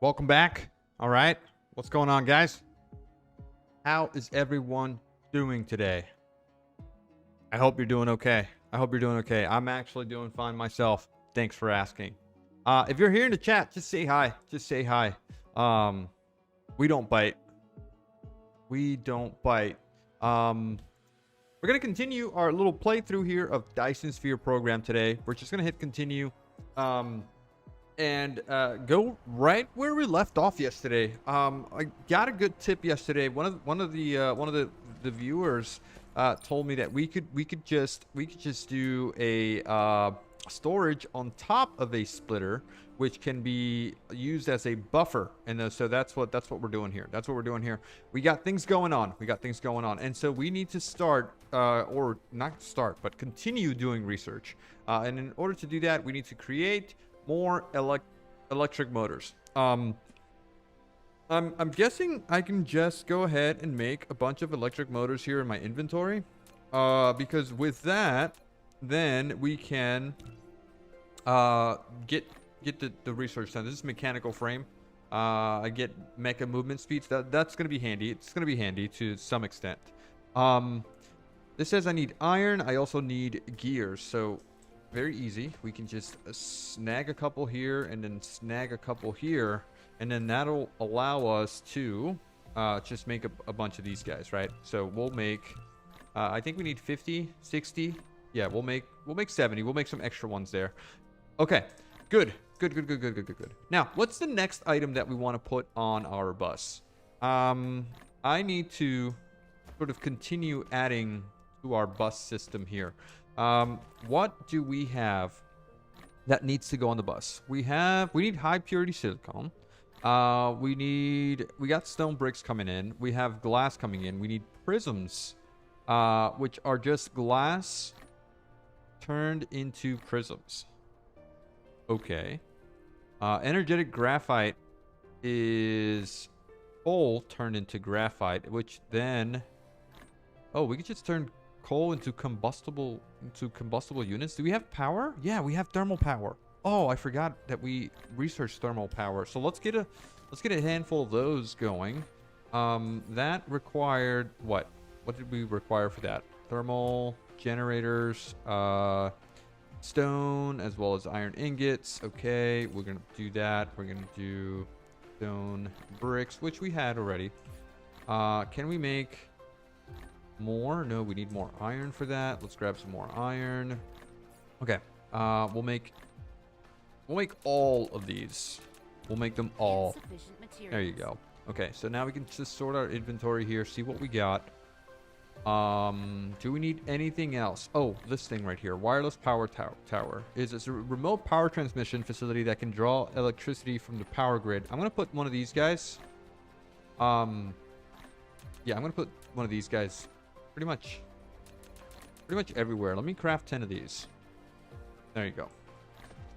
Welcome back. All right. What's going on, guys? How is everyone doing today? I hope you're doing okay. I'm actually doing fine myself. Thanks for asking. If you're here in the chat, just say hi. Um, we don't bite. We're going to continue our little playthrough here of Dyson Sphere program today. We're just going to hit continue. And go right where we left off yesterday. I got a good tip yesterday. One of the viewers told me that we could just do a storage on top of a splitter, which can be used as a buffer. And so that's what we're doing here. We got things going on. And so we need to start or not start, but continue doing research. And in order to do that, we need to create more electric motors. I'm guessing I can just go ahead and make a bunch of electric motors here in my inventory, because with that, then we can get the research done. This is mechanical frame. I get mecha movement speeds. That's gonna be handy. It's gonna be handy to some extent. This says I need iron. I also need gears. So very easy. We can just snag a couple here and then snag a couple here, and then that'll allow us to just make a bunch of these guys, right? So we'll make I think we need 50, 60. Yeah, we'll make 70. We'll make some extra ones there. Okay, good. Now, what's the next item that we want to put on our bus? I need to sort of continue adding to our bus system here. What do we have that needs to go on the bus? We need high purity silicone. We got stone bricks coming in. We have glass coming in. We need prisms, which are just glass turned into prisms. Okay. Energetic graphite is coal turned into graphite, which then, oh, we could just turn coal into combustible units. Do we have power? Yeah, we have thermal power. Oh, I forgot that we researched thermal power. So let's get a handful of those going. That required what? What did we require for that? Thermal generators, stone, as well as iron ingots. Okay, we're gonna do that. We're gonna do stone bricks, which we had already. Can we make more? No, we need more iron for that. Let's grab some more iron. Okay, we'll make all of these. We'll make them all. There you go. Okay, so now we can just sort our inventory here, see what we got. Do we need anything else? Oh, this thing right here, wireless power tower. It's a remote power transmission facility that can draw electricity from the power grid. I'm gonna put one of these guys. Yeah, I'm gonna put one of these guys pretty much everywhere. Let me craft 10 of these. There you go.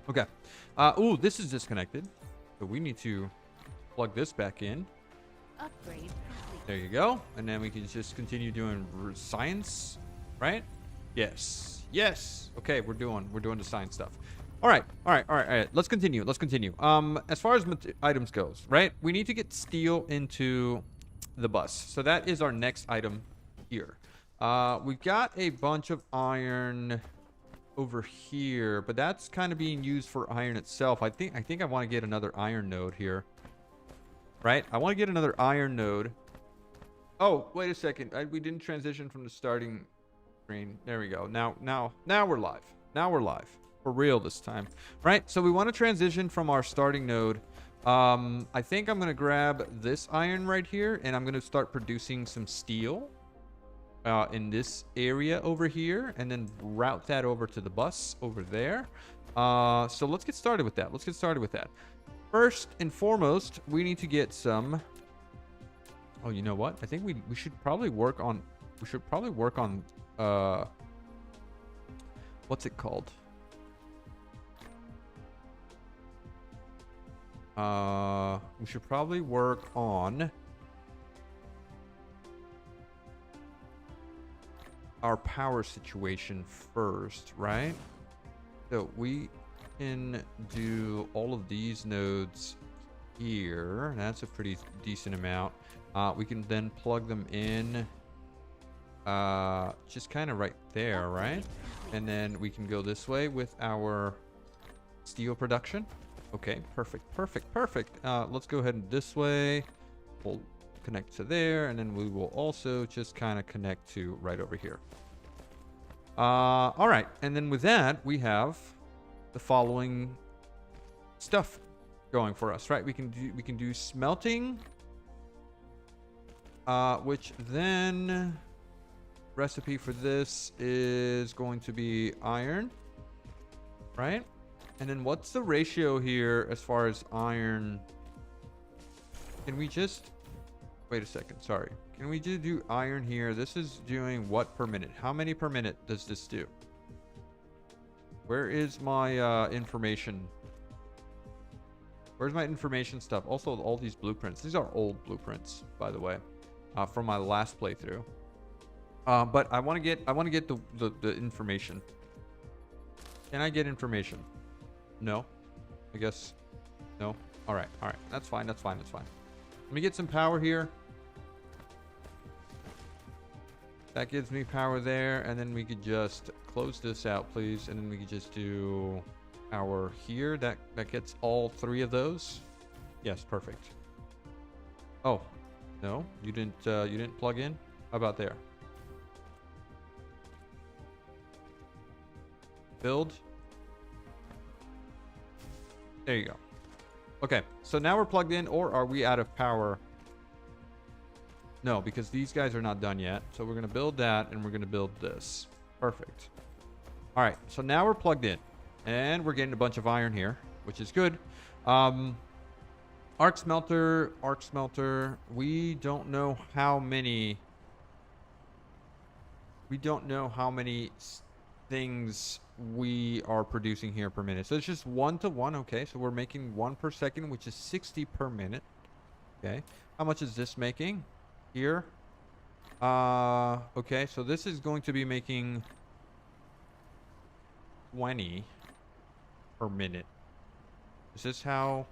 Okay. Ooh, this is disconnected, so we need to plug this back in. Upgrade complete. There you go. And then we can just continue doing science, right? Yes. Okay, we're doing the science stuff. All right. Let's continue. As far as items goes, right? We need to get steel into the bus. So that is our next item here. We've got a bunch of iron over here, but that's kind of being used for iron itself. I think I want to get another iron node here. Right? I want to get another iron node. Oh, wait a second. We didn't transition from the starting screen. There we go. Now we're live. For real this time. Right? So we want to transition from our starting node. I think I'm going to grab this iron right here, and I'm going to start producing some steel in this area over here, and then route that over to the bus over there. So let's get started with that. First and foremost, we need to get some. Oh, you know what? I think we should probably work on. What's it called? We should probably work on our power situation first, right? So we can do all of these nodes here. That's a pretty decent amount. We can then plug them in just kind of right there, right? And then we can go this way with our steel production. Okay, perfect, perfect, perfect. Let's go ahead and this way. We'll connect to there, and then we will also just kind of connect to right over here. All right, and then with that, we have the following stuff going for us, right? We can do smelting, which then recipe for this is going to be iron, right? And then what's the ratio here as far as iron? Can we just wait a second? Sorry. Can we do iron here? This is doing what per minute? How many per minute does this do? Where is my information? Where's my information stuff? Also, all these blueprints. These are old blueprints, by the way, from my last playthrough. But I want to get the information. Can I get information? No. I guess no. All right. All right. That's fine. That's fine. That's fine. Let me get some power here. That gives me power there, and then we could just close this out, please, and then we could just do power here. That gets all three of those. Yes, perfect. Oh, no, you didn't plug in. How about there? Build. There you go. Okay, so now we're plugged in, or are we out of power? No, because these guys are not done yet. So we're going to build that, and we're going to build this. Perfect. All right, so now we're plugged in, and we're getting a bunch of iron here, which is good. Arc smelter. We don't know how many things we are producing here per minute. So it's just 1 to 1. Okay, so we're making 1 per second, which is 60 per minute. Okay, how much is this making here? Okay, so this is going to be making 20 per minute. Is this how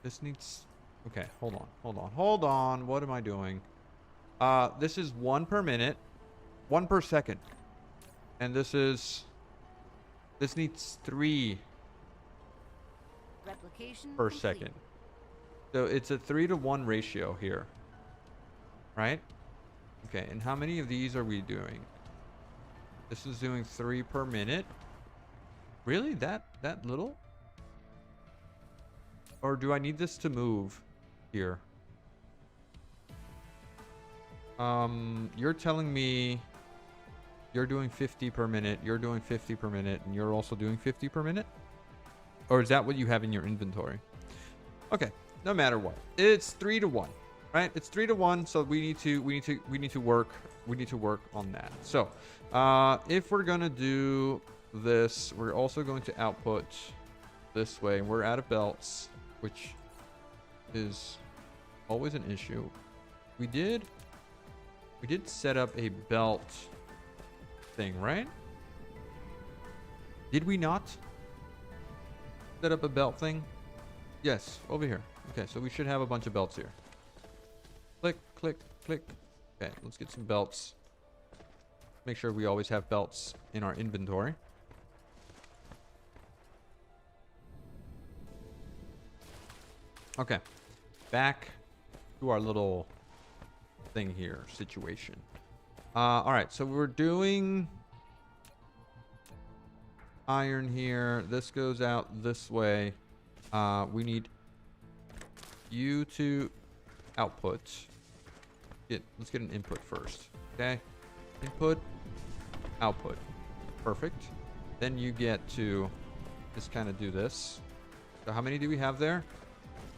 this needs? Okay, hold on. What am I doing? This is 1 per minute, 1 per second, and this needs 3 Replication per complete. second. So it's a 3 to 1 ratio here, right? Okay, and how many of these are we doing? This is doing 3 per minute. Really? That little? Or do I need this to move here? You're telling me you're doing 50 per minute, you're doing 50 per minute, and you're also doing 50 per minute? Or is that what you have in your inventory? Okay, no matter what. It's 3 to 1, right? It's 3 to 1, so we need to work on that. So, if we're going to do this, we're also going to output this way. We're out of belts, which is always an issue. We did set up a belt thing, right? Did we not set up a belt thing? Yes, over here. Okay, so we should have a bunch of belts here. Click, click, click. Okay, let's get some belts. Make sure we always have belts in our inventory. Okay, back to our little thing here, situation. All right, so we're doing iron here. This goes out this way. We need you to output. Let's get an input first. Okay, input, output. Perfect. Then you get to just kind of do this. So how many do we have there?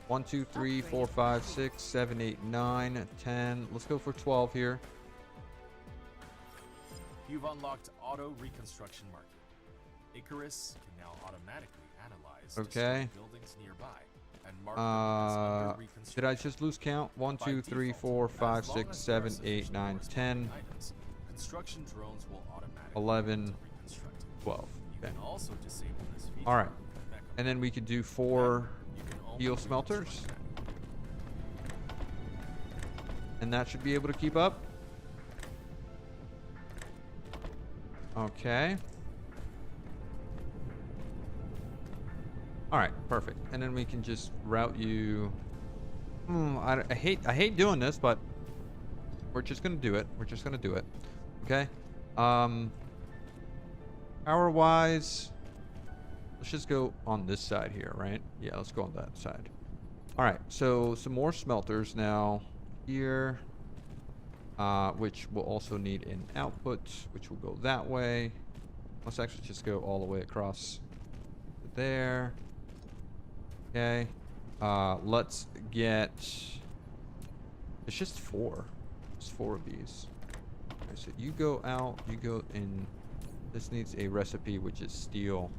1, 2, 3, 4, 5, 6, 7, 8, 9, 10. Let's go for 12 here. You've unlocked auto reconstruction market. Icarus can now automatically analyze Okay. buildings nearby and mark them as under reconstruction. Did I just lose count? 1, 2, 3, 4, 5, 6, 7, 8, 9, 10, items, construction drones will automatically 11, reconstruct. 12. You Okay. can also disable this feature. All right. And then we could do 4 You can only steel smelters. reconstruct that. And that should be able to keep up. Okay. Alright, perfect. And then we can just route you... I hate doing this, but we're just gonna do it. We're just gonna do it. Okay? Power-wise, let's just go on this side here, right? Yeah, let's go on that side. Alright, so some more smelters now here. Which will also need an output, which will go that way. Let's actually just go all the way across there. Okay. Let's get... It's just 4. Just 4 of these. Okay, so you go out, you go in... This needs a recipe, which is steel.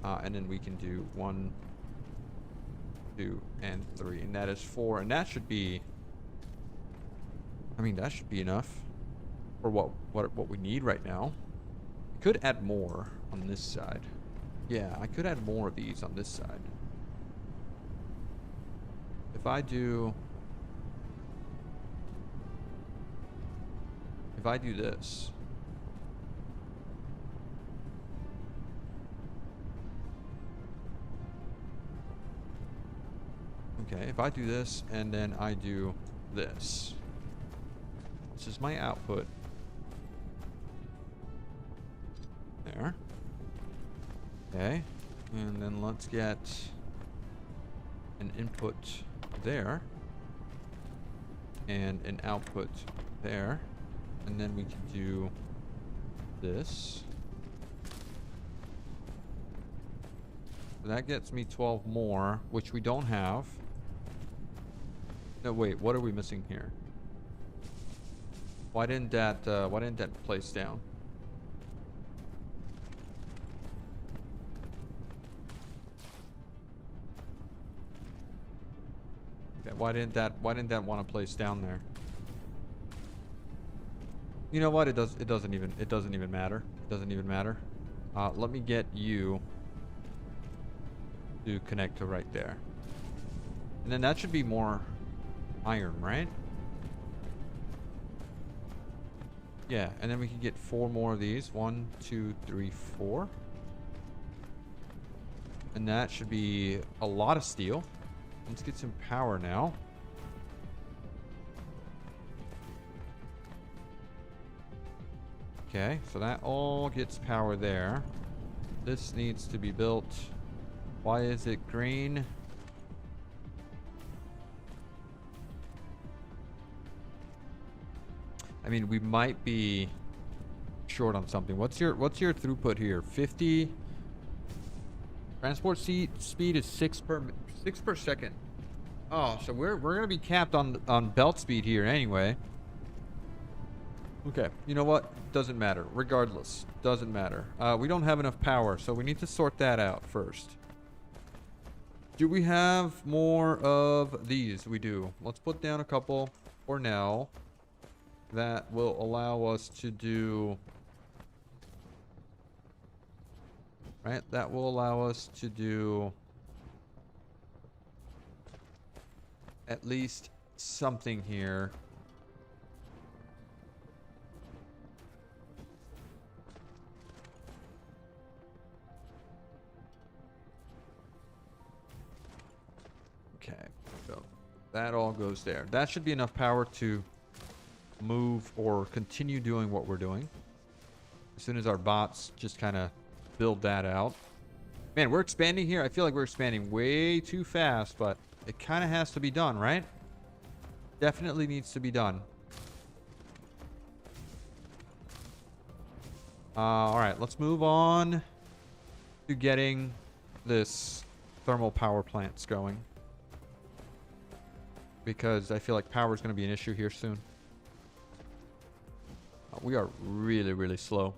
And then we can do 1, 2, and 3. And that is 4. And that should be... I mean, that should be enough for what we need right now. I could add more on this side. Yeah, I could add more of these on this side. If I do this. Okay, if I do this and then I do this. This is my output. There. Okay. And then let's get an input there. And an output there. And then we can do this. So that gets me 12 more, which we don't have. No, wait, what are we missing here? Why didn't that place down? Okay, why didn't that want to place down there? You know what? It doesn't even matter. It doesn't even matter. Let me get you to connect to right there. And then that should be more iron, right? Yeah, and then we can get 4 more of these. 1, 2, 3, 4. And that should be a lot of steel. Let's get some power now. Okay, so that all gets power there. This needs to be built. Why is it green? I mean, we might be short on something. What's your throughput here? 50. Transport speed is 6 per second. Oh, so we're gonna be capped on belt speed here anyway. Okay, you know what? Doesn't matter. Regardless, doesn't matter. We don't have enough power, so we need to sort that out first. Do we have more of these? We do. Let's put down a couple for now. That will allow us to do... Right? That will allow us to do... at least something here. Okay, so that all goes there. That should be enough power to move or continue doing what we're doing. As soon as our bots just kind of build that out. Man, we're expanding here. I feel like we're expanding way too fast, but it kind of has to be done, right? Definitely needs to be done. All right, let's move on to getting this thermal power plants going. Because I feel like power is going to be an issue here soon. We are really, really slow.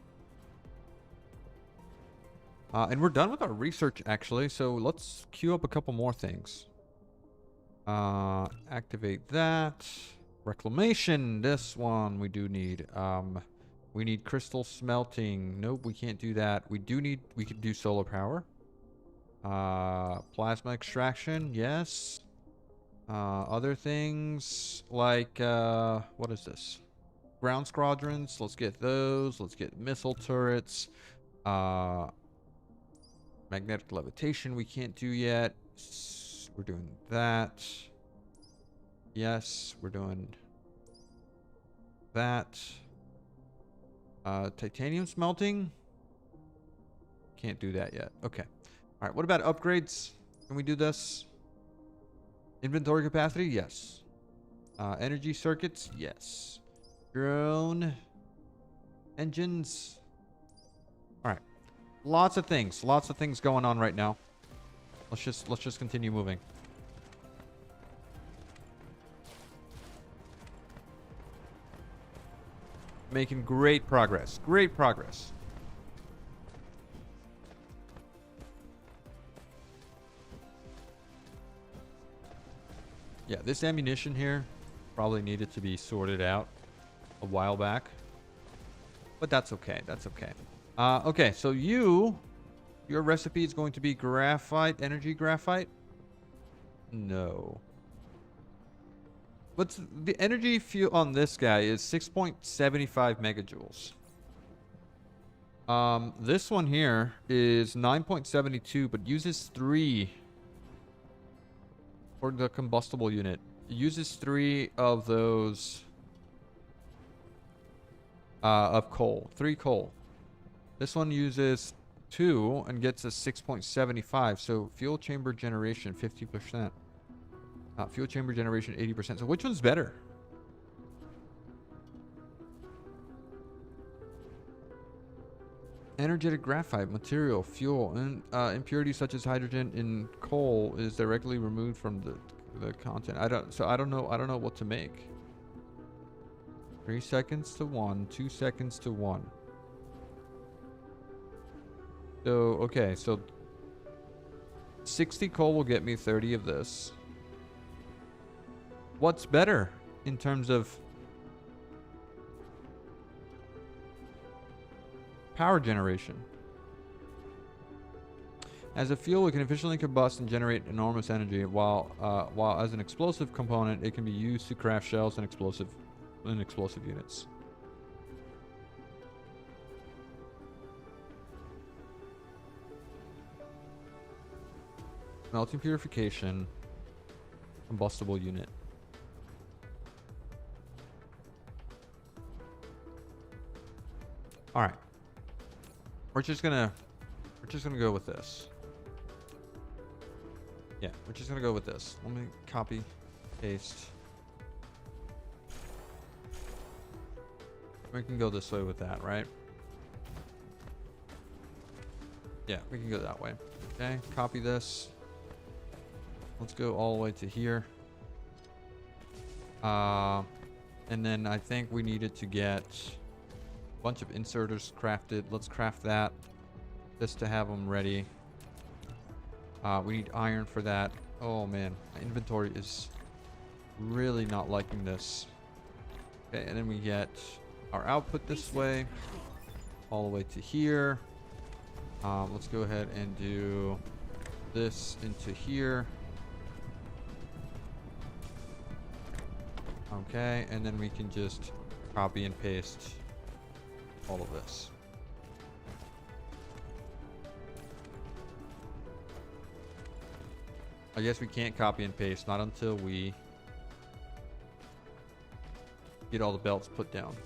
And we're done with our research, actually. So let's queue up a couple more things. Activate that. Reclamation. This one we do need. We need crystal smelting. Nope, we can't do that. We could do solar power. Plasma extraction, yes. Other things like, what is this? Ground squadrons, let's get those. Let's get missile turrets. Magnetic levitation we can't do yet. We're doing that. Yes, we're doing that. Titanium smelting. Can't do that yet. Okay. All right, what about upgrades? Can we do this? Inventory capacity? Yes. Energy circuits? Yes. Drone engines? All right. Lots of things going on right now. Let's just continue moving. Making great progress. Great progress. Yeah, this ammunition here probably needed to be sorted out a while back. But that's okay. That's okay. Okay, so your recipe is going to be graphite, energy graphite? No. What's the energy fuel on this guy is 6.75 megajoules. This one here is 9.72, but uses 3 for the combustible unit. It uses 3 of those of coal. 3 coal. This one uses 2 and gets a 6.75. So fuel chamber generation 50%. Fuel chamber generation 80%. So which one's better? Energetic graphite material, fuel, and impurities such as hydrogen in coal is directly removed from the content. I don't know what to make. 3 seconds to 1, 2 seconds to 1. So okay, so 60 coal will get me 30 of this. What's better in terms of power generation? As a fuel, it can efficiently combust and generate enormous energy, while as an explosive component, it can be used to craft shells and explosive units. Melting purification, combustible unit. All right. We're just gonna go with this. Yeah, we're just gonna go with this. Let me copy, paste. We can go this way with that, right? Yeah, we can go that way. Okay, copy this. Let's go all the way to here. And then I think we needed to get a bunch of inserters crafted. Let's craft that just to have them ready. We need iron for that. Oh man, my inventory is really not liking this. Okay, and then we get our output this way, all the way to here. Let's go ahead and do this into here. Okay, and then we can just copy and paste all of this. I guess we can't copy and paste, not until we get all the belts put down.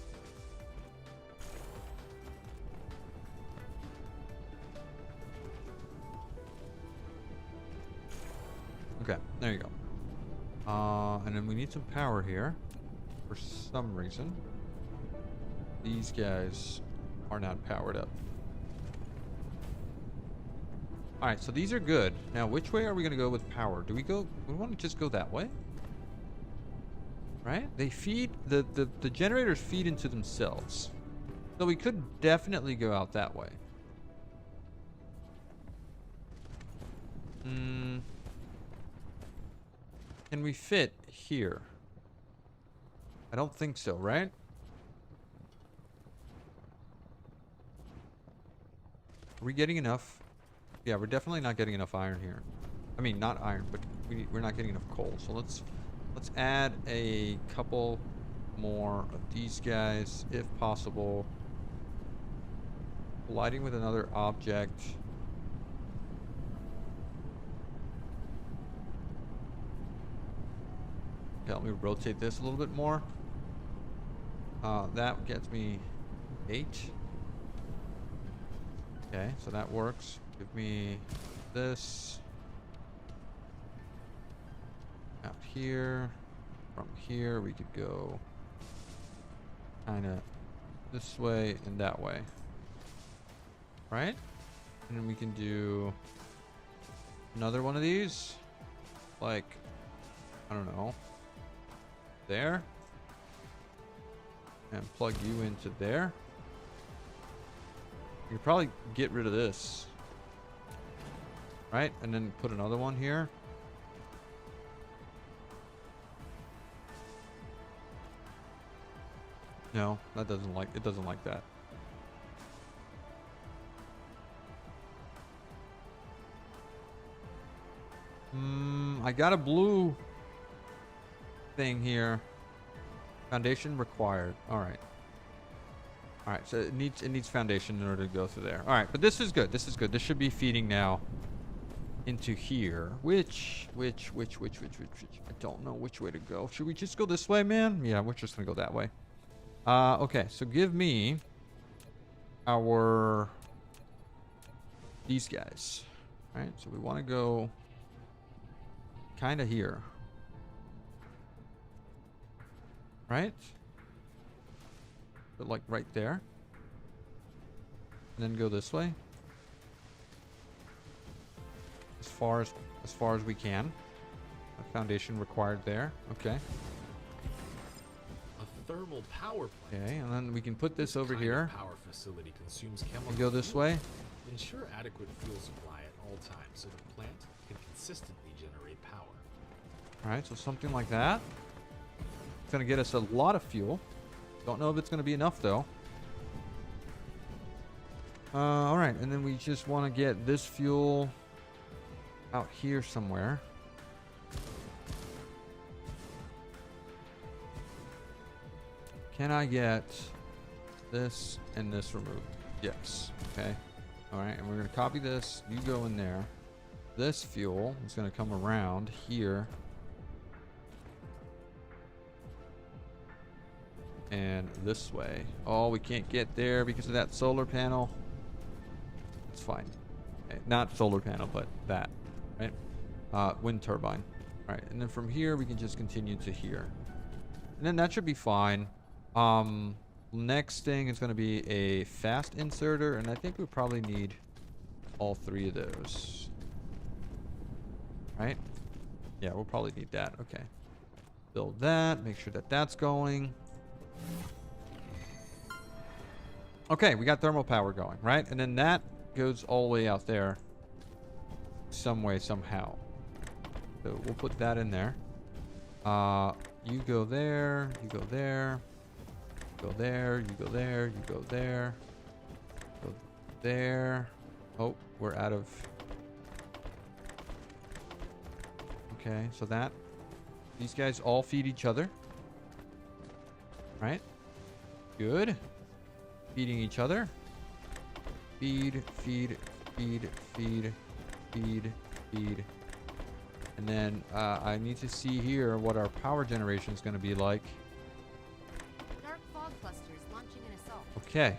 Okay, there you go. And then we need some power here. For some reason, these guys are not powered up. Alright, so these are good. Now, which way are we going to go with power? We want to just go that way? Right? They feed, the generators feed into themselves. So we could definitely go out that way. Can we fit here? I don't think so, right? Are we getting enough? Yeah, we're definitely not getting enough iron here. I mean, not iron, but we're not getting enough coal. So let's add a couple more of these guys, if possible. Colliding with another object. Okay, let me rotate this a little bit more. That gets me 8. Okay, so that works. Give me this. Out here. From here, we could go kind of this way and that way. Right? And then we can do another one of these. Like, I don't know. There. And plug you into there. You could probably get rid of this. Right? And then put another one here. No, that doesn't like, it doesn't like that. I got a blue thing here. Foundation required. All right. All right, so it needs foundation in order to go through there. All right, but this is good. This is good. This should be feeding now into here. Which I don't know which way to go. Should we just go this way, man? Yeah, we're just gonna go that way. Okay, so give me these guys. All right, so we want to go kind of here. Right? But like right there. And then go this way. As far as we can. A foundation required there. Okay. A thermal power plant. Okay, and then we can put this over kind here. of power facility consumes chemical And go this fuel. way. Ensure adequate fuel supply at all times so the plant can consistently generate power. All right, so something like that. It's going to get us a lot of fuel. Don't know if it's going to be enough, though. All right, and then we just want to get this fuel out here somewhere. Can I get this and this removed? Yes. Okay. All right, and we're going to copy this. You go in there. This fuel is going to come around here. And this way. Oh, we can't get there because of that solar panel. It's fine. Okay, not solar panel, but that. Right? Wind turbine. All right, and then from here, we can just continue to here. And then that should be fine. Next thing is going to be a fast inserter, and I think we probably need all 3 of those. Right? Yeah, we'll probably need that. Okay. Build that. Make sure that that's going. Okay, we got thermal power going, right? And then that goes all the way out there some way, somehow. So we'll put that in there. You go there, you go there, go there, you go there, you go there, go there. Oh, we're out of... Okay, so that... These guys all feed each other. Right? Good. Feeding each other. Feed, feed, feed, feed, feed, feed. And then I need to see here what our power generation is going to be like. Dark fog clusters launching an assault. Okay.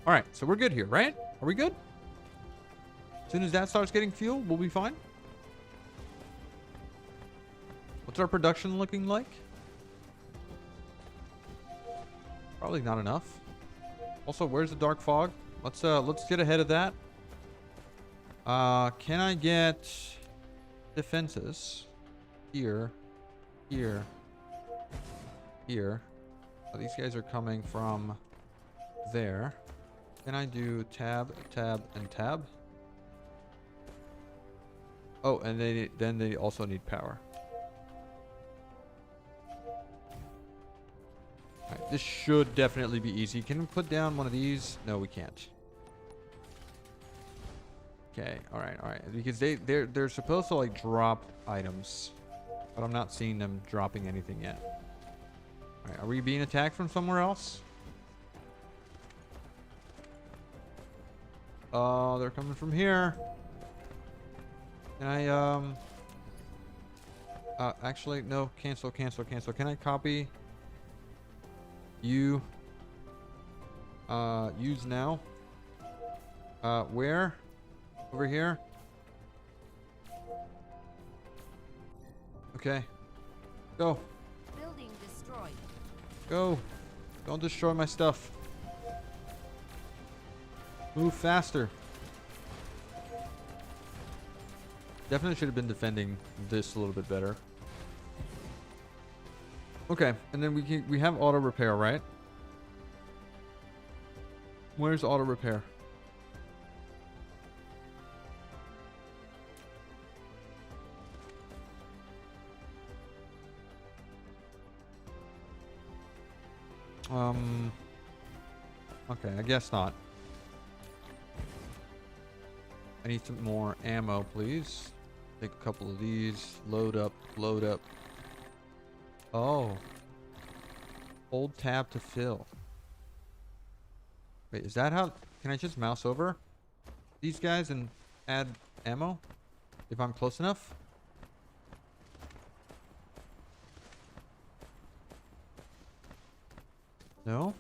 All right, so we're good here, right? Are we good? As soon as that starts getting fuel, we'll be fine. What's our production looking like? Probably not enough. Also, where's the dark fog? Let's get ahead of that. Can I get defenses here, here, here? Oh, these guys are coming from there. Can I do tab, tab, and tab? Oh, and then they also need power. Alright, this should definitely be easy. Can we put down one of these? No, we can't. Okay, all right. Because they're supposed to like drop items, but I'm not seeing them dropping anything yet. All right, are we being attacked from somewhere else? Oh, they're coming from here. Can I actually no, cancel. Can I copy you? Use now. Where? Over here. Okay. Go. Building destroyed. Go. Don't destroy my stuff. Move faster. Definitely should have been defending this a little bit better. Okay, and then we have auto repair, right? Where's auto repair? Okay, I guess not. I need some more ammo, please. Take a couple of these. Load up. Oh. Hold tab to fill. Wait, is that how... Can I just mouse over these guys and add ammo? If I'm close enough? No?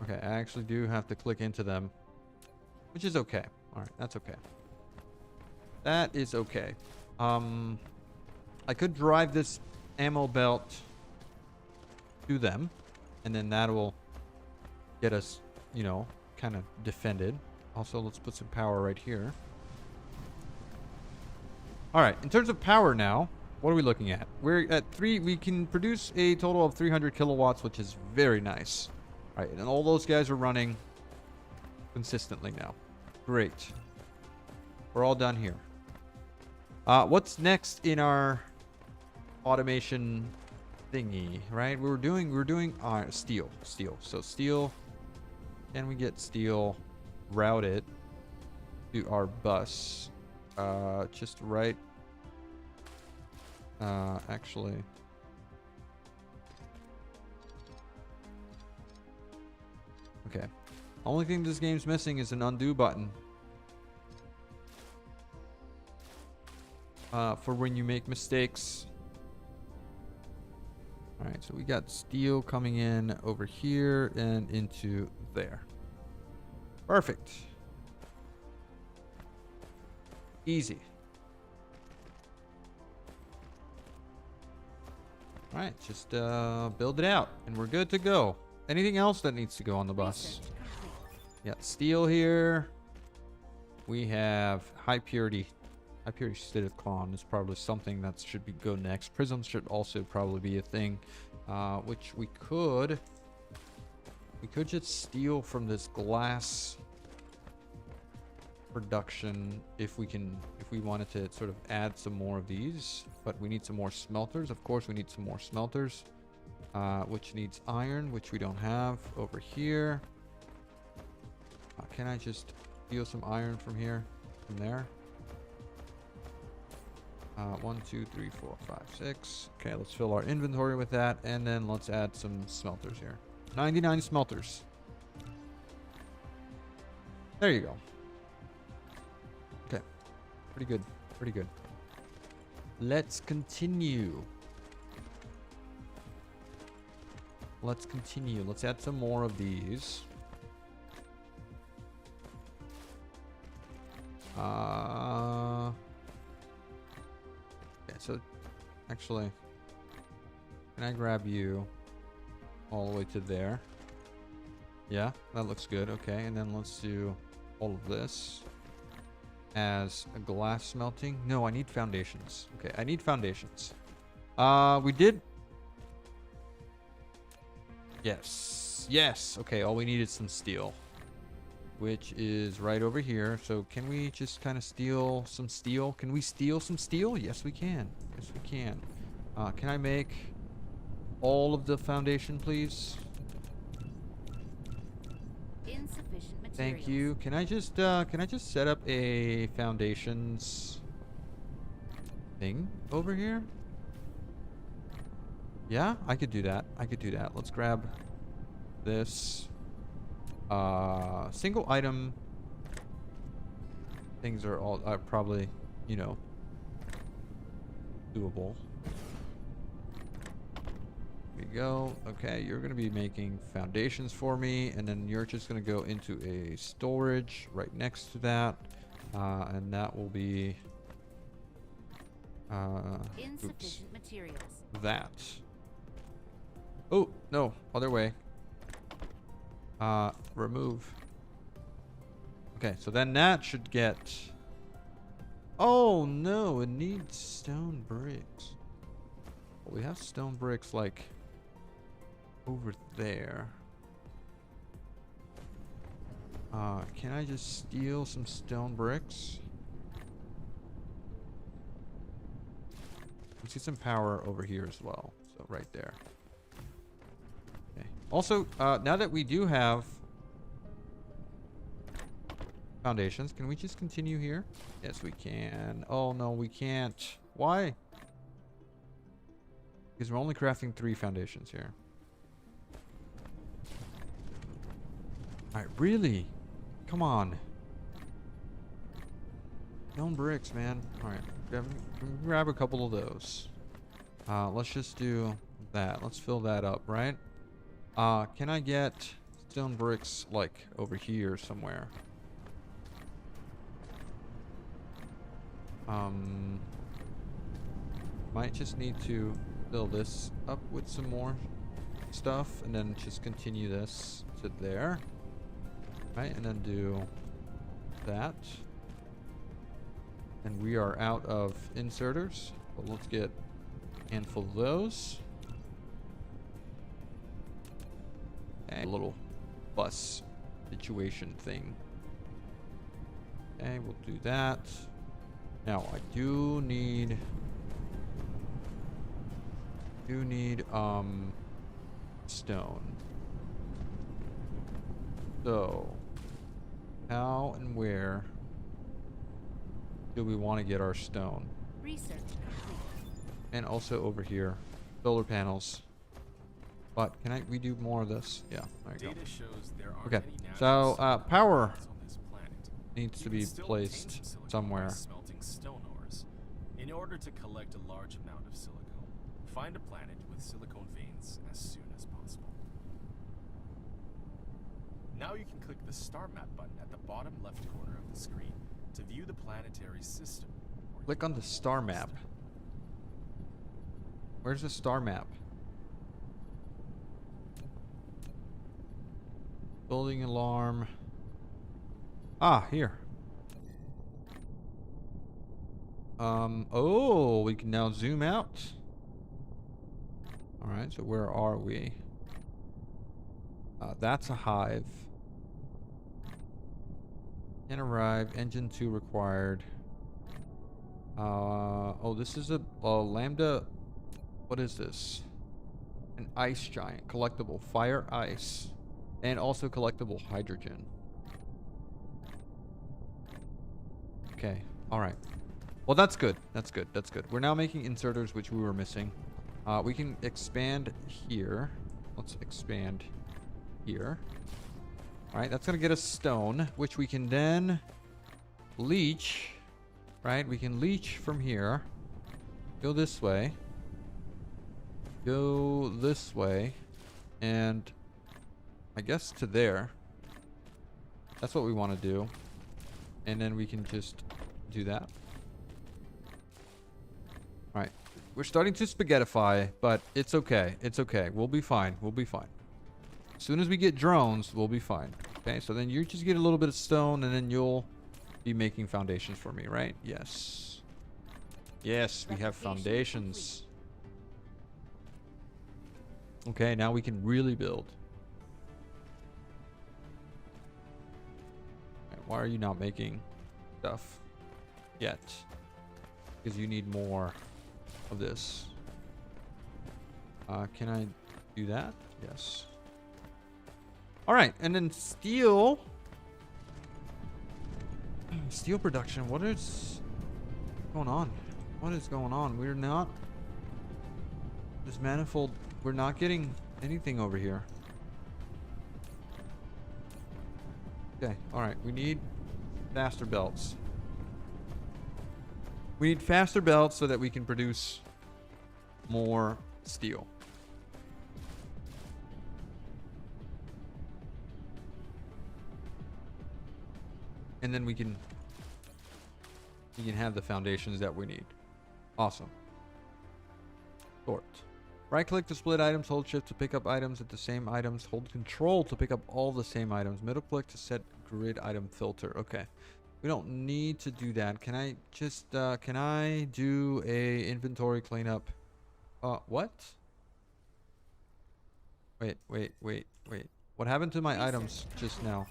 Okay, I actually do have to click into them, which is okay. All right, that's okay. That is okay. I could drive this ammo belt to them, and then that will get us, you know, kind of defended. Also, let's put some power right here. All right, in terms of power now, what are we looking at? We're at 3. We can produce a total of 300 kilowatts, which is very nice. All right, and all those guys are running consistently now. Great. We're all done here. What's next in our automation thingy, right? We're doing steel. So steel, can we get steel routed to our bus? Just right. Actually. Okay. Only thing this game's missing is an undo button. For when you make mistakes. Alright, so we got steel coming in over here and into there. Perfect. Easy. Alright, just build it out and we're good to go. Anything else that needs to go on the bus? Yeah, steel here. We have high purity silicon is probably something that should go next. Prisms should also probably be a thing, which we could just steal from this glass production if we wanted to sort of add some more of these, but we need some more smelters. Of course, we need some more smelters, which needs iron, which we don't have over here. Can I just steal some iron from here, from there? 1, 2, 3, 4, 5, 6. Okay, let's fill our inventory with that, and then let's add some smelters here. 99 smelters. There you go. Okay, pretty good. Let's continue. Let's add some more of these. Okay, so actually, can I grab you all the way to there? Yeah, that looks good. Okay, and then let's do all of this as a glass smelting. No, I need foundations. Okay, I need foundations. We did. Yes. Okay, all we need is some steel, which is right over here. So can we just kind of steal some steel? Can we steal some steel? Yes, we can. Can I make all of the foundation, please? Insufficient materials. Thank you. Can I just set up a foundations thing over here? Yeah, I could do that. I could do that. Let's grab this. Single item things are all probably, you know, doable. Here we go. Okay, you're gonna be making foundations for me, and then you're just gonna go into a storage right next to that, and that will be Insufficient materials. that. Oh no, other way. Remove. Okay, so then that should get. Oh no, it needs stone bricks. Well, we have stone bricks like over there. Can I just steal some stone bricks? We see some power over here as well. So right there. Okay. Also, now that we do have foundations, can we just continue here? Yes, we can. Oh no, we can't. Why? Because we're only crafting 3 foundations here. Alright, really? Come on. Stone bricks, man. Alright, grab a couple of those. Let's just do that. Let's fill that up, right? Can I get stone bricks, like, over here somewhere? Might just need to fill this up with some more stuff, and then just continue this to there. Right, and then do that. And we are out of inserters. But let's get a handful of those. And a little bus situation thing. Okay, we'll do that. Now I do need stone. So how and where do we want to get our stone? Research complete. And also over here, solar panels. But can we do more of this? Yeah, there you go. Data shows there aren't Okay, any so natural power on this planet. needs You to can be still placed obtain silicon by somewhere. Smelting stone ores. In order to collect a large amount of silicon, find a planet with silicone veins as soon as possible. Now you can click the star map button at the bottom left corner of the screen to view the planetary system. or Click on the star map. Where's the star map? Building alarm. Ah, here. Oh, we can now zoom out. All right, so where are we? That's a hive. Can arrive. Engine 2 required. Oh, this is a lambda. What is this? An ice giant. Collectible. Fire ice. And also collectible hydrogen. Okay. Alright. Well, that's good. That's good. That's good. We're now making inserters, which we were missing. We can expand here. Let's expand here. Alright, that's going to get us stone, which we can then leach. Right? We can leach from here. Go this way. Go this way. And I guess to there. That's what we want to do. And then we can just do that. Alright. We're starting to spaghettify, but it's okay. It's okay. We'll be fine. We'll be fine. As soon as we get drones, we'll be fine. Okay, so then you just get a little bit of stone, and then you'll be making foundations for me, right? Yes. Yes, we have foundations. Okay, now we can really build. Okay, why are you not making stuff yet? Because you need more of this. Can I do that? Yes. All right, and then steel. Steel production. What is going on? What is going on? We're not... This manifold... We're not getting anything over here. Okay, alright. We need faster belts. We need faster belts so that we can produce more steel. And then we can have the foundations that we need. Awesome. Sort. Right click to split items, hold shift to pick up items at the same items, hold control to pick up all the same items, middle click to set grid item filter. Okay. We don't need to do that. Can I just can I do a inventory cleanup? What? Wait. What happened to my items just now?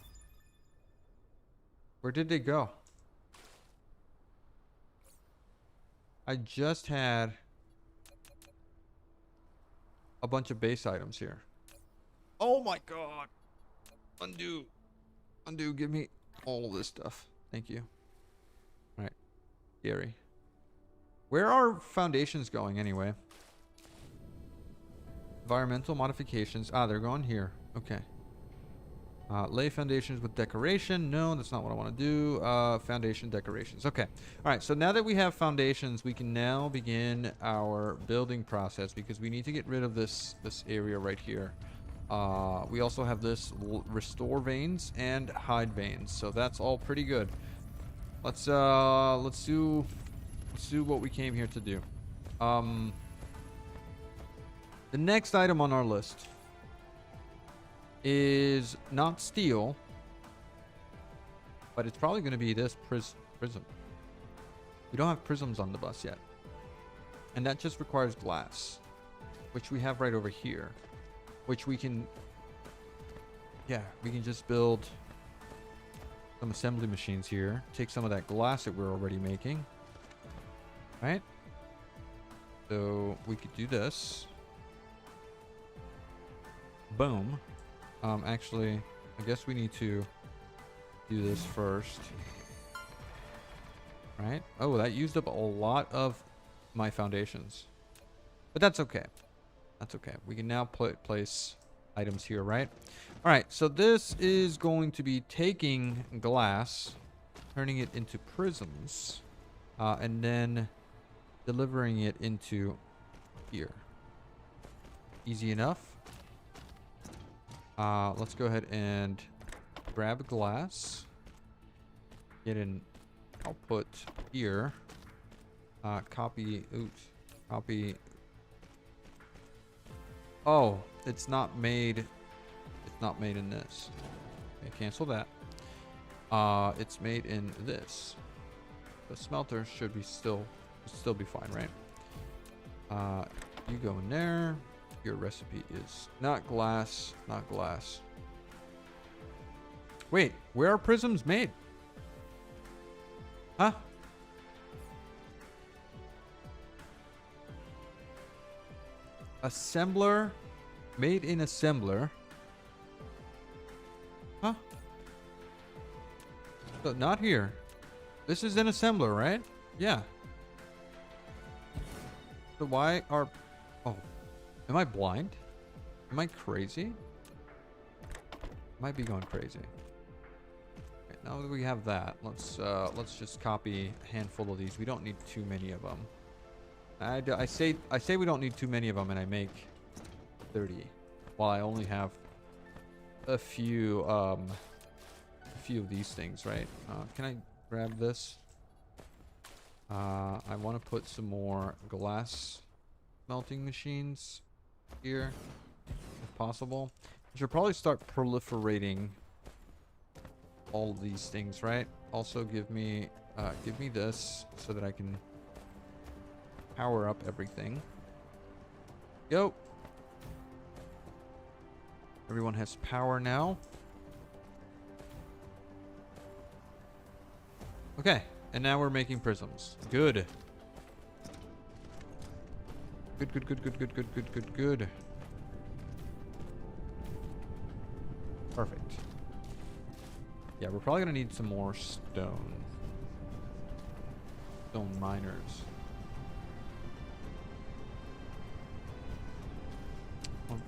Where did they go? I just had a bunch of base items here. Oh my god. Undo. Undo, give me all this stuff. Thank you. Alright. Gary. Where are foundations going anyway? Environmental modifications. Ah, they're going here. Okay. Lay foundations with decoration. No, that's not what I want to do. Foundation decorations. Okay. All right. So now that we have foundations, we can now begin our building process because we need to get rid of this area right here. We also have this restore veins and hide veins. So that's all pretty good. Let's do what we came here to do. The next item on our list is not steel, but it's probably going to be this prism. We don't have prisms on the bus yet, and that just requires glass, which we have right over here, which we can just build some assembly machines here, take some of that glass that we're already making, right? So we could do this. Boom. Actually, I guess we need to do this first. Right? Oh, that used up a lot of my foundations. But that's okay. That's okay. We can now place items here, right? Alright, so this is going to be taking glass, turning it into prisms, and then delivering it into here. Easy enough. Let's go ahead and grab glass. Get an output here. Copy. Oops. Copy. Oh, it's not made. It's not made in this. Okay, cancel that. It's made in this. The smelter should be still be fine, right? You go in there. Your recipe is not glass, not glass. Wait, where are prisms made? Huh? Assembler, made in assembler. Huh? So not here. This is an assembler, right? Yeah. So why are... Oh. Am I blind? Am I crazy? Might be going crazy. Okay, now that we have that, let's just copy a handful of these. We don't need too many of them. I say we don't need too many of them, and I make 30, while I only have a few of these things, right? Can I grab this? I want to put some more glass melting machines here, if possible. I should probably start proliferating all these things, right? Also, give me this so that I can power up everything. Go. Everyone has power now. Okay, and now we're making prisms. Good. Good. Perfect. Yeah, we're probably gonna need some more stone. Stone miners.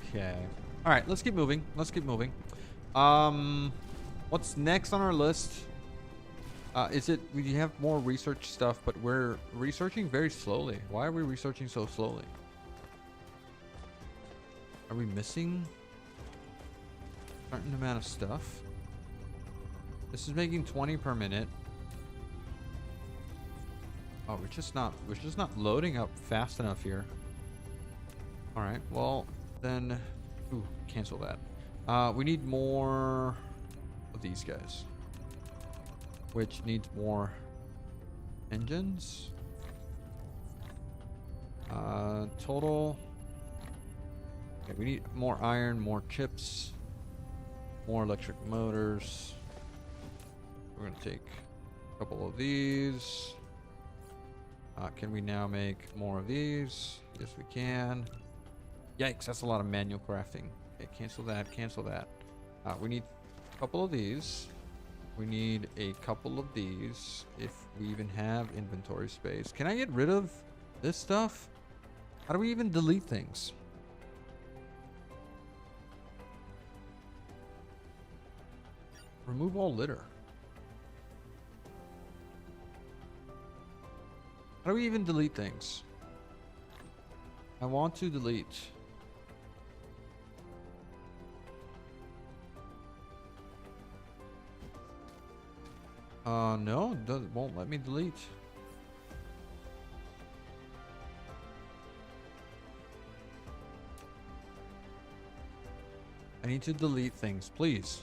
Okay. All right, let's keep moving. Let's keep moving. What's next on our list? Is it we have more research stuff, but we're researching very slowly. Why are we researching so slowly? Are we missing a certain amount of stuff? This is making 20 per minute. Oh, we're just not loading up fast enough here. All right, well then, ooh, cancel that. We need more of these guys, which needs more engines. Total. Okay, we need more iron, more chips, more electric motors. We're gonna take a couple of these. Can we now make more of these? Yes, we can. Yikes, that's a lot of manual crafting. Okay, cancel that, cancel that. We need a couple of these. We need a couple of these if we even have inventory space. Can I get rid of this stuff? How do we even delete things? Remove all litter. How do we even delete things? I want to delete. No, won't let me delete. I need to delete things, please.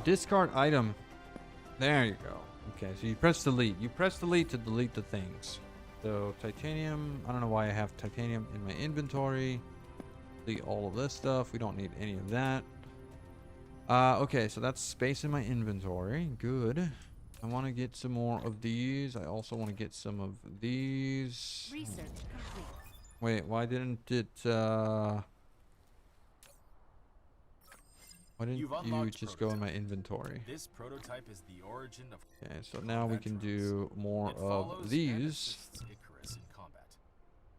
Discard item. There you go. Okay, so you press delete. You press delete to delete the things. So titanium. I don't know why I have titanium in my inventory. Delete all of this stuff. We don't need any of that. Okay, so that's space in my inventory. Good. I want to get some more of these. I also want to get some of these. Research complete. Wait, why didn't it why didn't you just go in my inventory? This prototype is the origin of. Okay, so now we can do more of these. Icarus in combat.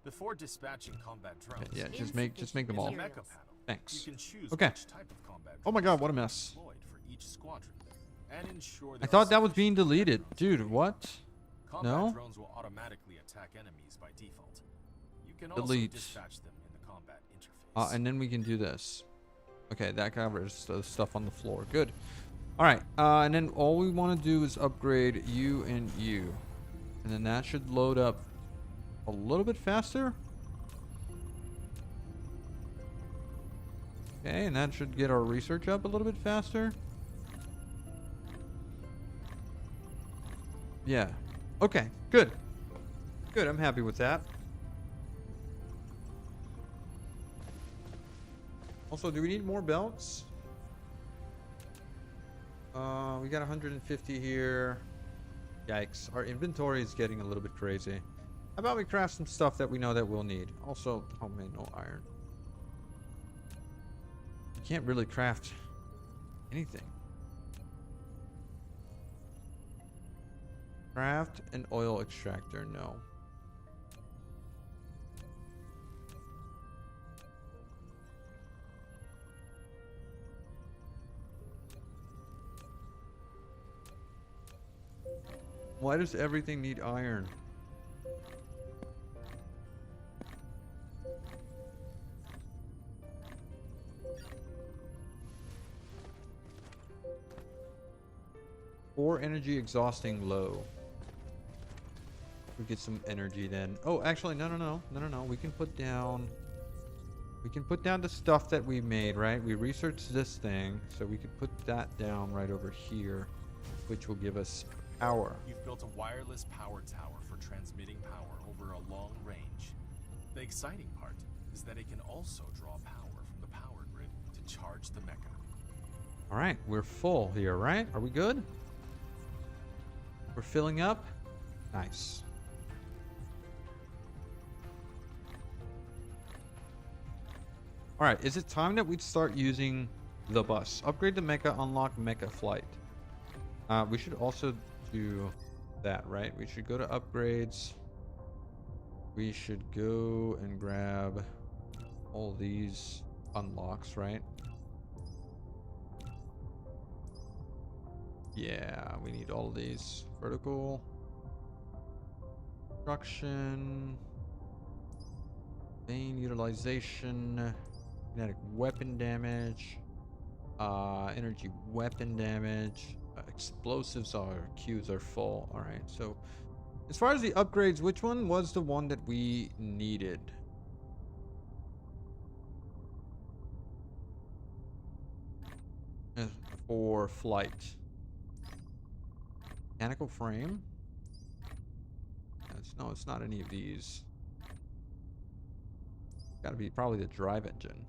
Before dispatching combat drones, Okay, yeah, just make them all. mecha panel. Thanks. You can choose Okay. which type of combat Oh my drones god, what a are mess. deployed for each squadron, and ensure I there thought are that was being sufficient deleted. weapons Dude, available. what? Combat No? drones will automatically attack enemies by default. You can Delete. also dispatch them in the combat interface. And then we can do this. Okay, that covers the stuff on the floor. Good. All right, and then all we want to do is upgrade you and you. And then that should load up a little bit faster. Okay, and that should get our research up a little bit faster. Yeah. Okay, good. Good, I'm happy with that. Also, do we need more belts? We got 150 here. Yikes. Our inventory is getting a little bit crazy. How about we craft some stuff that we know that we'll need? Also, oh man, no iron. You can't really craft anything. Craft an oil extractor, no. Why does everything need iron? Or energy exhausting low. We get some energy then. Oh, actually, no. We can put down the stuff that we made, right? We researched this thing, so we could put that down right over here, which will give us power. You've built a wireless power tower for transmitting power over a long range. The exciting part is that it can also draw power from the power grid to charge the mecha. All right, we're full here, right? Are we good? We're filling up. Nice. All right, is it time that we start using the bus? Upgrade the mecha, unlock mecha flight. We should also do that, right? We should go to upgrades. We should go and grab all these unlocks, right? Yeah, we need all these. Vertical. Construction. Main utilization. Kinetic weapon damage. Energy weapon damage. Explosives are queues are full. Alright, so as far as the upgrades, which one was the one that we needed? For flight. Mechanical frame? No, it's not any of these. Gotta be probably the drive engine.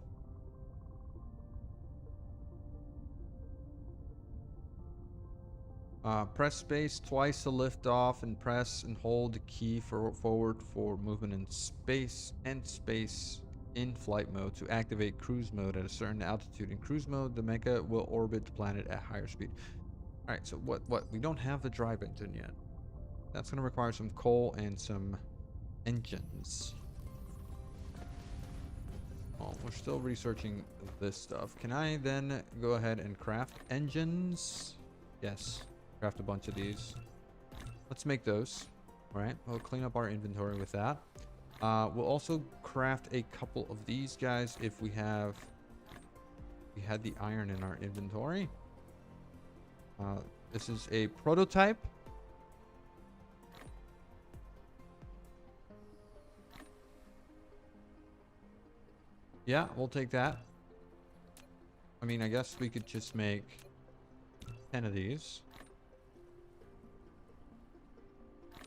Press space twice to lift off and press and hold the key for forward for movement in space and space in flight mode to activate cruise mode at a certain altitude. In cruise mode, the mecha will orbit the planet at higher speed. Alright, so what? We don't have the drive engine yet. That's going to require some coal and some engines. Well, we're still researching this stuff. Can I then go ahead and craft engines? Yes. Craft a bunch of these. Let's make those. Alright, we'll clean up our inventory with that. We'll also craft a couple of these guys if we had the iron in our inventory. This is a prototype. Yeah, we'll take that. I mean, I guess we could just make 10 of these.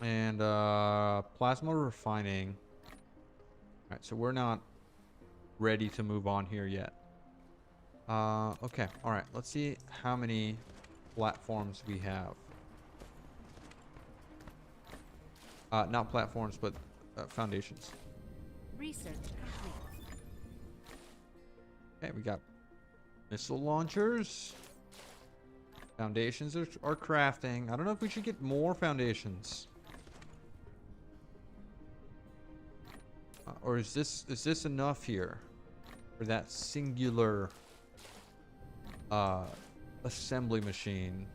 And plasma refining. Alright, so we're not ready to move on here yet. Okay, alright, let's see how many platforms we have. Not platforms, but foundations. Research complete. Okay, we got missile launchers. Foundations are crafting. I don't know if we should get more foundations. Or is this enough here for that singular assembly machine?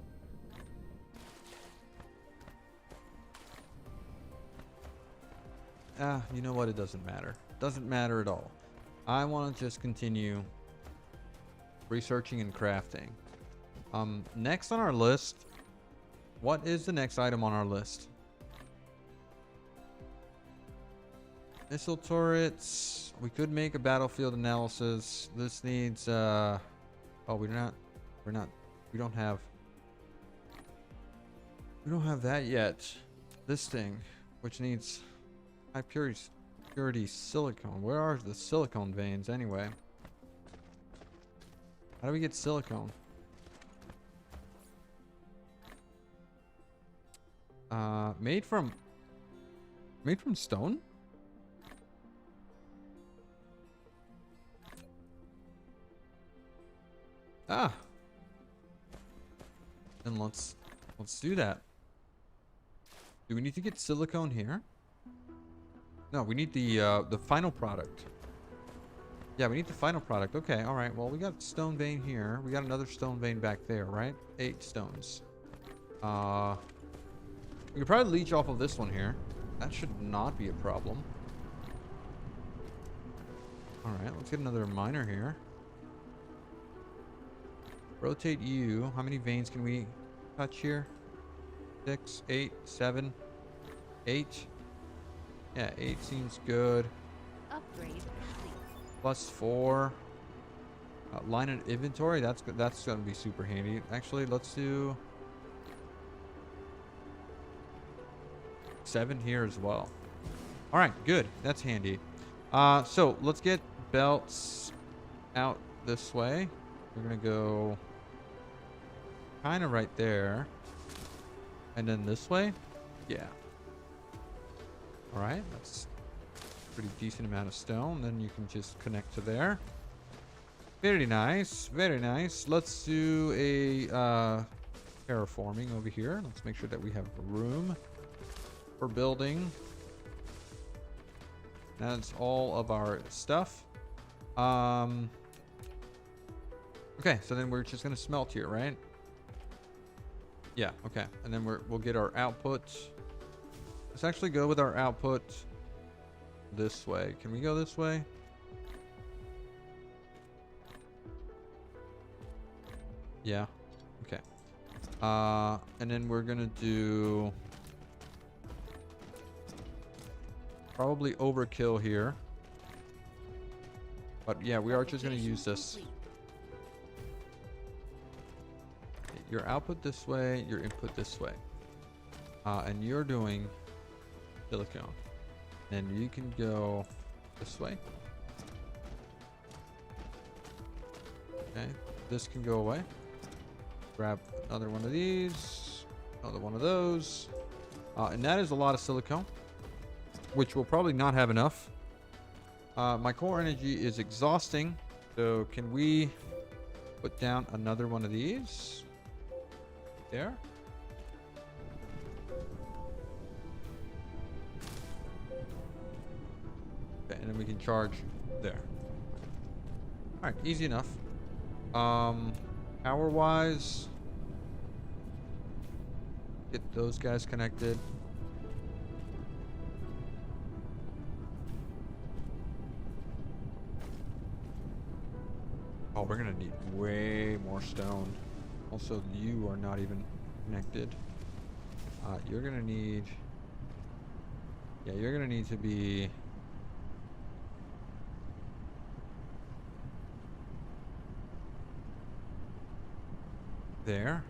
You know what? It doesn't matter. Doesn't matter at all. I want to just continue researching and crafting. Next on our list, what is the next item on our list? Missile turrets. We could make a battlefield analysis. This needs oh, we don't have that yet. This thing, which needs high purity silicone. Where are the silicone veins anyway? How do we get silicone? Made from stone? Ah. Then let's do that. Do we need to get silicone here? No, we need the final product. Yeah, we need the final product. Okay, all right. Well, we got stone vein here. We got another stone vein back there, right? 8 stones. We could probably leech off of this one here. That should not be a problem. All right, let's get another miner here. Rotate you. How many veins can we touch here? 6, 8, 7, 8. Yeah, 8 seems good. Upgrade complete. +4. Line and inventory. That's good. That's gonna be super handy. Actually, let's do 7 here as well. All right, good. That's handy. So let's get belts out this way. We're gonna go kind of right there. And then this way? Yeah. Alright, that's a pretty decent amount of stone. Then you can just connect to there. Very nice, very nice. Let's do a terraforming over here. Let's make sure that we have room for building. That's all of our stuff. Okay, so then we're just gonna smelt here, right? Yeah, okay. And then we'll get our output. Let's actually go with our output this way. Can we go this way? Yeah. Okay. And then we're gonna do probably overkill here. But yeah, we are just gonna use this. Your output this way, your input this way. And you're doing silicone. And you can go this way. Okay, this can go away. Grab another one of these, another one of those. And that is a lot of silicone, which we'll probably not have enough. My core energy is exhausting. So can we put down another one of these? There. Okay, and then we can charge there. All right, easy enough. Power wise, get those guys connected. Oh, we're gonna need way more stone. Also, you are not even connected. You're gonna need... Yeah, you're gonna need to be... there.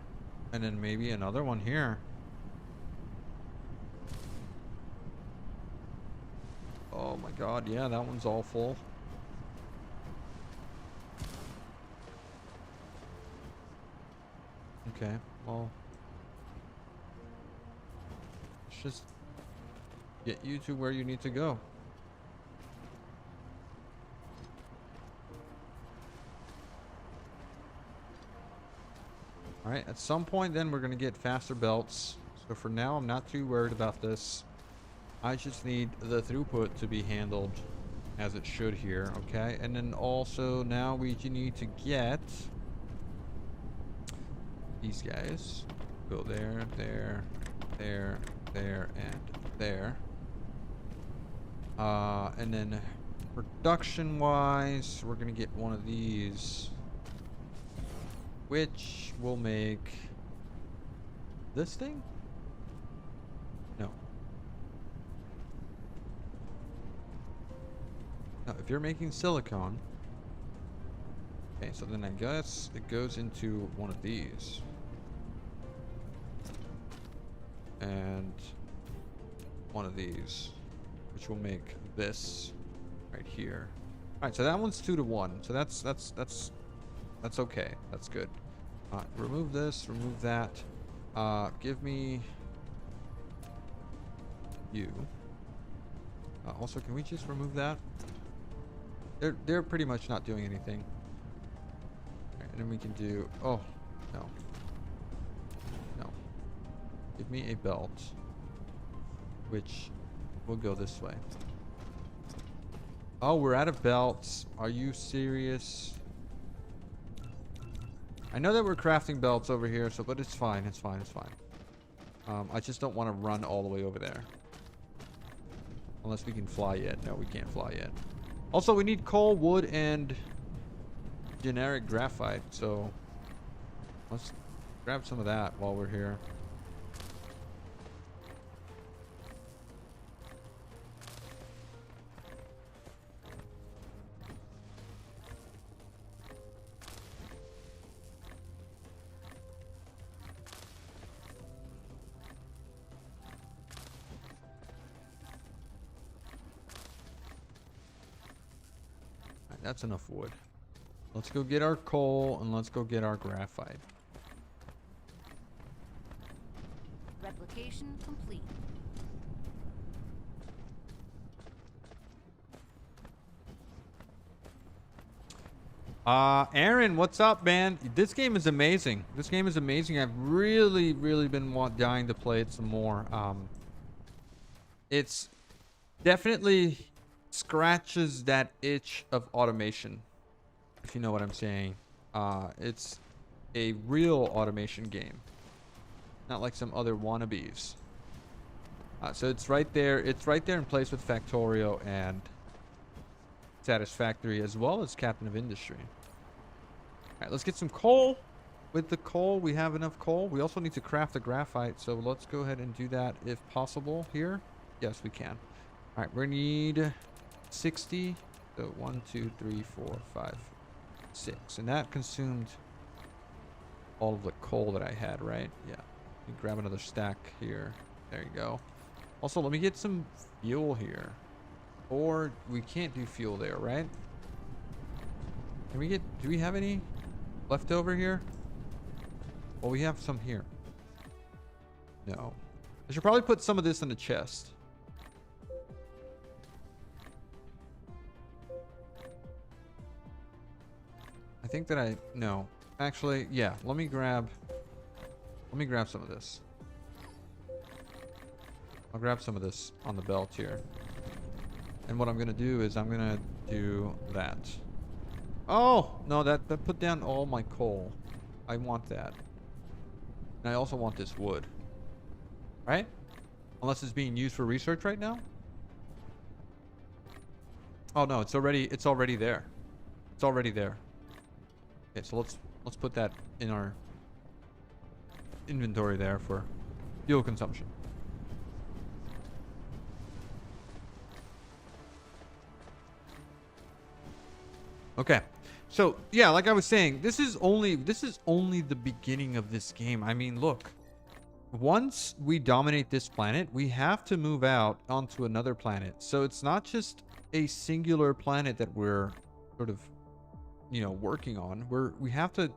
And then maybe another one here. Oh my god, yeah, that one's all full. Okay, well, let's just get you to where you need to go. All right, at some point then we're going to get faster belts. So for now, I'm not too worried about this. I just need the throughput to be handled as it should here, okay? And then also now we need to get... these guys go there, there, there, there, and there. And then production wise, we're gonna get one of these, which will make this thing. No. No, if you're making silicone. Okay, so then I guess it goes into one of these. And one of these, which will make this right here. All right, so that one's 2 to 1. So that's okay. That's good. Remove this. Remove that. Give me you. Also, can we just remove that? They're pretty much not doing anything. All right, and then we can do. Oh no. No. Give me a belt, which will go this way. Oh, we're out of belts. Are you serious? I know that we're crafting belts over here, so but it's fine. It's fine. It's fine. I just don't want to run all the way over there. Unless we can fly yet. No, we can't fly yet. Also, we need coal, wood, and generic graphite. So let's grab some of that while we're here. That's enough wood. Let's go get our coal and let's go get our graphite. Replicating Replication complete. Aaron, what's up, man? This game is amazing. This game is amazing. I've really, really been dying to play it some more. It's definitely scratches that itch of automation, if you know what I'm saying. It's a real automation game, not like some other wannabes. So it's right there. It's right there in place with Factorio and Satisfactory, as well as Captain of Industry. All right, let's get some coal. With the coal, we have enough coal. We also need to craft the graphite, so let's go ahead and do that if possible here. Yes, we can. All right, we need 60. So 1, 2, 3, 4, 5, 6. And that consumed all of the coal that I had, right? Yeah. Let me grab another stack here. There you go. Also, let me get some fuel here. Or we can't do fuel there, right? Can we get... Do we have any left over here? Well, we have some here. No. I should probably put some of this in the chest. I think that I... No. Actually, yeah. Let me grab some of this. I'll grab some of this on the belt here. And what I'm going to do is I'm going to do that. Oh! No, that put down all my coal. I want that. And I also want this wood. Right? Unless it's being used for research right now? Oh no, it's already there. It's already there. Okay, so let's put that in our inventory there for fuel consumption. Okay. So, yeah, like I was saying, this is only the beginning of this game. I mean, look. Once we dominate this planet, we have to move out onto another planet. So it's not just a singular planet that we're sort of, you know, working on. We have to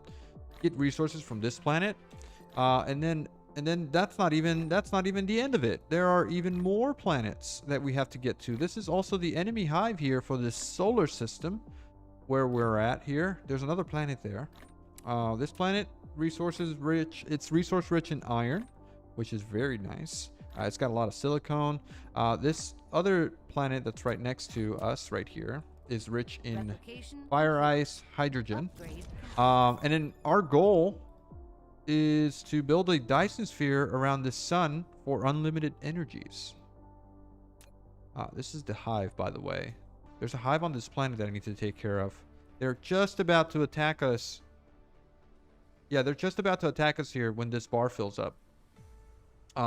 get resources from this planet. And then that's not even the end of it. There are even more planets that we have to get to. This is also the enemy hive here for this solar system. Where we're at here, there's another planet there. This planet resources rich. It's resource rich in iron, which is very nice. It's got a lot of silicone. This other planet that's right next to us right here is rich in fire ice, hydrogen. And then our goal is to build a Dyson sphere around the sun for unlimited energies. This is the hive, by the way. There's a hive on this planet that I need to take care of. They're just about to attack us. Yeah, they're just about to attack us here when this bar fills up.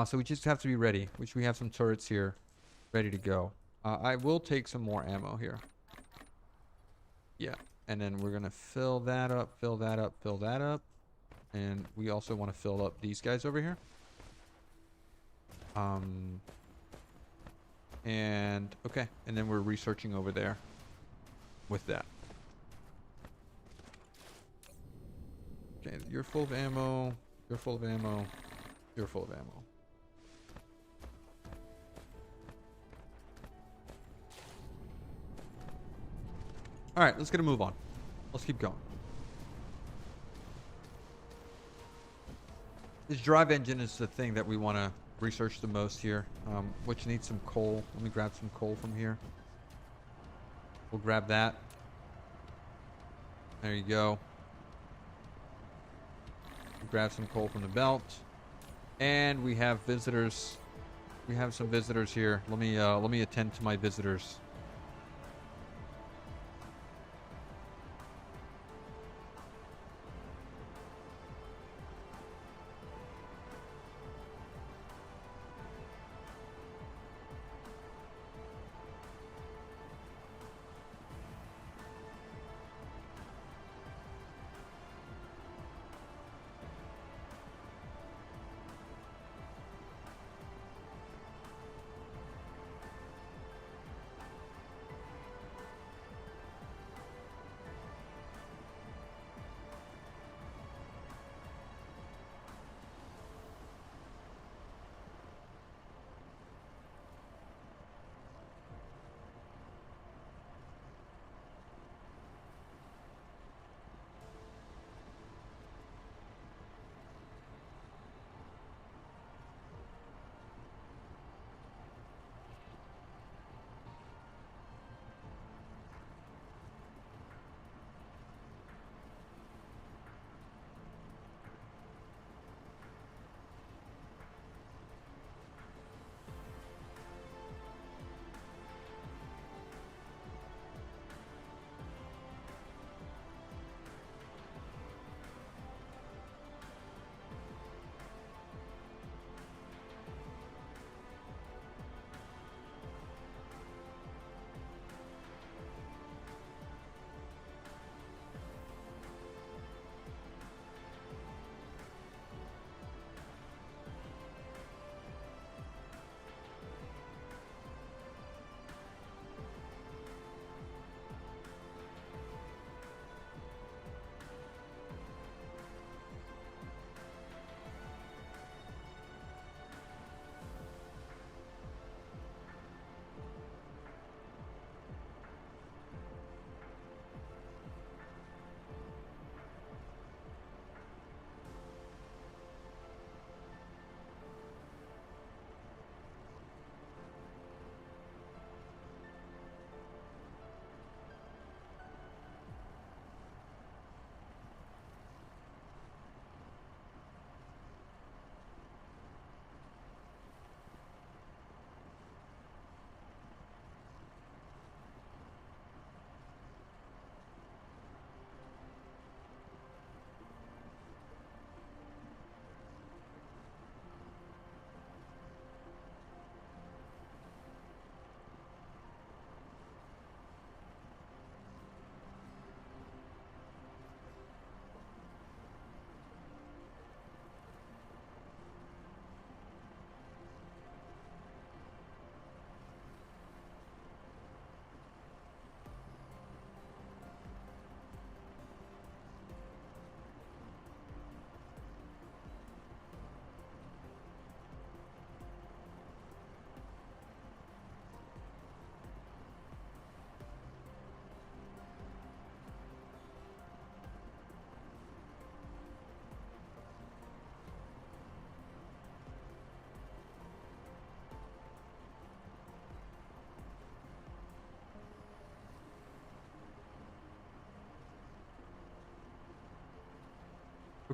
So we just have to be ready, which we have some turrets here ready to go. I will take some more ammo here. Yeah, and then we're going to fill that up, fill that up, fill that up. And we also want to fill up these guys over here. And okay, and then we're researching over there with that. Okay, you're full of ammo, you're full of ammo, you're full of ammo. All right, let's get a move on. Let's keep going. This drive engine is the thing that we want to research the most here, which needs some coal. Let me grab some coal from here. We'll grab that. There you go. We'll grab some coal from the belt. And we have visitors. We have some visitors here. Let me attend to my visitors.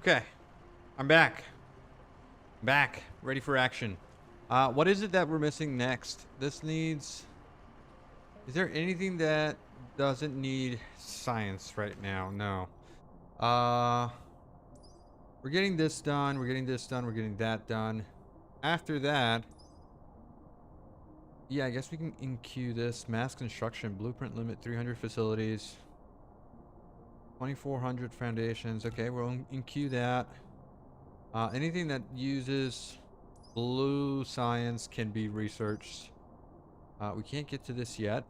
Okay. I'm back. Back. Ready for action. What is it that we're missing next? This needs... Is there anything that doesn't need science right now? No. We're getting this done. We're getting this done. We're getting that done. After that... Yeah, I guess we can in-queue this. Mass construction. Blueprint limit 300 facilities. 2,400 foundations. Okay, we'll in-queue that. Anything that uses blue science can be researched. We can't get to this yet.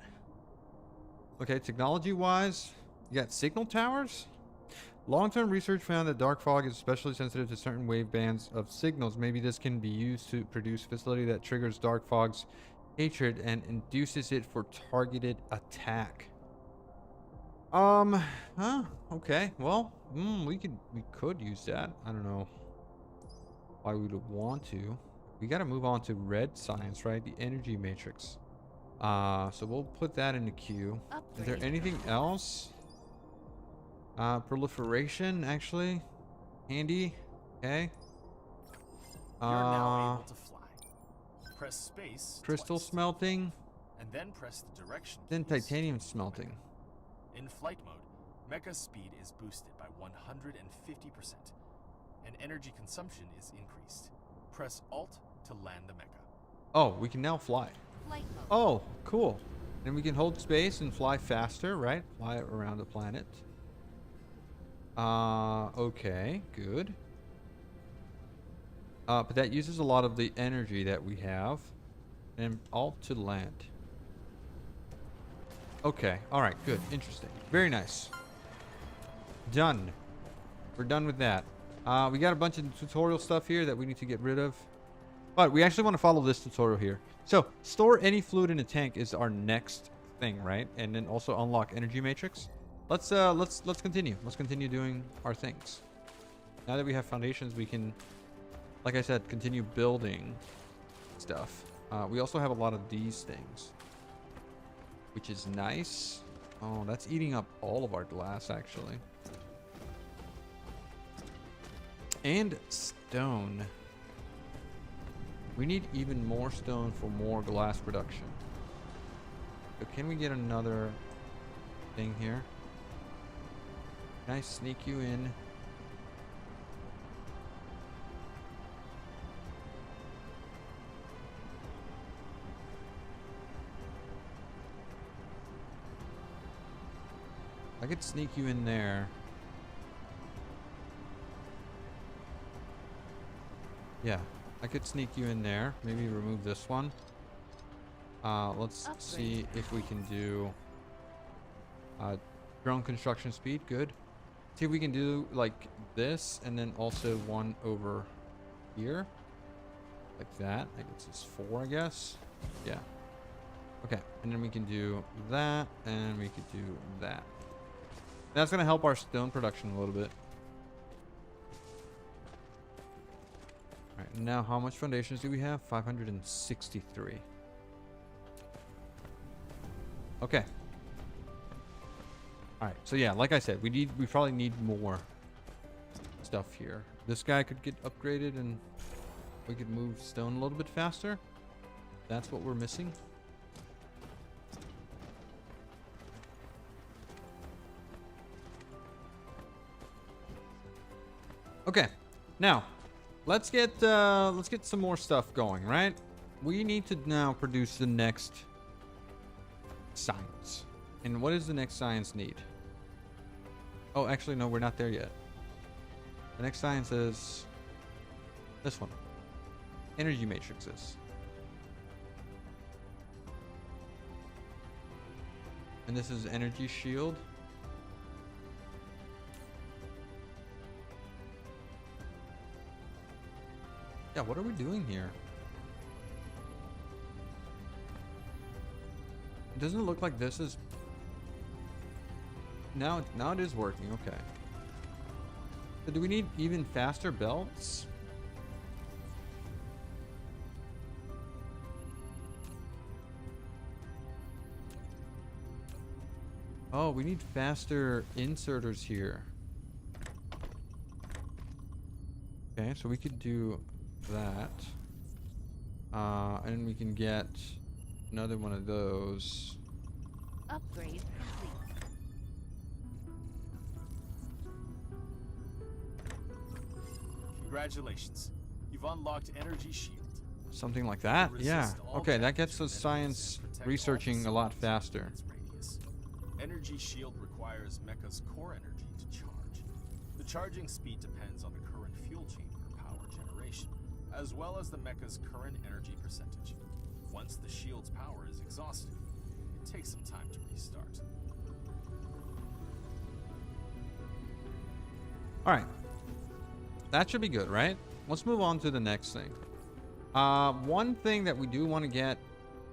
Okay, technology-wise, you got signal towers. Long-term research found that dark fog is especially sensitive to certain wave bands of signals. Maybe this can be used to produce a facility that triggers dark fog's hatred and induces it for targeted attack. Okay. Well, we could use that. I don't know why we would want to. We got to move on to red science, right? The energy matrix. So we'll put that in the queue. Is there anything else? Proliferation, actually. Handy. Okay. You're now able to fly. Press space Crystal twice, smelting. and then press the direction Then keys. titanium smelting. In flight mode, mecha speed is boosted by 150%, and energy consumption is increased. Press Alt to land the mecha. Oh, we can now fly. Flight mode. Oh, cool. And we can hold space and fly faster, right? Fly around the planet. Okay, good. But that uses a lot of the energy that we have. And alt to land. Okay, alright, good. Interesting. Very nice. Done. We're done with that. We got a bunch of tutorial stuff here that we need to get rid of. But we actually want to follow this tutorial here. So, store any fluid in a tank is our next thing, right? And then also unlock energy matrix. Let's continue. Let's continue doing our things. Now that we have foundations, we can, like I said, continue building stuff. We also have a lot of these things, which is nice. Oh, that's eating up all of our glass, actually. And stone. We need even more stone for more glass production. So can we get another thing here? Can I sneak you in? I could sneak you in there. Yeah, I could sneak you in there. Maybe remove this one. Let's see if we can do drone construction speed. Good. See if we can do like this and then also one over here. Like that. I guess it's 4, I guess. Yeah. Okay. And then we can do that and we could do that. That's going to help our stone production a little bit. Alright, now how much foundations do we have? 563. Okay. Alright, so yeah, like I said, we probably need more stuff here. This guy could get upgraded and we could move stone a little bit faster. That's what we're missing. Okay, now let's get some more stuff going, right? We need to now produce the next science. And what does the next science need? Oh, actually, no, we're not there yet. The next science is this one. Energy matrices. And this is energy shield. Yeah, what are we doing here? It doesn't look like this is... Now it is working, okay. So do we need even faster belts? Oh, we need faster inserters here. Okay, so we could do that. And we can get another one of those. Upgrade complete. Congratulations. You've unlocked Energy Shield. Something like that? Yeah. Resist all Okay, that damage gets from us enemies science and protect all researching a lot facilities faster. within its radius. Energy Shield requires Mecha's core energy to charge. The charging speed depends on the current fuel chamber power generation, as well as the Mecha's current energy percentage. Once the shield's power is exhausted, it takes some time to restart. Alright. That should be good, right? Let's move on to the next thing. One thing that we do want to get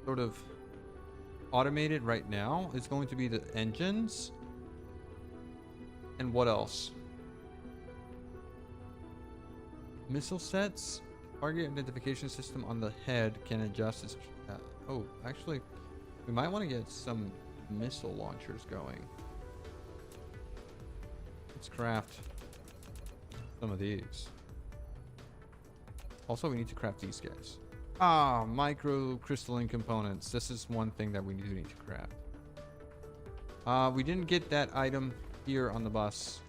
sort of automated right now is going to be the engines. And what else? Missile sets. Target identification system on the head can adjust its... oh, actually, we might want to get some missile launchers going. Let's craft some of these. Also, we need to craft these guys. Ah, microcrystalline components. This is one thing that we do need to craft. We didn't get that item here on the bus.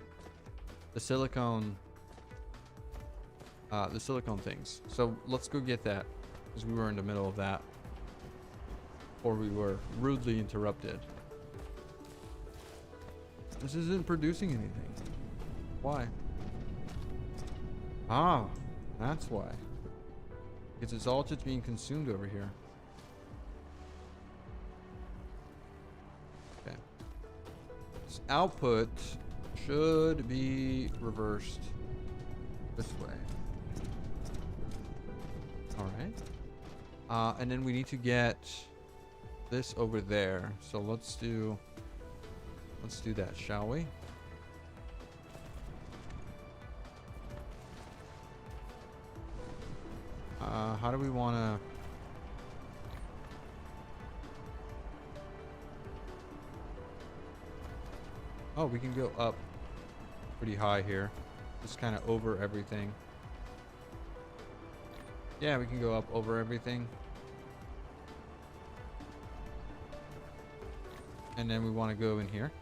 The silicone things. So let's go get that, because we were in the middle of that, or we were rudely interrupted. This isn't producing anything. Why? Ah, that's why. Because it's all just being consumed over here. Okay. This output should be reversed this way. Alright. And then we need to get this over there. So let's do that, shall we? How do we want to... Oh, we can go up pretty high here. Just kind of over everything. Yeah, we can go up over everything. And then we want to go in here.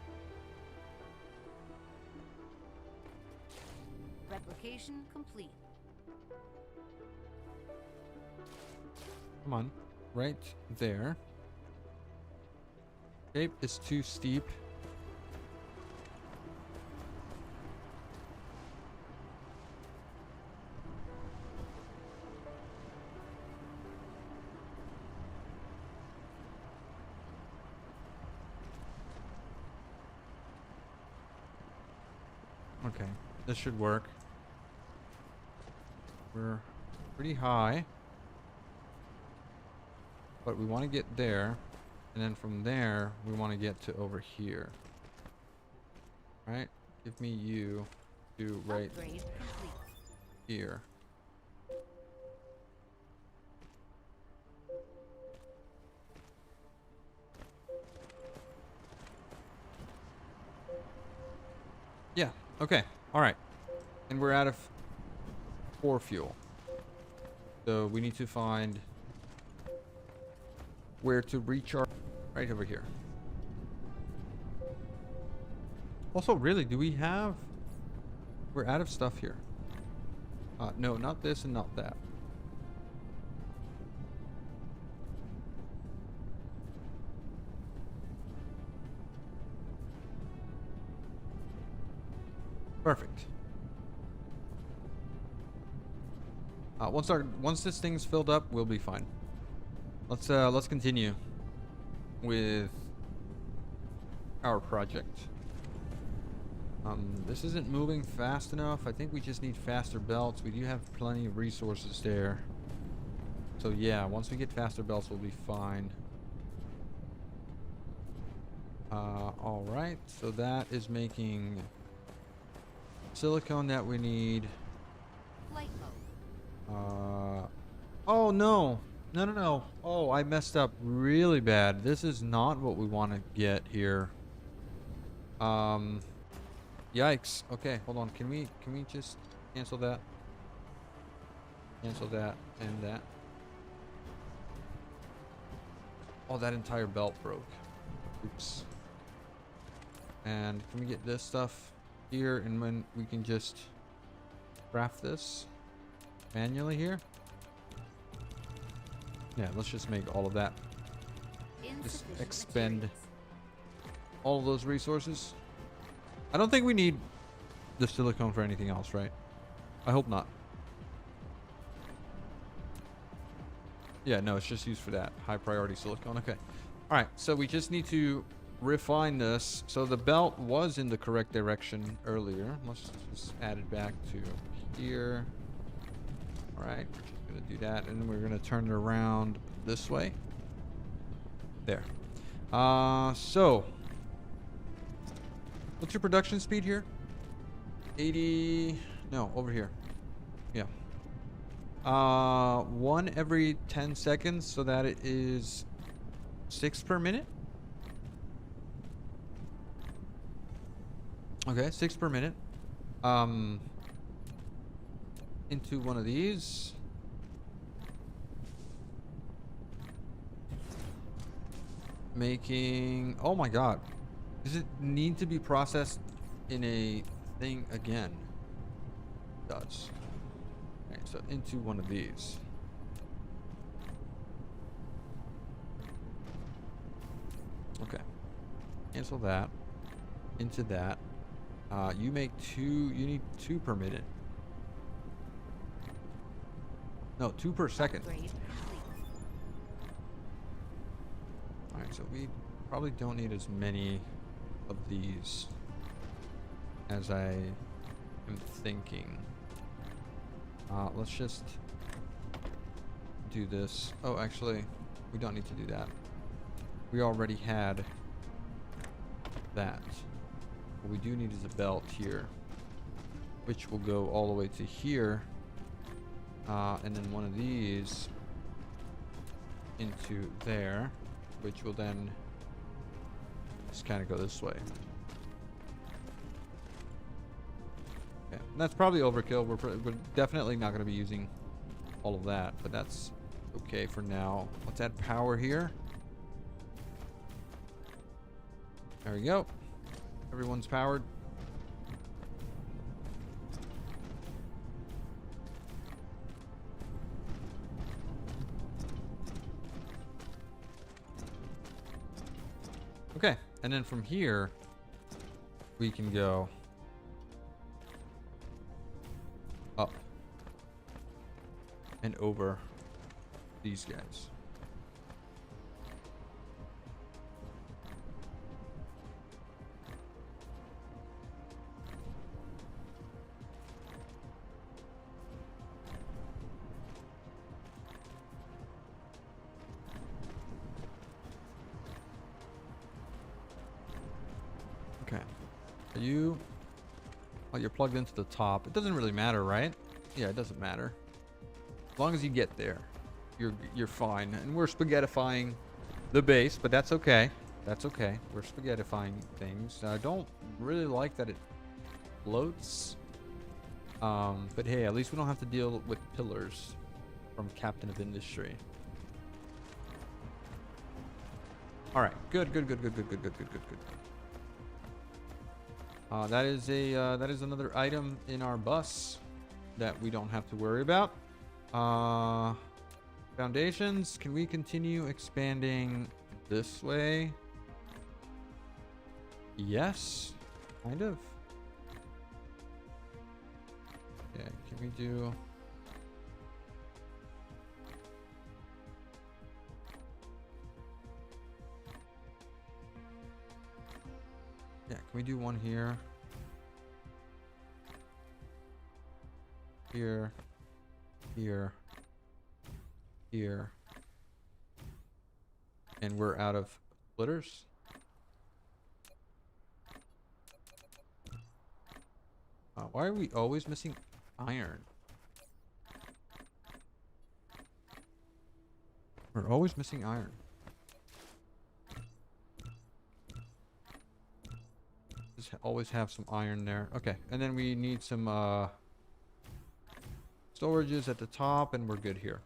Replication complete. Come on. Right there. Shape is too steep. Okay, this should work. We're pretty high. But we want to get there, and then from there, we want to get to over here. Right? Give me you to right Upgrade complete. here. Yeah, okay, alright. And we're out of core fuel. So we need to find where to recharge. Right over here. Also, really, do we have... We're out of stuff here. No, not this and not that. Perfect. Once this thing's filled up, we'll be fine. Let's continue with our project. This isn't moving fast enough. I think we just need faster belts. We do have plenty of resources there. So yeah, once we get faster belts, we'll be fine. Alright, so that is making silicone that we need. Flight mode. Oh no. No. Oh, I messed up really bad. This is not what we want to get here. Yikes. Okay, hold on. Can we just cancel that? Cancel that and that. Oh, that entire belt broke. Oops. And can we get this stuff here, and then we can just craft this manually here? Yeah, let's just make all of that. Just Insufficient expend materials. all of those resources. I don't think we need the silicone for anything else, right? I hope not. Yeah, no, it's just used for that. High priority silicone. Okay. All right, so we just need to refine this. So the belt was in the correct direction earlier. Let's just add it back to here. All right, we're just going to do that, and we're going to turn it around this way. There. So what's your production speed here? 80. No, over here. Yeah. 1 every 10 seconds, so that it is 6 per minute. Okay, 6 per minute. Into one of these. Making, oh my god, does it need to be processed in a thing again? It does. Okay, so into one of these. Okay, cancel that. Into that. You make 2. You need 2 per minute. No, 2 per second. Upgrade complete. Alright, so we probably don't need as many of these as I am thinking. Let's just do this. Oh, actually, we don't need to do that. We already had that. What we do need is a belt here, which will go all the way to here. And then one of these into there, which will then just kind of go this way. Okay, and that's probably overkill. We're definitely not going to be using all of that, but that's okay for now. Let's add power here. There we go. Everyone's powered. Okay, and then from here, we can go up and over these guys. Okay. Are you... Oh, you're plugged into the top. It doesn't really matter, right? Yeah, it doesn't matter. As long as you get there, you're fine. And we're spaghettifying the base, but that's okay. That's okay. We're spaghettifying things. I don't really like that it floats. But hey, at least we don't have to deal with pillars from Captain of Industry. All right. Good. That is another item in our bus that we don't have to worry about. Foundations. Can we continue expanding this way? Yes, kind of. Okay, can we do... Yeah, can we do one here? Here. Here. Here. And we're out of splitters. Why are we always missing iron? We're always missing iron. Just always have some iron there. Okay, and then we need some Storage is at the top, and we're good here.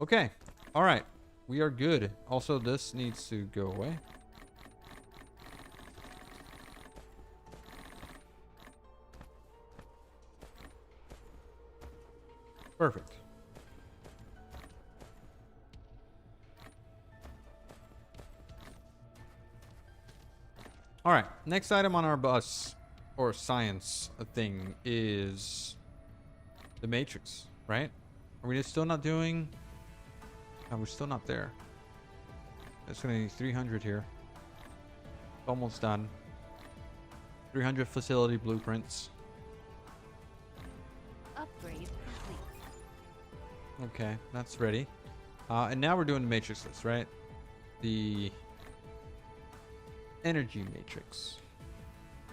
Okay. All right. We are good. Also, this needs to go away. Perfect. All right. Next item on our bus or science thing is the matrix, right? Are we still not doing? Oh, we're still not there. It's gonna need 300 here. Almost done. 300 facility blueprints. Upgrade complete. Okay, that's ready. And now we're doing the matrix list, right? The energy matrix,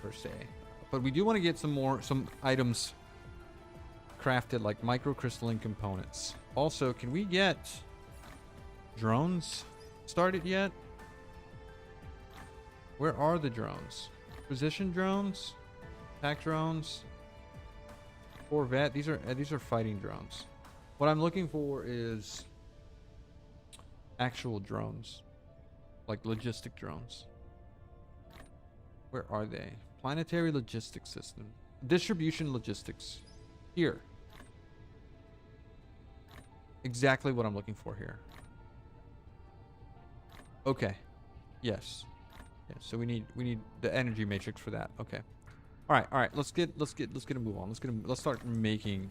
per se. But we do want to get some items crafted, like microcrystalline components. Also, can we get drones started yet? Where are the drones? Precision drones, attack drones, Corvette. These are fighting drones. What I'm looking for is actual drones, like logistic drones. Where are they? Planetary logistics system, distribution logistics. Here. Exactly what I'm looking for here. Okay. Yes. Yeah, so we need the energy matrix for that. Okay. All right. Let's get a move on. Let's start making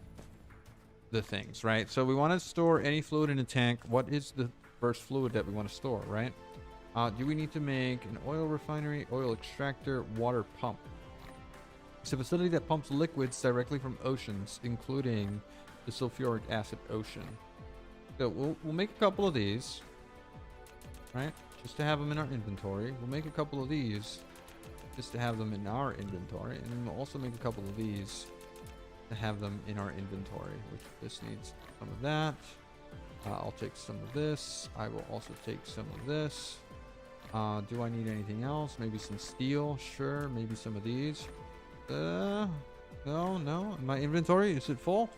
the things, right? So we want to store any fluid in a tank. What is the first fluid that we want to store, right? Do we need to make an oil refinery, oil extractor, water pump? It's a facility that pumps liquids directly from oceans, including the sulfuric acid ocean. So we'll make a couple of these, right? Just to have them in our inventory. We'll make a couple of these just to have them in our inventory, and then we'll also make a couple of these to have them in our inventory. Which this needs some of that. I'll take some of this. I will also take some of this. Do I need anything else? Maybe some steel. Sure. Maybe some of these. No. My inventory, is it full?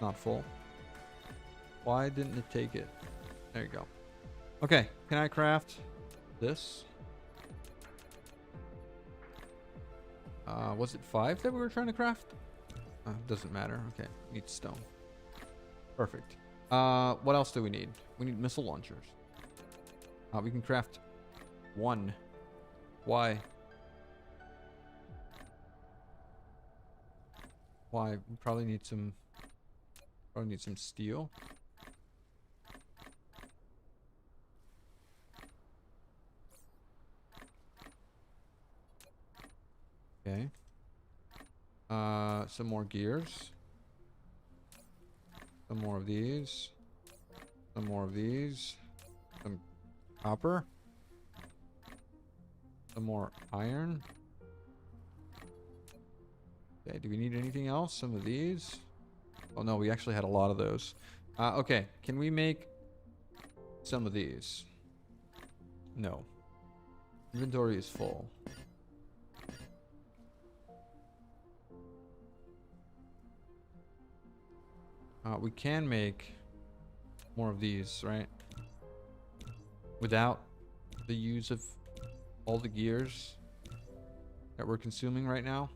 Not full. Why didn't it take it? There you go. Okay, can I craft this? Was it 5 that we were trying to craft? Doesn't matter. Okay, need stone. Perfect. What else do we need? We need missile launchers. We can craft 1. Why? Why? We probably need some steel. Okay. Some more gears. Some more of these. Some more of these. Some copper. Some more iron. Okay, do we need anything else? Some of these? Oh no, we actually had a lot of those. Okay, can we make some of these? No. Inventory is full. We can make more of these, right? Without the use of all the gears that we're consuming right now.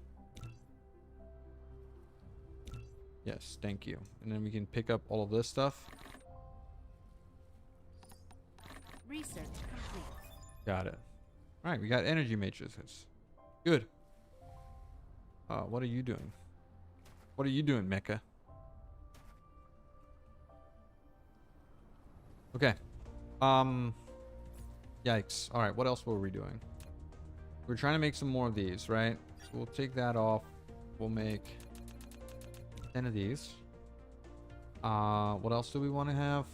Yes, thank you. And then we can pick up all of this stuff. Research complete. Got it. All right, we got energy matrices. Good. What are you doing? What are you doing, Mecha? Okay. Yikes. All right, what else were we doing? We're trying to make some more of these, right? So we'll take that off. We'll make 10 of these. What else do we want to have?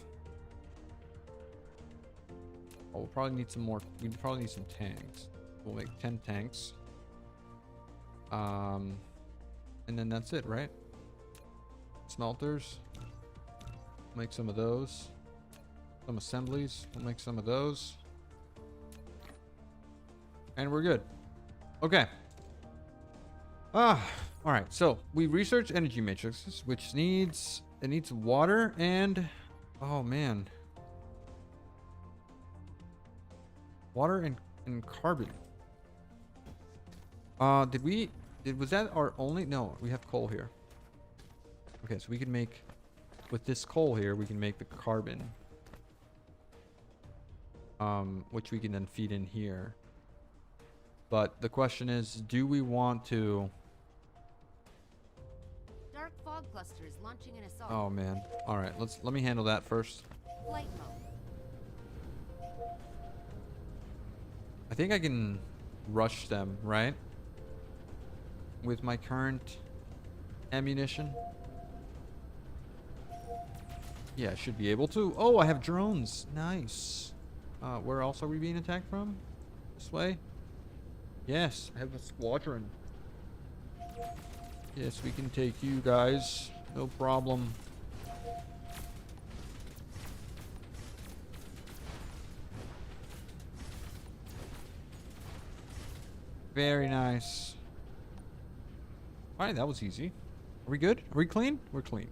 Oh, we'll probably need some more. We probably need some tanks. We'll make 10 tanks. And then that's it, right? Smelters. Make some of those. Some assemblies. We'll make some of those. And we're good. Okay. All All right, so we researched energy matrices, which needs water and oh man, water and carbon. Was that our only? No, we have coal here. Okay, so we can make with this coal here, we can make the carbon, which we can then feed in here. But the question is, do we want to? Dark fog clusters launching an assault. Oh man. All right, let me handle that first. Flight mode. I think I can rush them, right? With my current ammunition. Yeah, I should be able to. Oh, I have drones. Nice. Where else are we being attacked from? This way? Yes, I have a squadron. Yes, we can take you guys. No problem. Very nice. Alright, that was easy. Are we good? Are we clean? We're clean.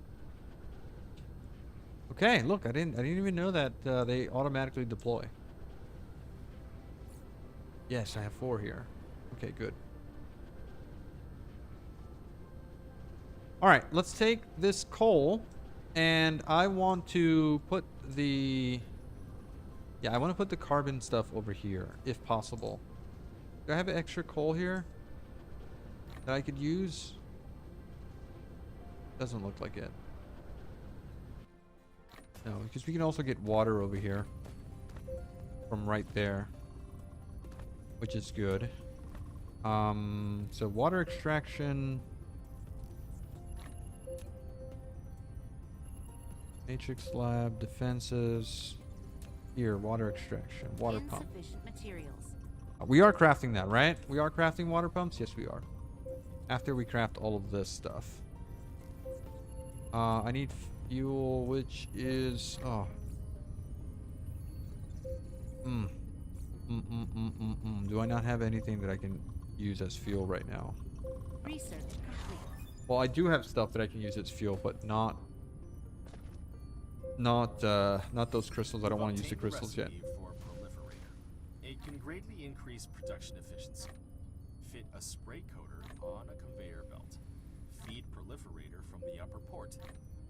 Okay, look, I didn't even know that they automatically deploy. Yes, I have 4 here. Okay, good. All right, let's take this coal, and I want to put the carbon stuff over here, if possible. Do I have extra coal here that I could use? Doesn't look like it. No, because we can also get water over here from right there, which is good. So water extraction, matrix lab, defenses. Here, water extraction, water pump. Insufficient materials. We are crafting that, right? We are crafting water pumps. Yes, we are. After we craft all of this stuff, I need fuel, which is do I not have anything that I can use as fuel right now? Research complete. Well, I do have stuff that I can use as fuel, but not those crystals. I don't want to use the crystals yet. For proliferator. It can greatly increase production efficiency. Fit a spray coater on a conveyor belt. Feed proliferator from the upper port.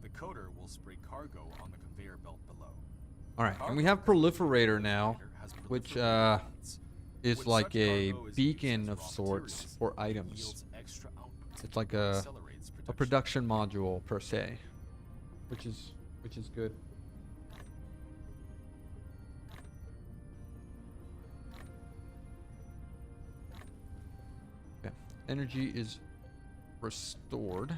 The coater will spray cargo on the conveyor belt below. All right, and we have proliferator now, which is like a beacon of sorts for items. It's like a production module per se, which is good. Okay, energy is restored.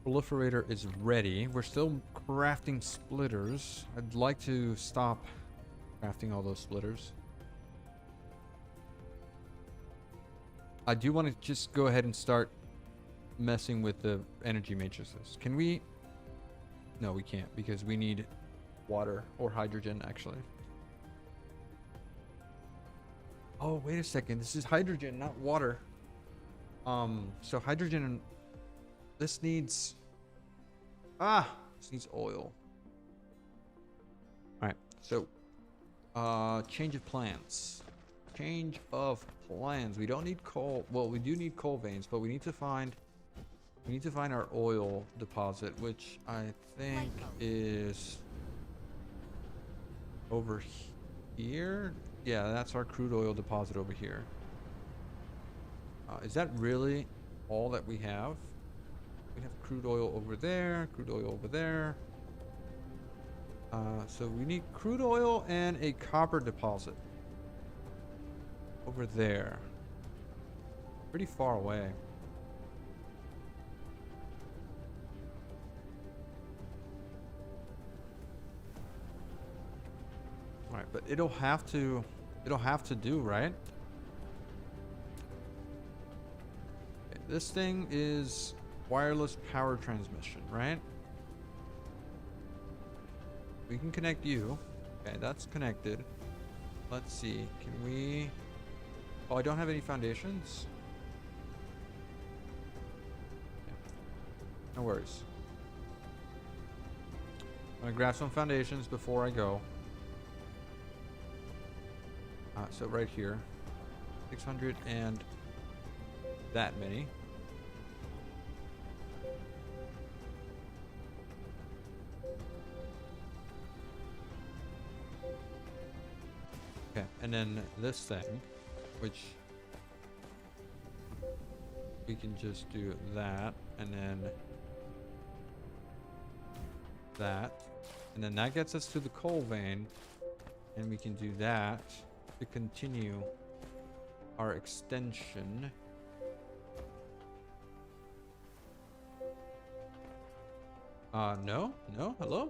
Proliferator is ready. We're still crafting splitters. I'd like to stop crafting all those splitters. I do want to just go ahead and start messing with the energy matrices. Can we? No, we can't, because we need water or hydrogen, actually. Oh, wait a second. This is hydrogen, not water. So hydrogen and this needs oil. All right, so change of plans. Change of plans. We don't need coal. Well, we do need coal veins, but we need to find our oil deposit, which I think is over here. Yeah, that's our crude oil deposit over here. Is that really all that we have? We have crude oil over there, crude oil over there. So we need crude oil and a copper deposit over there. Pretty far away. All right, but it'll have to do, right? Okay, this thing is wireless power transmission, right? We can connect you. Okay, that's connected. Let's see. Can we? Oh, I don't have any foundations. No worries. I'm gonna grab some foundations before I go. So right here, 600 and that many. Okay, and then this thing, which we can just do that, and then that, and then that gets us to the coal vein, and we can do that to continue our extension. No, hello.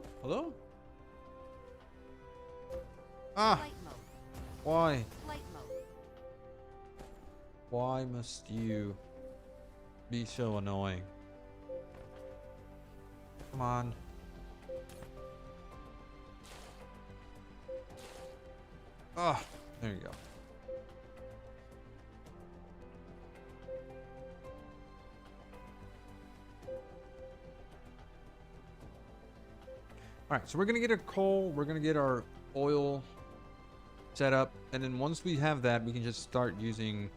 Ah, Flight mode. why? Flight mode. Why must you be so annoying? Come on. Ah, there you go. All right, so we're gonna get our coal, we're gonna get our oil set up, and then once we have that, we can just start using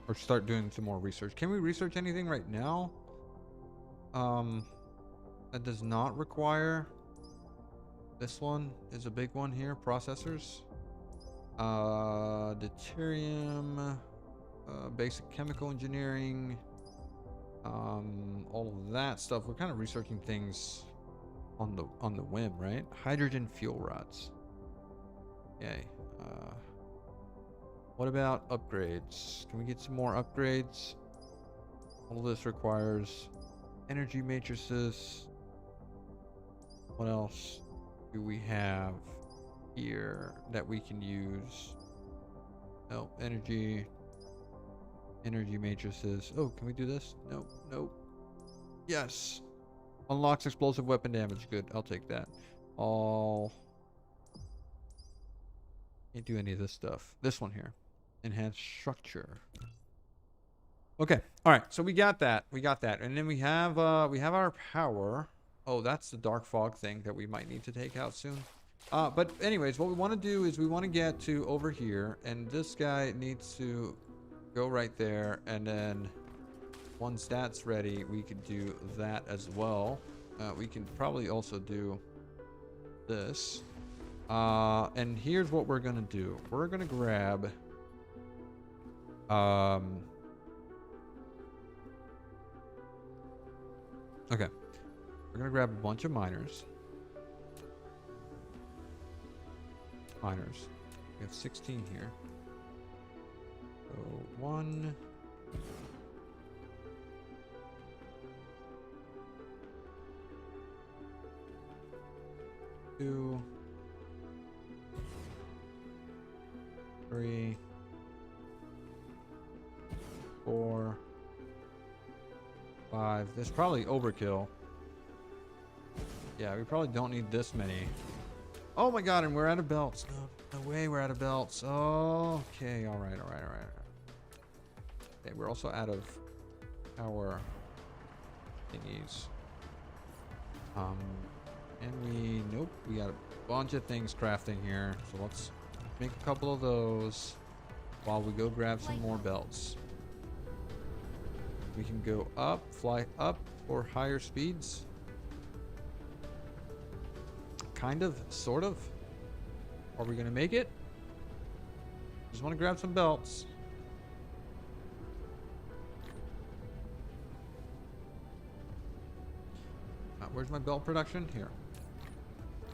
or start doing some more research. Can we research anything right now? That does not require. This one is a big one here. Processors, deuterium, basic chemical engineering, all of that stuff. We're kind of researching things on the whim, right? Hydrogen fuel rods. Yay. What about upgrades? Can we get some more upgrades? All this requires energy matrices. What else do we have here that we can use? No, energy matrices. Oh, can we do this? Nope. Yes. Unlocks explosive weapon damage. Good, I'll take that. Can't do any of this stuff. This one here. Enhanced structure. Okay. All right. So we got that. And then we have our power. Oh, that's the dark fog thing that we might need to take out soon. But anyways, what we want to do is we want to get to over here, and this guy needs to go right there, and then once that's ready, we could do that as well. We can probably also do this. And here's what we're gonna do. We're gonna grab okay. We're gonna grab a bunch of miners. We have 16 here. So 1, 2, 3, 4, 5. This is probably overkill. Yeah, we probably don't need this many. Oh my god, and we're out of belts. No way we're out of belts. Oh, okay, all right. Okay, we're also out of power thingies. And nope, we got a bunch of things crafting here. So let's make a couple of those while we go grab some more belts. We can go up, fly up for higher speeds. Kind of, sort of. Are we gonna make it? Just want to grab some belts. Where's my belt production? Here.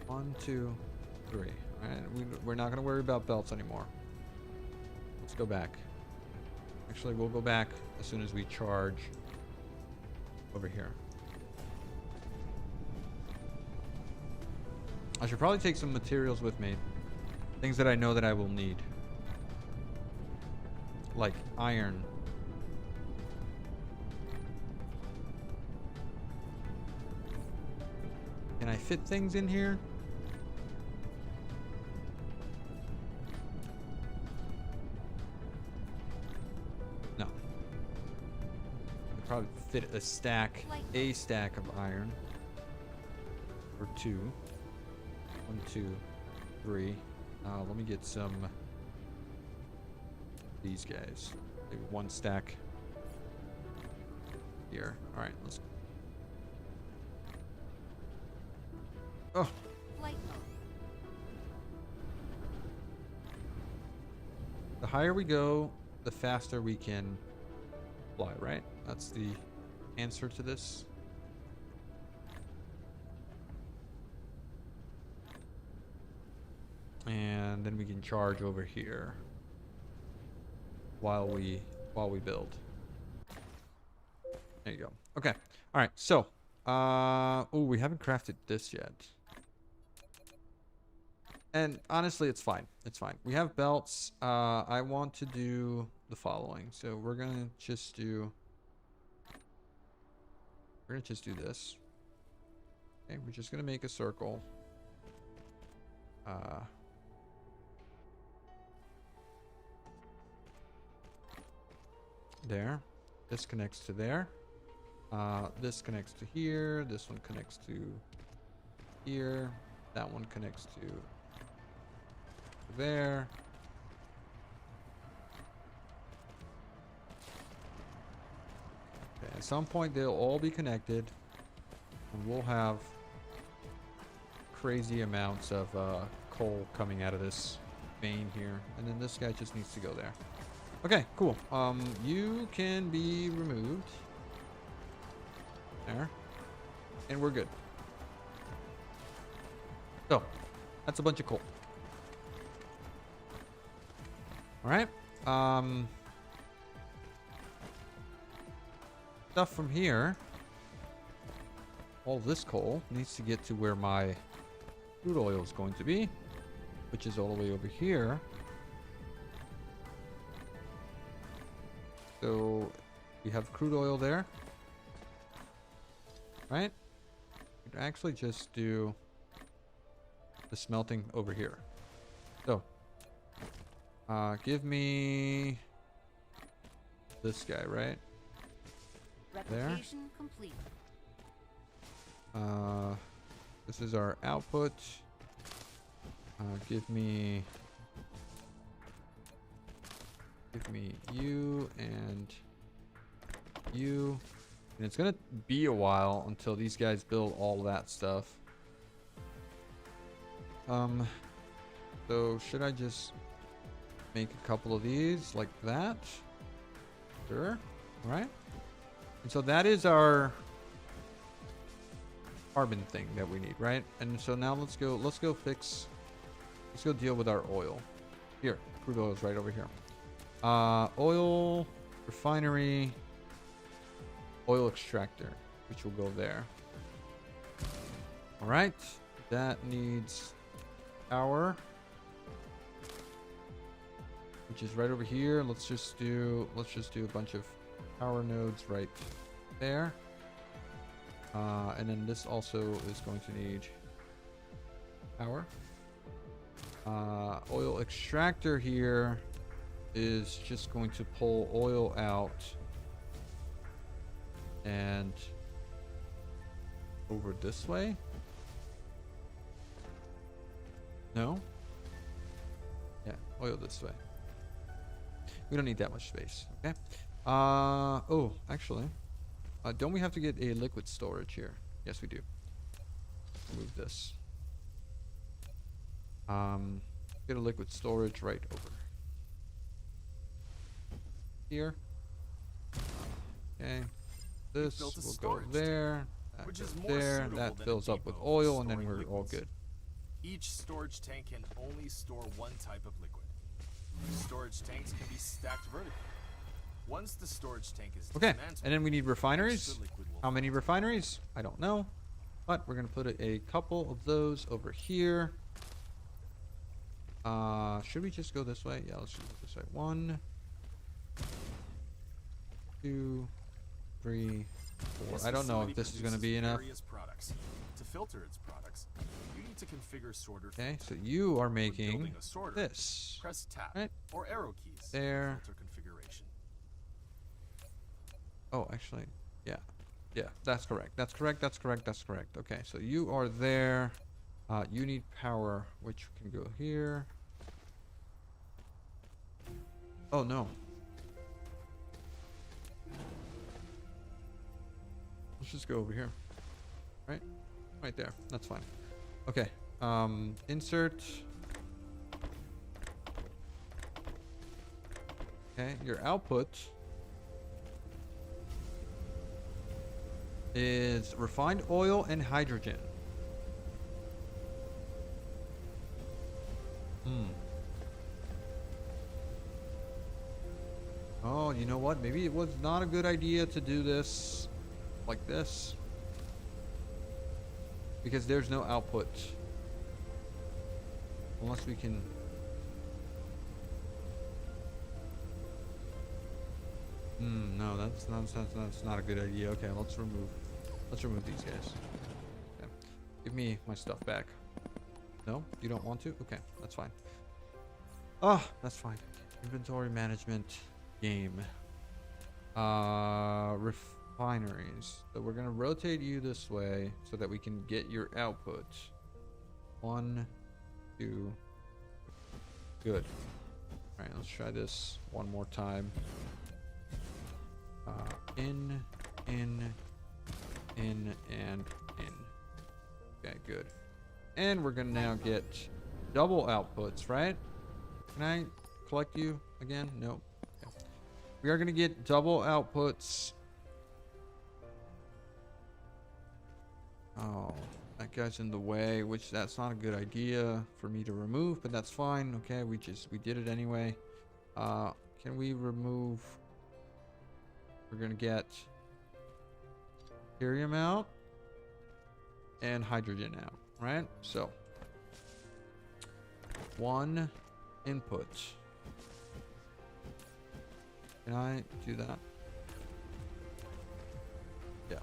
1, 2, 3. All right, we're not gonna worry about belts anymore. Let's go back. Actually, we'll go back as soon as we charge over here. I should probably take some materials with me. Things that I know that I will need. Like iron. Can I fit things in here? No. I could probably fit a stack of iron. Or 2. 1, 2, 3. Let me get some these guys. Maybe 1 stack here. All right, let's. Oh. Flight mode. The higher we go, the faster we can fly, right? That's the answer to this. And then we can charge over here while we build. There you go. Okay. All right. So, oh, we haven't crafted this yet. And honestly, it's fine. It's fine. We have belts. I want to do the following. So we're gonna just do this. Okay, we're just gonna make a circle. There. This connects to there. This connects to here. This one connects to here. That one connects to there. Okay, at some point they'll all be connected, and we'll have crazy amounts of coal coming out of this vein here. And then this guy just needs to go there. Okay, cool. You can be removed. There. And we're good. So, that's a bunch of coal. Alright. Stuff from here. All this coal needs to get to where my crude oil is going to be, which is all the way over here. So we have crude oil there, right? We could actually just do the smelting over here. So give me this guy, right? Replication complete. This is our output. Give me you and you. And it's gonna be a while until these guys build all that stuff. So should I just make a couple of these like that? Sure. All right. And so that is our carbon thing that we need, right? And so now let's go deal with our oil. Here, crude oil is right over here. Oil refinery, oil extractor, which will go there. All right, that needs power, which is right over here. Let's just do a bunch of power nodes right there. And then this also is going to need power. Oil extractor here is just going to pull oil out and over this way. No? Yeah, oil this way. We don't need that much space, okay? Oh, actually, don't we have to get a liquid storage here? Yes, we do. Move this. Get a liquid storage right over here. Okay. This will go there. That goes there. That fills up with oil, and then we're all good. Each storage tank can only store one type of liquid. Storage tanks can be stacked vertically. Once the storage tank is dismantled, and then we need refineries. How many refineries? I don't know, but we're gonna put a couple of those over here. Should we just go this way? Yeah, let's just go this way. 1, 2, 3, 4. I don't know if this is gonna be enough. To filter its products, you need to configure sorter. Okay, so you are making sorter, this. Press tab right or arrow keys. there. Filter configuration. Oh, actually, Yeah. Yeah, that's correct. That's correct. That's correct. That's correct. Okay, so you are there. You need power, which can go here. Oh, no. Let's just go over here. Right? Right there. That's fine. Okay. Insert. Okay, your output is refined oil and hydrogen. Oh, you know what? Maybe it was not a good idea to do this like this. Because there's no output. Unless we can... no, that's not a good idea. Okay, let's remove these guys. Okay. Give me my stuff back. No? You don't want to? Okay, that's fine. Oh, that's fine. Inventory management game. Refineries. So we're gonna rotate you this way so that we can get your output. 1, 2. Good. Alright, let's try this one more time. In, and in. Okay, good. And we're gonna now get double outputs, right? Can I collect you again? Nope. Okay. We are gonna get double outputs. Oh, that guy's in the way, which that's not a good idea for me to remove, but that's fine. Okay, we did it anyway. Can we remove? We're gonna get helium out and hydrogen out, right? So 1 input. Can I do that? Yeah.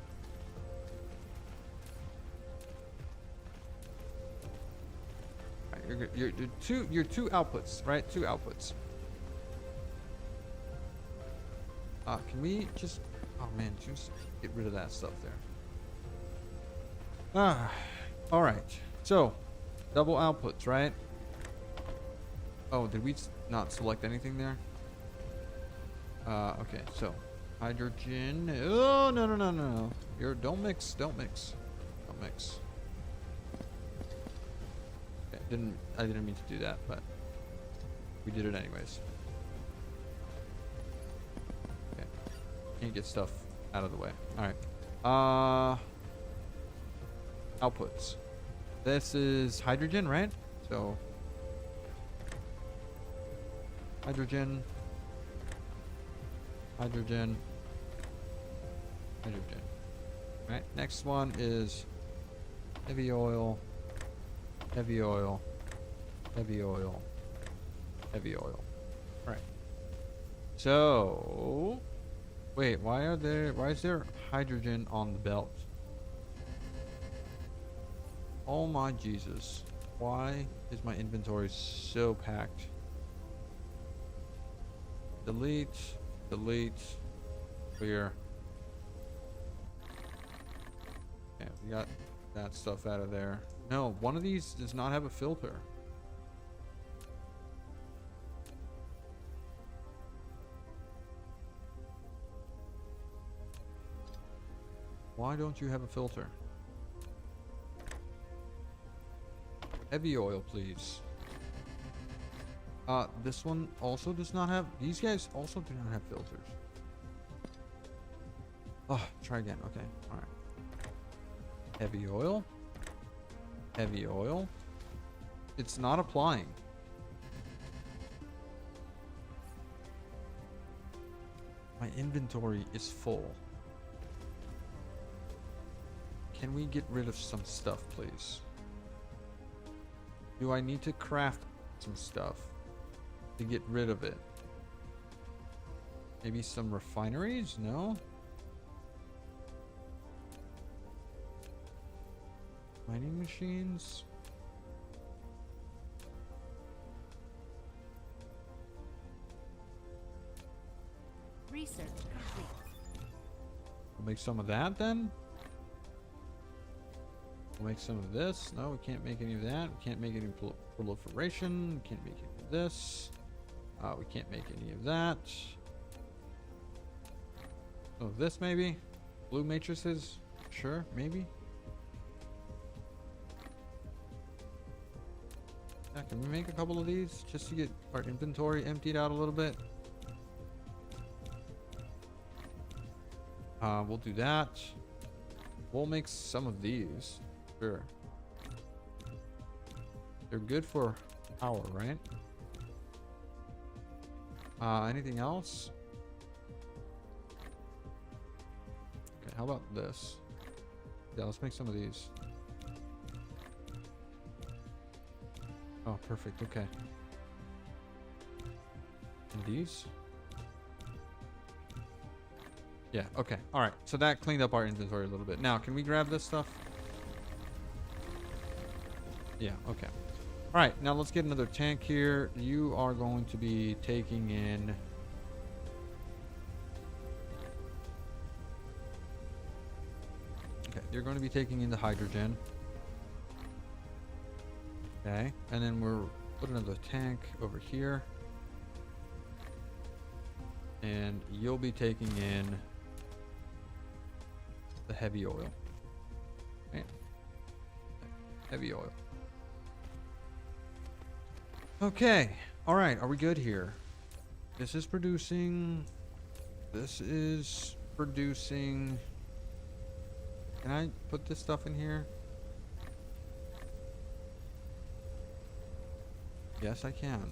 All right, you're two outputs, right? 2 outputs. Can we just... Oh, man, just get rid of that stuff there. All right. So, double outputs, right? Oh, did we not select anything there? Okay, so hydrogen. Oh, no. Don't mix. Okay, I didn't mean to do that, but we did it anyways. Okay. Can't get stuff out of the way. All right. Outputs. This is hydrogen, right? So hydrogen. Right. Next one is heavy oil. All right. So, wait, why is there hydrogen on the belt? Oh my Jesus. Why is my inventory so packed? Delete, clear. Yeah, we got that stuff out of there. No, one of these does not have a filter. Why don't you have a filter? Heavy oil, please. This one also does not have... These guys also do not have filters. Oh, try again. Okay, alright. Heavy oil. It's not applying. My inventory is full. Can we get rid of some stuff, please? Do I need to craft some stuff to get rid of it? Maybe some refineries? No? Mining machines? Research complete. We'll make some of that then. We'll make some of this. No, we can't make any of that. We can't make any proliferation. We can't make any of this. We can't make any of that. Some of this maybe. Blue matrices. Sure, maybe. Yeah, can we make a couple of these just to get our inventory emptied out a little bit? We'll do that. We'll make some of these. Sure. They're good for power, right? Anything else? Okay, how about this? Yeah, let's make some of these. Oh, perfect. Okay. And these? Yeah, okay. All right. So that cleaned up our inventory a little bit. Now, can we grab this stuff? Yeah, okay. All right. Now, let's get another tank here. You are going to be taking in... Okay, you're going to be taking in the hydrogen. Okay, and then we're putting another tank over here. And you'll be taking in the heavy oil. Okay. Heavy oil. Okay. All right. Are we good here? This is producing. This is producing. Can I put this stuff in here? Yes, I can.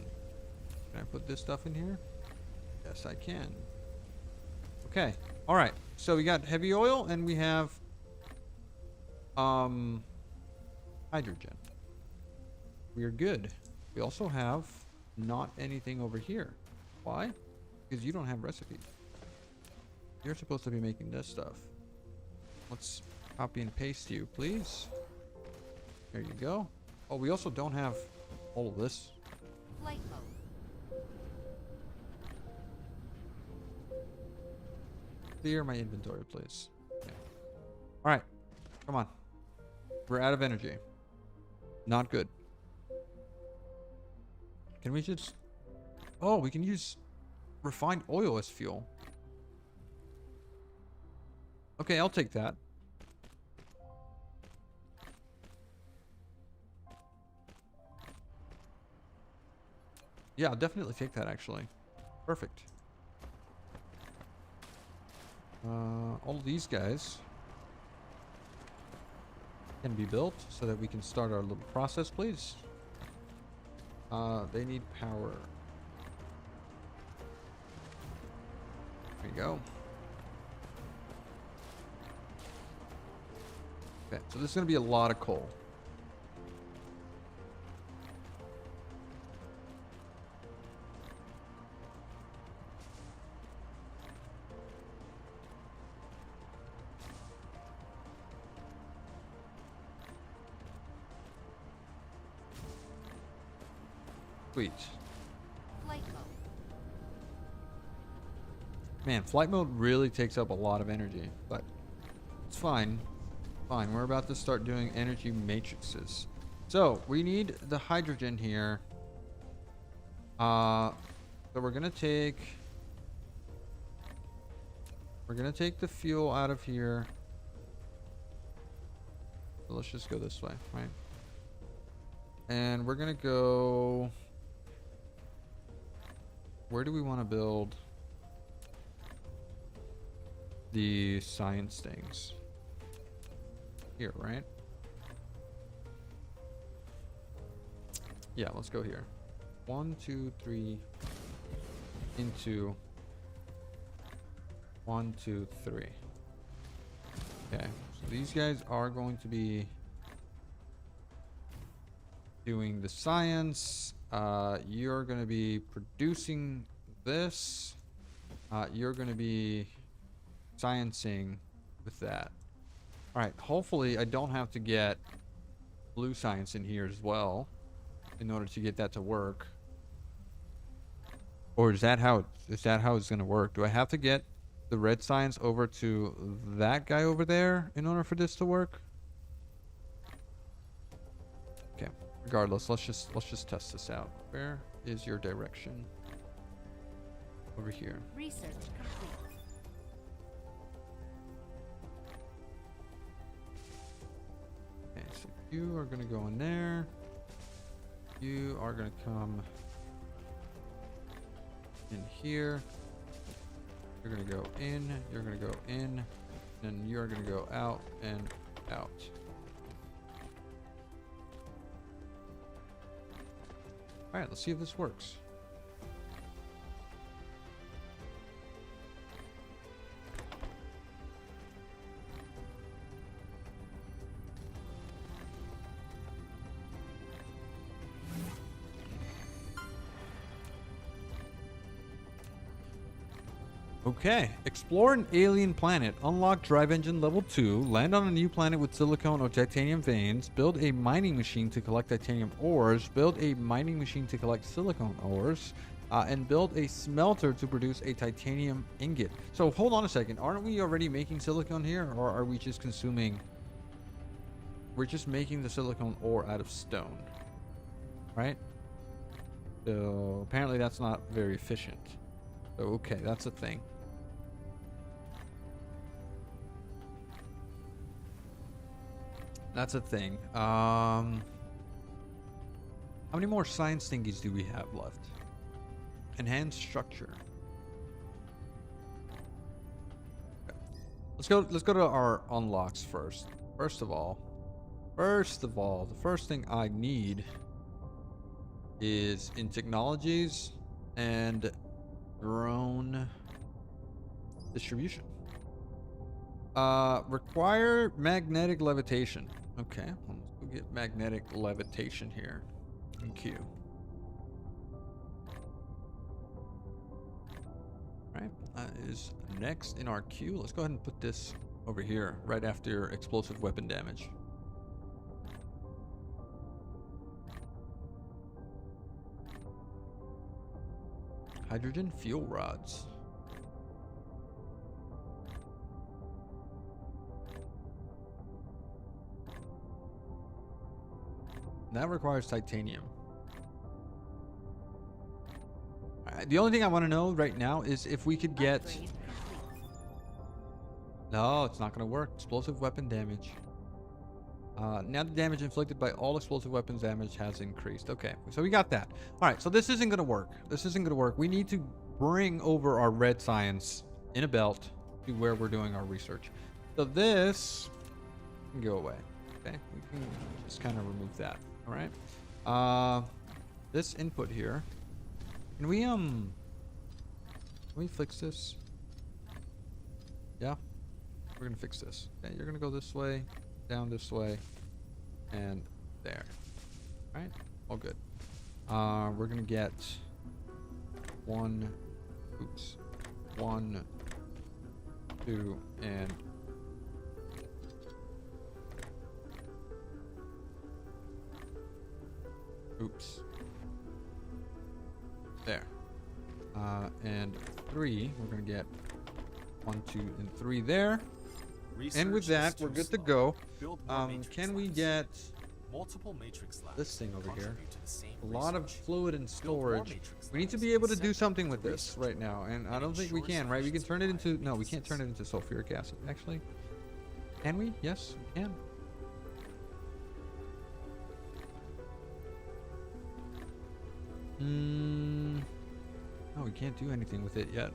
Can I put this stuff in here? Yes, I can. Okay. All right. So we got heavy oil and we have hydrogen. We are good. We also have not anything over here. Why? Because you don't have recipes. You're supposed to be making this stuff. Let's copy and paste you, please. There you go. Oh, we also don't have all of this. Flight mode. Clear my inventory, please. Okay. All right. Come on. We're out of energy. Not good. Can we just... Oh, we can use refined oil as fuel. Okay, I'll take that. Yeah, I'll definitely take that, actually. Perfect. All of these guys can be built so that we can start our little process, please. They need power. There you go. Okay, so this is going to be a lot of coal. Sweet. Flight mode. Man, flight mode really takes up a lot of energy, but it's fine. Fine, we're about to start doing energy matrices. So, we need the hydrogen here. So we're gonna take the fuel out of here. So let's just go this way, right? And we're gonna go... Where do we want to build the science things? Here, right? Yeah, let's go here. 1, 2, 3 into 1, 2, 3. Okay, so these guys are going to be doing the science. You're going to be producing this. You're going to be sciencing with that. All right, hopefully I don't have to get blue science in here as well in order to get that to work. Or is that how it's going to work? Do I have to get the red science over to that guy over there in order for this to work? Okay. Regardless, let's just test this out. Where is your direction? Over here. Research complete. Okay, so you are gonna go in there. You are gonna come in here. You're gonna go in. You're gonna go in. And you're gonna go out and out. All right, let's see if this works. Okay. Explore an alien planet. Unlock drive engine level 2. Land on a new planet with silicone or titanium veins. Build a mining machine to collect titanium ores. Build a mining machine to collect silicone ores. And build a smelter to produce a titanium ingot. So hold on a second. Aren't we already making silicone here? Or are we just consuming... We're just making the silicone ore out of stone. Right? So apparently that's not very efficient. So okay, that's a thing. That's a thing. How many more science thingies do we have left? Enhanced structure. Okay. Let's go to our unlocks first. First of all, the first thing I need is in technologies and drone distribution. Require magnetic levitation. Okay, let's go get magnetic levitation here in Q. Alright, that is next in our queue. Let's go ahead and put this over here right after explosive weapon damage. Hydrogen fuel rods. That requires titanium. The only thing I want to know right now is if we could get... Upgrade complete. No, it's not going to work. Explosive weapon damage. Now the damage inflicted by all explosive weapons damage has increased. Okay, so we got that. All right, so this isn't going to work. This isn't going to work. We need to bring over our red science in a belt to where we're doing our research. So this can go away. Okay, we can just kind of remove that. All right. This input here. Can we fix this? Yeah, we're gonna fix this. Okay, you're gonna go this way, down this way, and there. All right, all good. We're gonna get one, 2, and oops. There. And 3, we're gonna get 1, 2, and 3 there. And with that, we're good to go. Can we get multiple matrix labs this thing over here? contribute to the same A lot of research. fluid and Build more storage. matrix We need to labs be able to and do send something them with to this research. right now, and I It don't think we ensures can, right? We can turn it into... No, we can't turn it into efficiency. sulfuric acid, actually. Can we? Yes, we can. No, we can't do anything with it yet.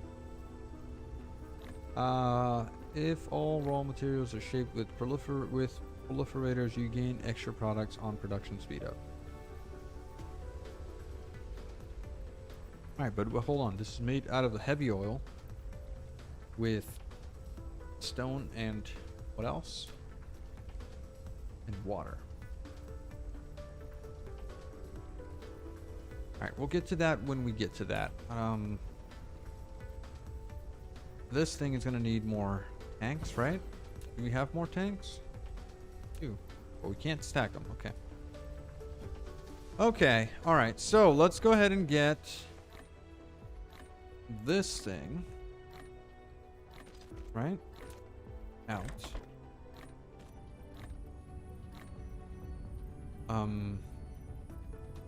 If all raw materials are shaped with proliferators, you gain extra products on production speed up. Alright, but hold on. This is made out of the heavy oil with stone and what else? And water. Alright, we'll get to that when we get to that. This thing is going to need more tanks, right? Do we have more tanks? 2. But we can't stack them. Okay. Okay. Alright, so let's go ahead and get this thing right? Out.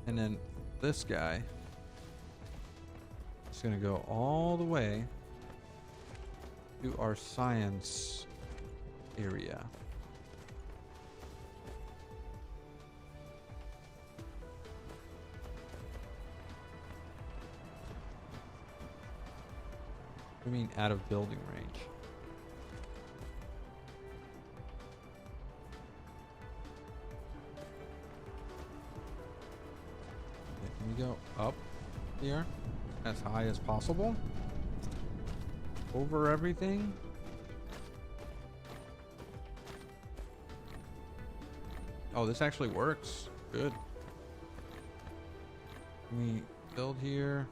And then this guy is gonna go all the way to our science area. I mean, out of building range. Okay, can we go up here as high as possible? Over everything? Oh, this actually works. Good. Can we build here?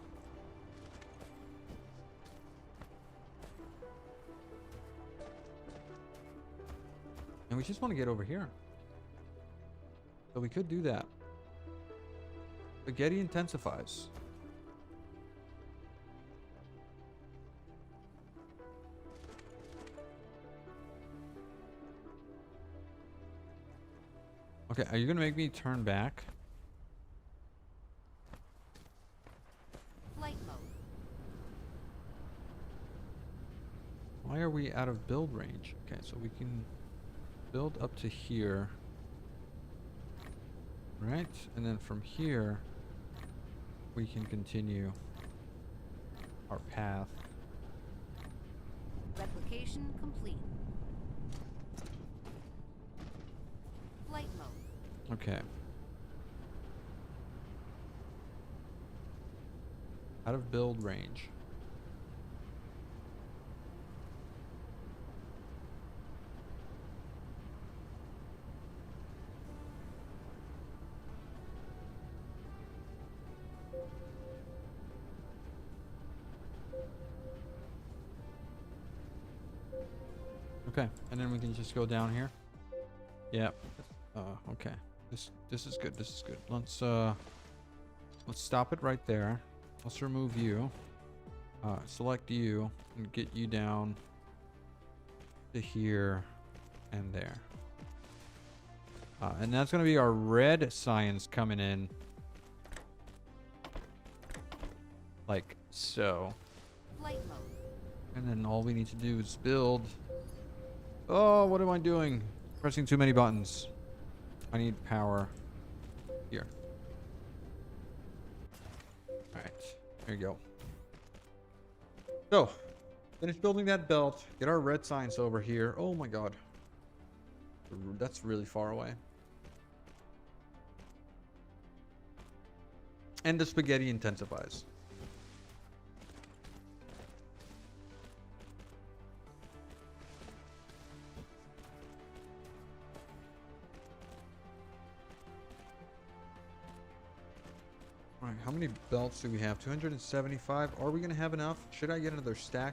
And we just want to get over here. So we could do that. Spaghetti intensifies. Okay, are you gonna make me turn back? Flight mode. Why are we out of build range? Okay, so we can build up to here. Right? And then from here, we can continue our path. Replication complete. Flight mode. Okay. Out of build range. Okay, and then we can just go down here. Yep. Okay. This is good. This is good. Let's stop it right there. Let's remove you. Select you and get you down to here and there. And that's gonna be our red science coming in. Like so. Flight mode. And then all we need to do is build. Oh, what am I doing? Pressing too many buttons. I need power here. Alright, there you go. So, finish building that belt. Get our red science over here. Oh my god. That's really far away. And the spaghetti intensifies. Alright, how many belts do we have? 275. Are we going to have enough? Should I get another stack?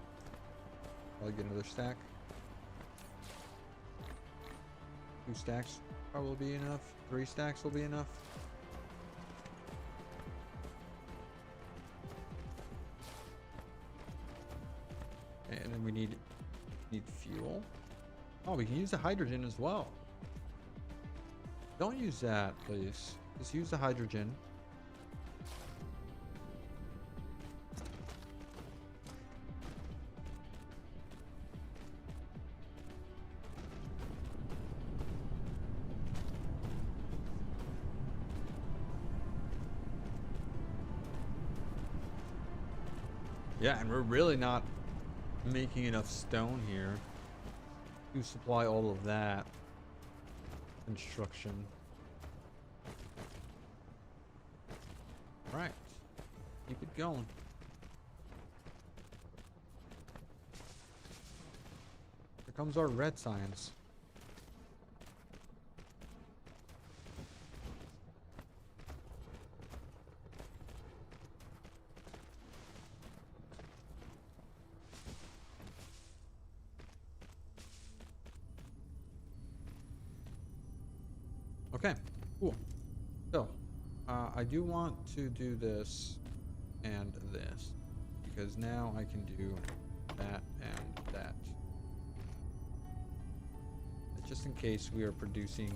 I'll get another stack. 2 stacks probably be enough. 3 stacks will be enough. Okay, and then we need fuel. Oh, we can use the hydrogen as well. Don't use that, please. Just use the hydrogen. Yeah, and we're really not making enough stone here to supply all of that construction. Right. Keep it going. Here comes our red science. Okay, cool. So, I do want to do this and this because now I can do that and that. just in case we are producing,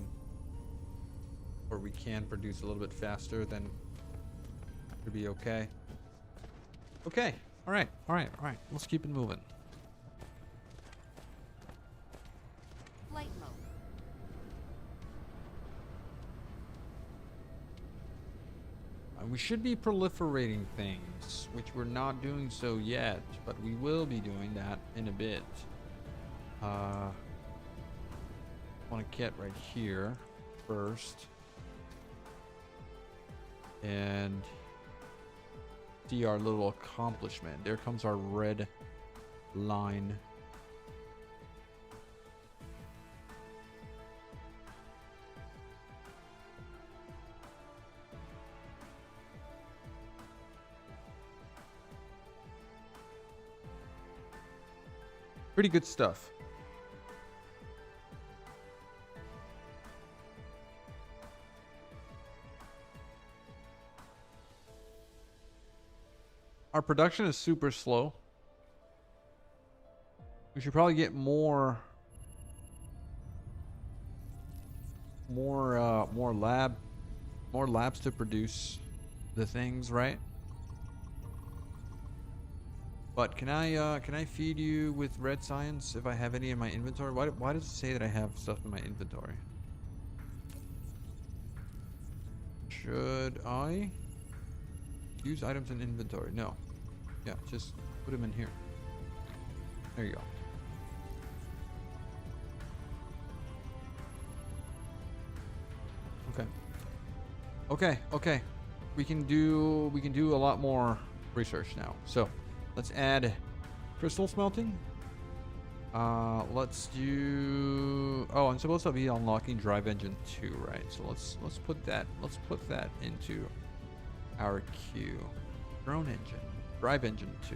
or we can produce a little bit faster, then it'll be okay. Okay. All right. All right. All right. Let's keep it moving. Flight mode. We should be proliferating things, which we're not doing so yet, but we will be doing that in a bit. I want to get right here first and see our little accomplishment. There comes our red line. Pretty good stuff. Our production is super slow. We should probably get more labs to produce the things, right? But can I feed you with red science if I have any in my inventory? Why does it say that I have stuff in my inventory? Should I use items in inventory? No. Yeah, just put them in here. There you go. Okay. Okay, okay. We can do a lot more research now. So let's add crystal smelting. Let's do. Oh, I'm supposed to be unlocking drive engine 2, right? So let's put that into our queue. Drone engine, drive engine 2,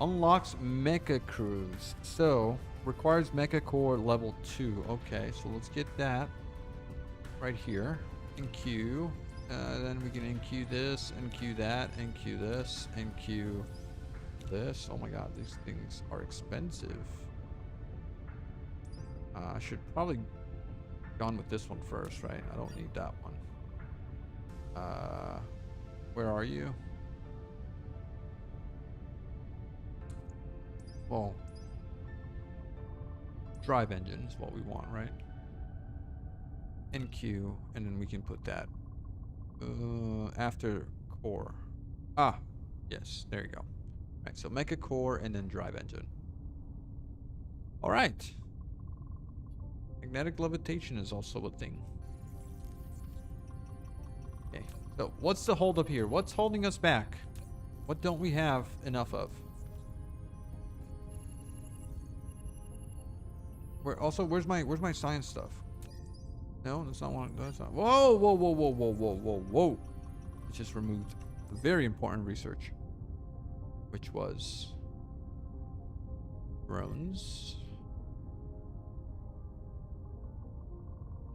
unlocks mecha cruise. So requires mecha core level 2. Okay, so let's get that right here in queue. Then we can NQ this, NQ that, NQ this, NQ this. Oh my god, these things are expensive. I should probably gone with this one first, right? I don't need that one. Where are you? Well, drive engine is what we want, right? NQ, and then we can put that after core. Ah, yes, there you go. Right, so mecha core and then drive engine. All right. Magnetic levitation is also a thing. Okay, so what's the hold up here? What's holding us back? What don't we have enough of? Where's my science stuff? No, that's not one. That's not. Whoa, whoa, whoa, whoa, whoa, whoa, whoa, whoa! It just removed very important research, which was drones.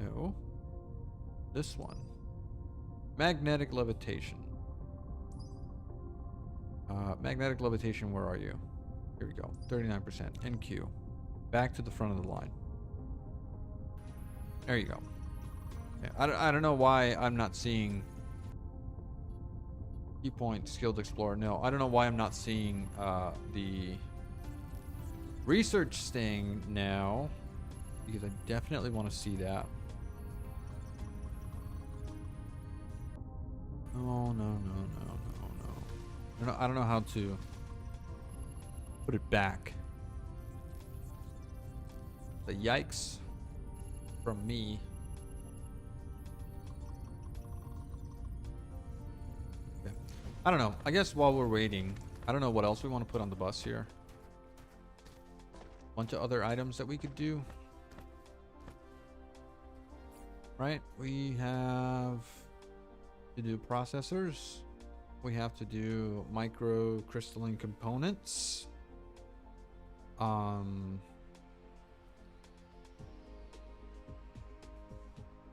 No, this one. Magnetic levitation. Magnetic levitation. Where are you? Here we go. 39%. NQ. Back to the front of the line. There you go. Okay. I don't know why I'm not seeing key point skilled explorer. No, I don't know why I'm not seeing the research thing now, because I definitely want to see that. Oh no. I don't know how to put it back. The yikes from me. Okay. I don't know. I guess while we're waiting, I don't know what else we want to put on the bus here. Bunch of other items that we could do. Right? We have to do processors. We have to do microcrystalline components.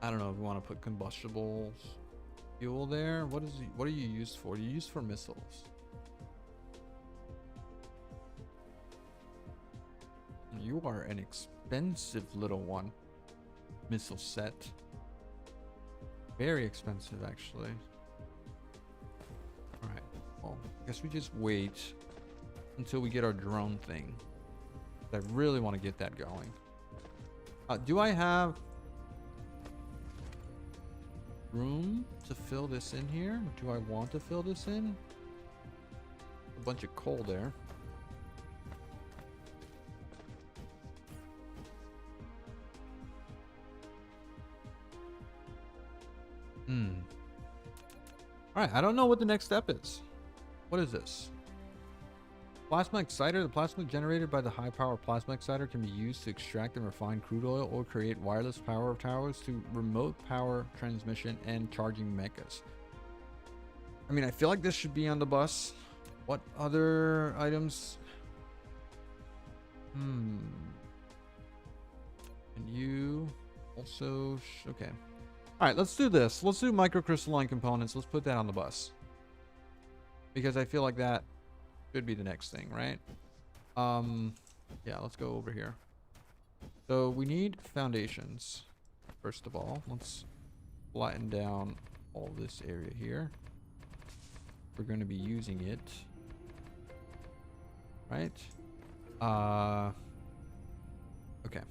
I don't know if we want to put combustibles fuel there. What are you used for? You used for missiles. You are an expensive little one. missile set. Very expensive, actually. All right. Well, I guess we just wait until we get our drone thing. I really want to get that going. Do I have room to fill this in here? Do I want to fill this in? A bunch of coal there. All right, I don't know what the next step is. What is this? Plasma exciter. The plasma generated by the high power plasma exciter can be used to extract and refine crude oil or create wireless power towers to remote power transmission and charging mechas. I mean, I feel like this should be on the bus. What other items? And you also... okay. All right, let's do this. Let's do microcrystalline components. Let's put that on the bus. Because I feel like that should be the next thing, right? Yeah, let's go over here. So we need foundations. First of all, let's flatten down all this area here. We're going to be using it. Right? Okay.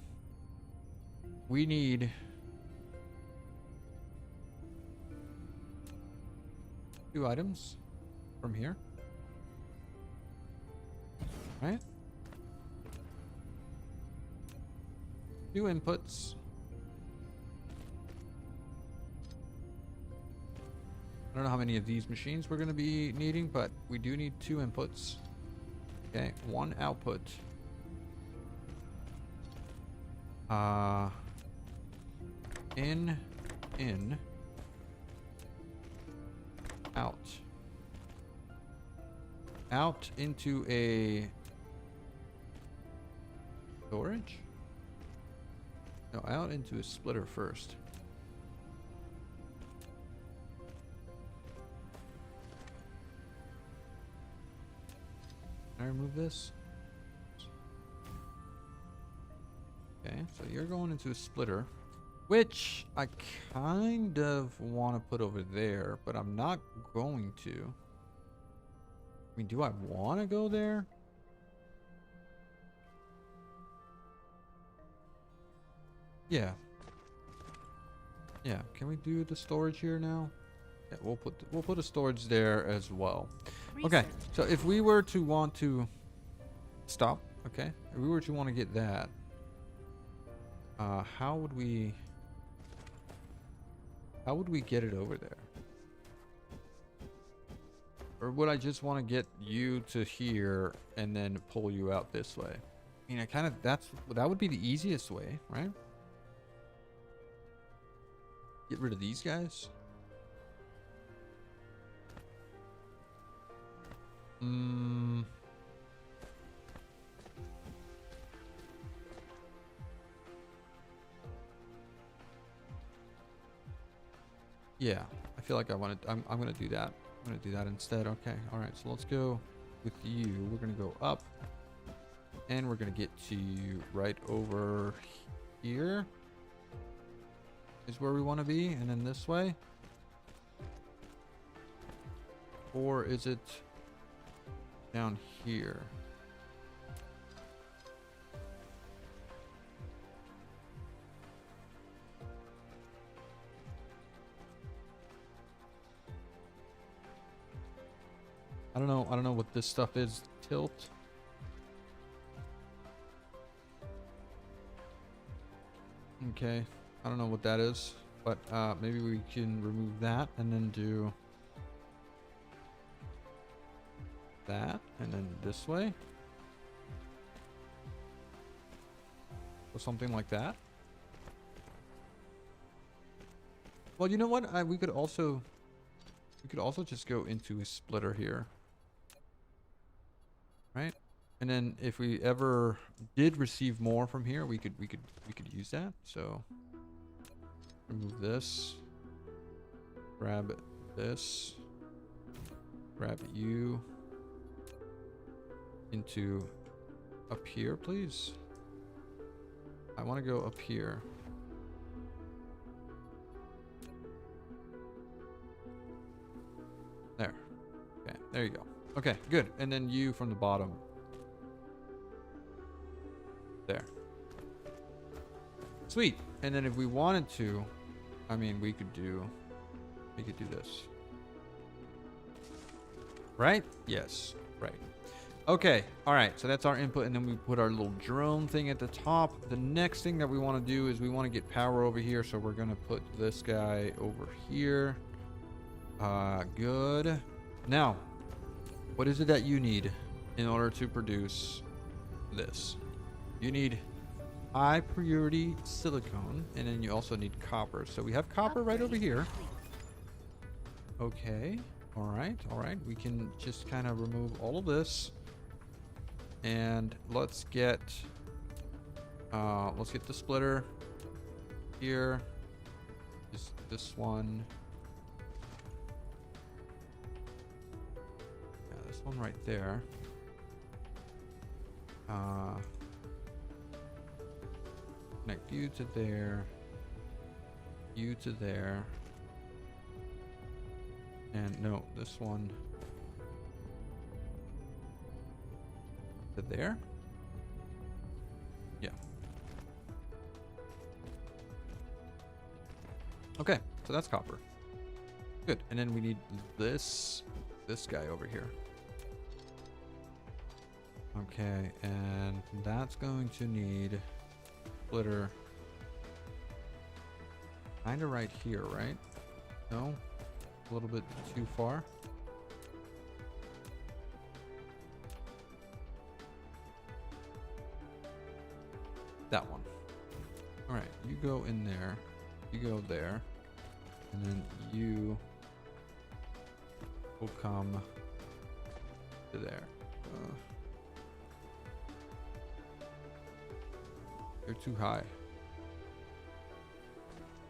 We need... 2 items from here. Right? 2 inputs. I don't know how many of these machines we're going to be needing, but we do need 2 inputs. Okay, 1 output. In, out into a storage? No, out into a splitter first. Can I remove this? Okay, so you're going into a splitter, which I kind of want to put over there, but I'm not going to. I mean, do I want to go there? Yeah. Yeah, can we do the storage here now? Yeah, we'll put a storage there as well. Okay, so if we were to want to stop, okay? If we were to want to get that, how would we get it over there? Or would I just want to get you to here and then pull you out this way? I mean, that would be the easiest way, right? Get rid of these guys. Yeah, I feel like I'm gonna do that. I'm gonna do that instead. Okay, all right. So let's go with you. We're gonna go up, and we're gonna get to right over here. Is where we want to be, and then this way. Or is it down here? I don't know what this stuff is. Tilt. Okay. I don't know what that is, but maybe we can remove that and then do that, and then this way. Or something like that. Well, you know what? We could also just go into a splitter here. Right? And then if we ever did receive more from here, we could use that. So remove this. Grab this. Grab you into up here, please. I want to go up here. There you go. Okay, good. And then you from the bottom. There. Sweet. And then if we wanted to, I mean, we could do this. Right? Yes. Right. Okay. All right. So that's our input. And then we put our little drone thing at the top. The next thing that we want to do is we want to get power over here. So we're going to put this guy over here. Good. Now, what is it that you need in order to produce this? You need high purity silicone, and then you also need copper. So we have copper right over here. Okay. All right. All right. We can just kind of remove all of this, and let's get the splitter here. This one. Yeah, this one right there. Connect you to there, you to there, and no, this one to there. Yeah. Okay, so that's copper. Good, and then we need this guy over here. Okay, and that's going to need splitter kind of right here, right? No? A little bit too far? That one. All right, you go in there. You go there. And then you will come to there. You're too high.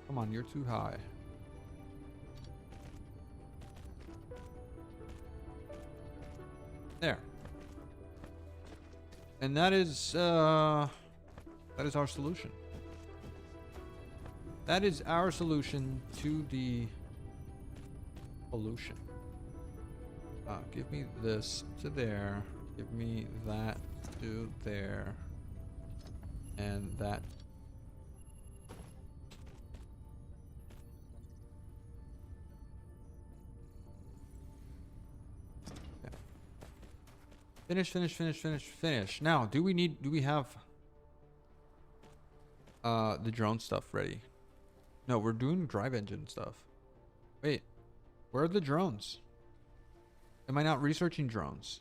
Come on, you're too high. There. And that is our solution. That is our solution to the pollution. Give me this to there. Give me that to there. And that. Yeah. Finish. Now, do we have the drone stuff ready? No, we're doing drive engine stuff. Wait, where are the drones? Am I not researching drones?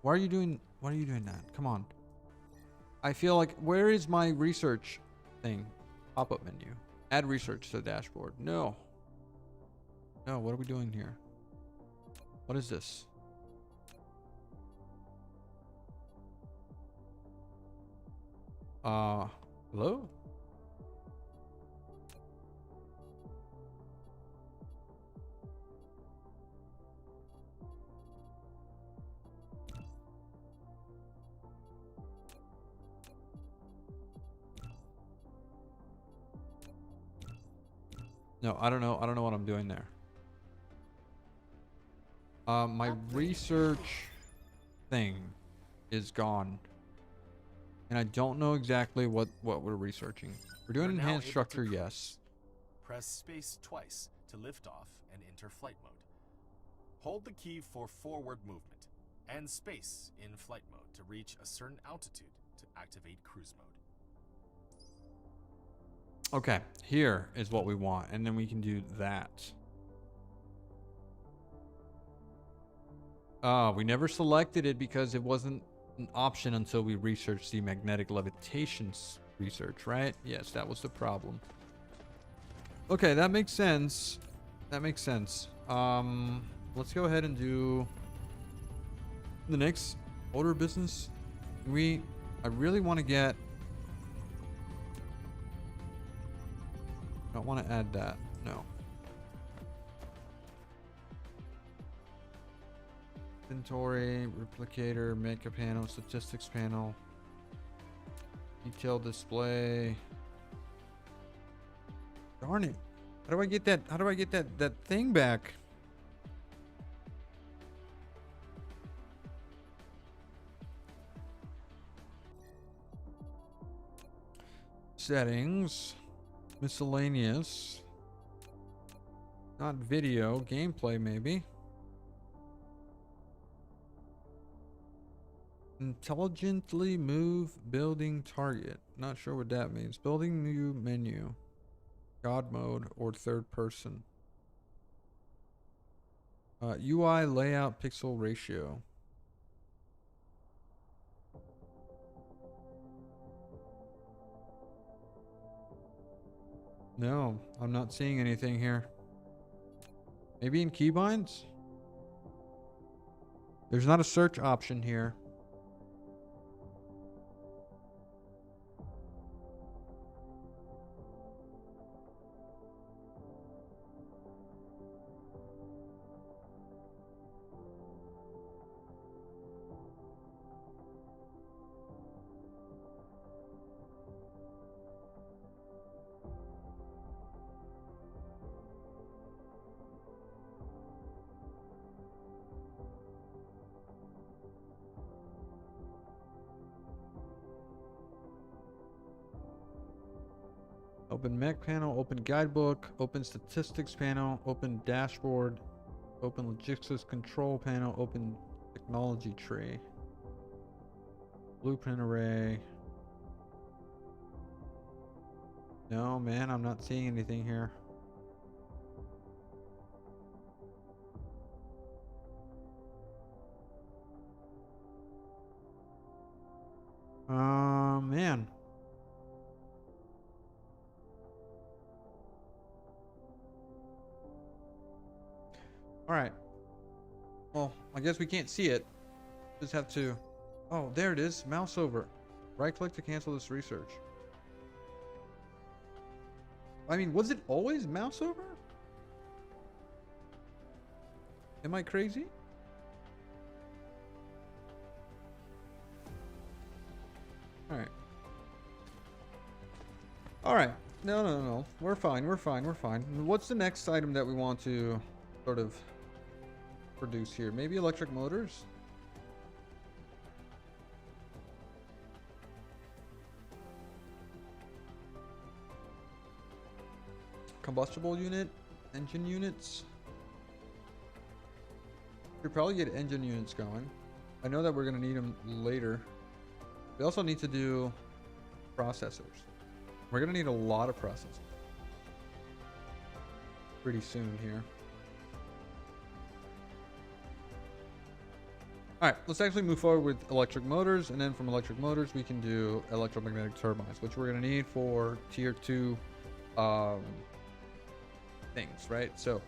Why are you doing that? Come on. I feel like, where is my research thing? Pop-up menu. Add research to the dashboard. No. No, what are we doing here? What is this? Hello? No, I don't know. I don't know what I'm doing there. My research thing is gone. And I don't know exactly what we're researching. We're doing enhanced structure, yes. Press space twice to lift off and enter flight mode. Hold the key for forward movement and space in flight mode to reach a certain altitude to activate cruise mode. Okay, here is what we want, and then we can do that. We never selected it because it wasn't an option until we researched the magnetic levitation research, right? Yes, that was the problem. Okay, that makes sense. That makes sense. Let's go ahead and do the next order of business. I really want to get... I don't want to add that. No. Inventory, replicator, makeup panel, statistics panel, detailed display. Darn it. How do I get that? How do I get that thing back? settings, miscellaneous, not video, gameplay maybe. Intelligently move building target. Not sure what that means. Building new menu. God mode or third person. UI layout pixel ratio. No, I'm not seeing anything here. Maybe in keybinds? There's not a search option here. Open mech panel, open guidebook, open statistics panel, open dashboard, open logistics control panel, open technology tree, blueprint array. No, man, I'm not seeing anything here. Man. All right. Well, I guess we can't see it. Just have to. Oh, there it is. Mouse over. Right click to cancel this research. I mean, was it always mouse over? Am I crazy? All right. All right. No. We're fine. We're fine. We're fine. What's the next item that we want to sort of produce here? Maybe electric motors? Combustible unit? Engine units? Should probably get engine units going. I know that we're going to need them later. We also need to do processors. We're going to need a lot of processors pretty soon here. All right, let's actually move forward with electric motors, and then from electric motors we can do electromagnetic turbines, which we're going to need for tier 2 things, right? So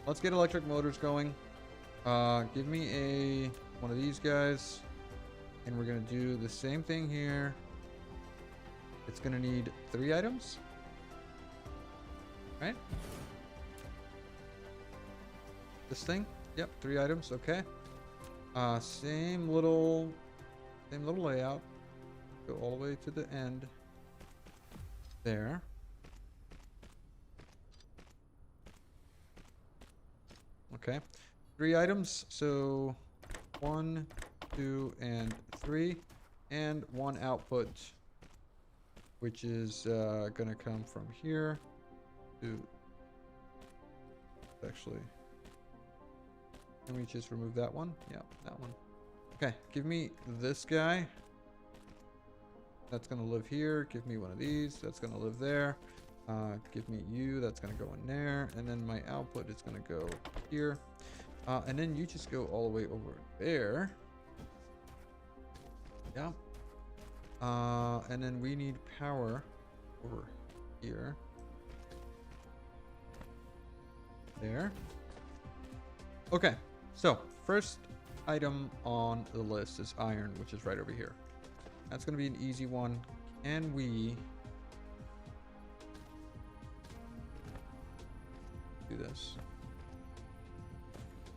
let's get electric motors going. Give me one of these guys, and we're going to do the same thing here. It's going to need 3 items, right? This thing, yep, 3 items. Okay. Same little layout. Go all the way to the end there. Okay, 3 items. So 1, 2, and 3, and 1 output, which is gonna come from here to actually. Can we just remove that one? Yeah, that one. Okay, give me this guy. That's gonna live here. Give me one of these. That's gonna live there. Give me you. That's gonna go in there. And then my output is gonna go here. And then you just go all the way over there. Yeah. And then we need power over here. There. Okay. So, first item on the list is iron, which is right over here. That's going to be an easy one. Can we do this?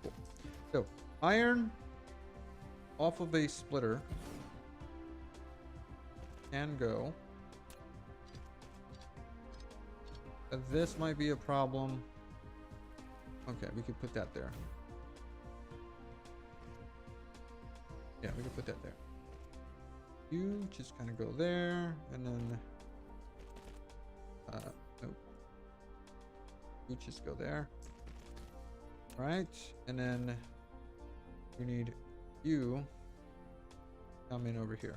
Cool. So, iron off of a splitter can go. This might be a problem. Okay, we could put that there. Yeah, we can put that there. You just kind of go there, and then You just go there. Right, and then we need you come in over here.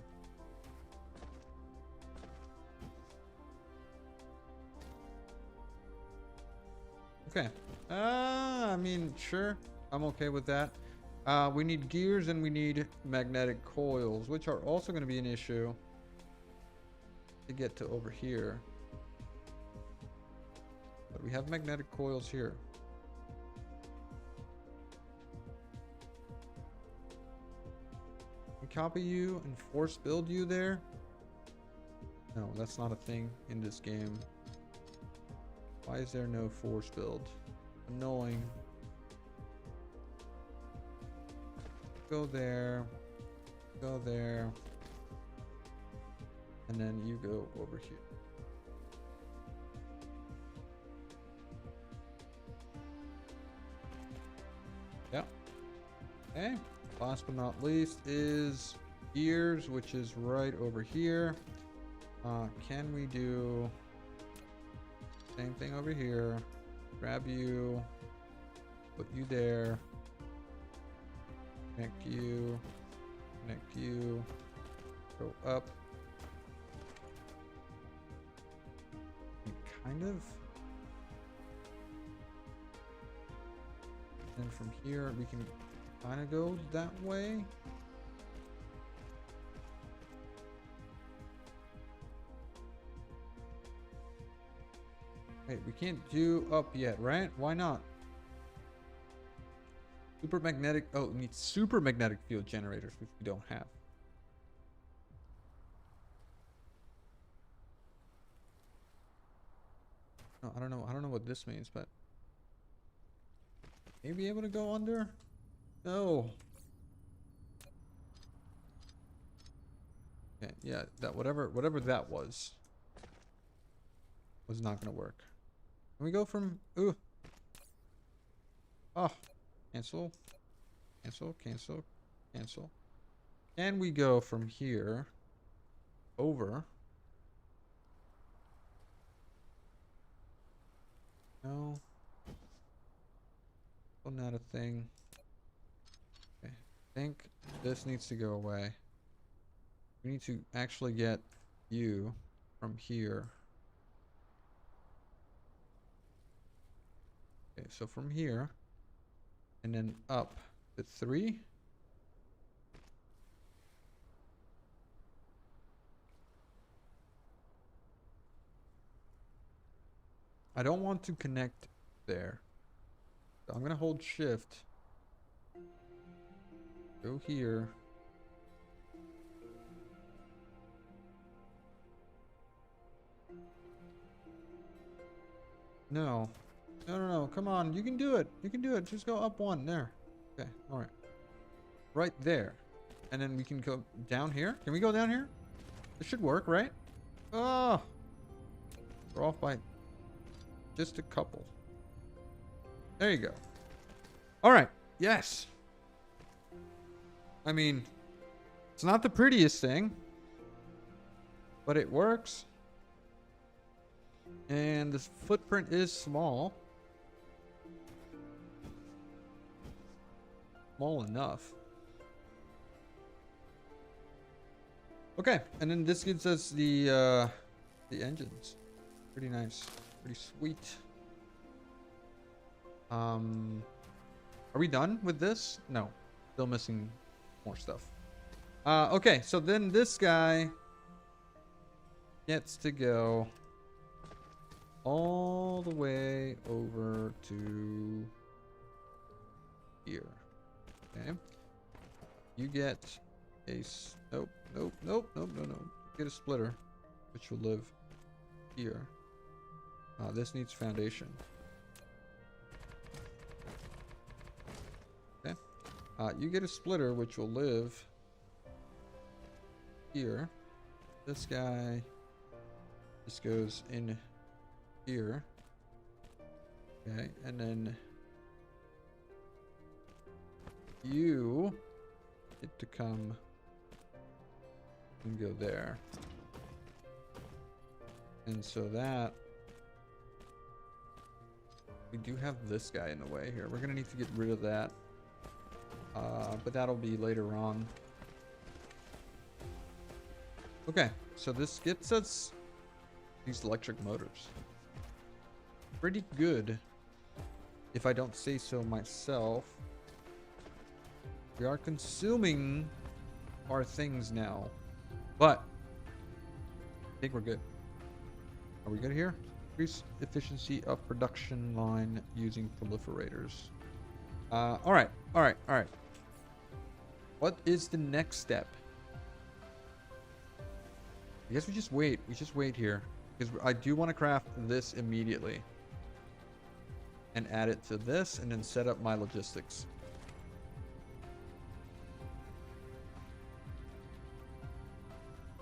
Okay. I mean, sure. I'm okay with that. We need gears and we need magnetic coils, which are also going to be an issue to get to over here. But we have magnetic coils here. We copy you and force build you there? No, that's not a thing in this game. Why is there no force build? Annoying. Go there. Go there. And then you go over here. Yeah. Okay. Last but not least is gears, which is right over here. Can we do same thing over here? Grab you, put you there, connect you, go up. And kind of. And from here we can kind of go that way. Wait, we can't do up yet, right? Why not? Super magnetic. Oh, we need super magnetic field generators, which we don't have. No, I don't know. I don't know what this means, but maybe able to go under? No. Okay, yeah, that whatever that was not gonna work. Can we go from ooh? Oh, cancel. Can we go from here over? No. Still not a thing. Okay. I think this needs to go away. We need to actually get you from here. Okay, so from here and then up to 3. I don't want to connect there. So I'm gonna hold shift. Go here. No. No. Come on. You can do it. You can do it. Just go up 1 there. Okay. All right. Right there. And then we can go down here. Can we go down here? This should work, right? Oh. We're off by just a couple. There you go. All right. Yes. I mean, it's not the prettiest thing, but it works. And the footprint is small. Small enough. Okay, and then this gives us the engines. Pretty nice. Pretty sweet. Are we done with this? No. Still missing more stuff. Okay, so then this guy gets to go all the way over to here. Okay. You get a nope. Get a splitter, which will live here. This needs foundation. Okay. You get a splitter, which will live here. This guy just goes in here. Okay, and then you get to come and go there. And so that We do have this guy in the way here. We're gonna need to get rid of that. But that'll be later on. Okay, so this gets us these electric motors. Pretty good, if I don't say so myself. We are consuming our things now, but I think we're good. Are we good here? Increase efficiency of production line using proliferators. All right. What is the next step? I guess we just wait. We just wait here because I do want to craft this immediately and add it to this and then set up my logistics.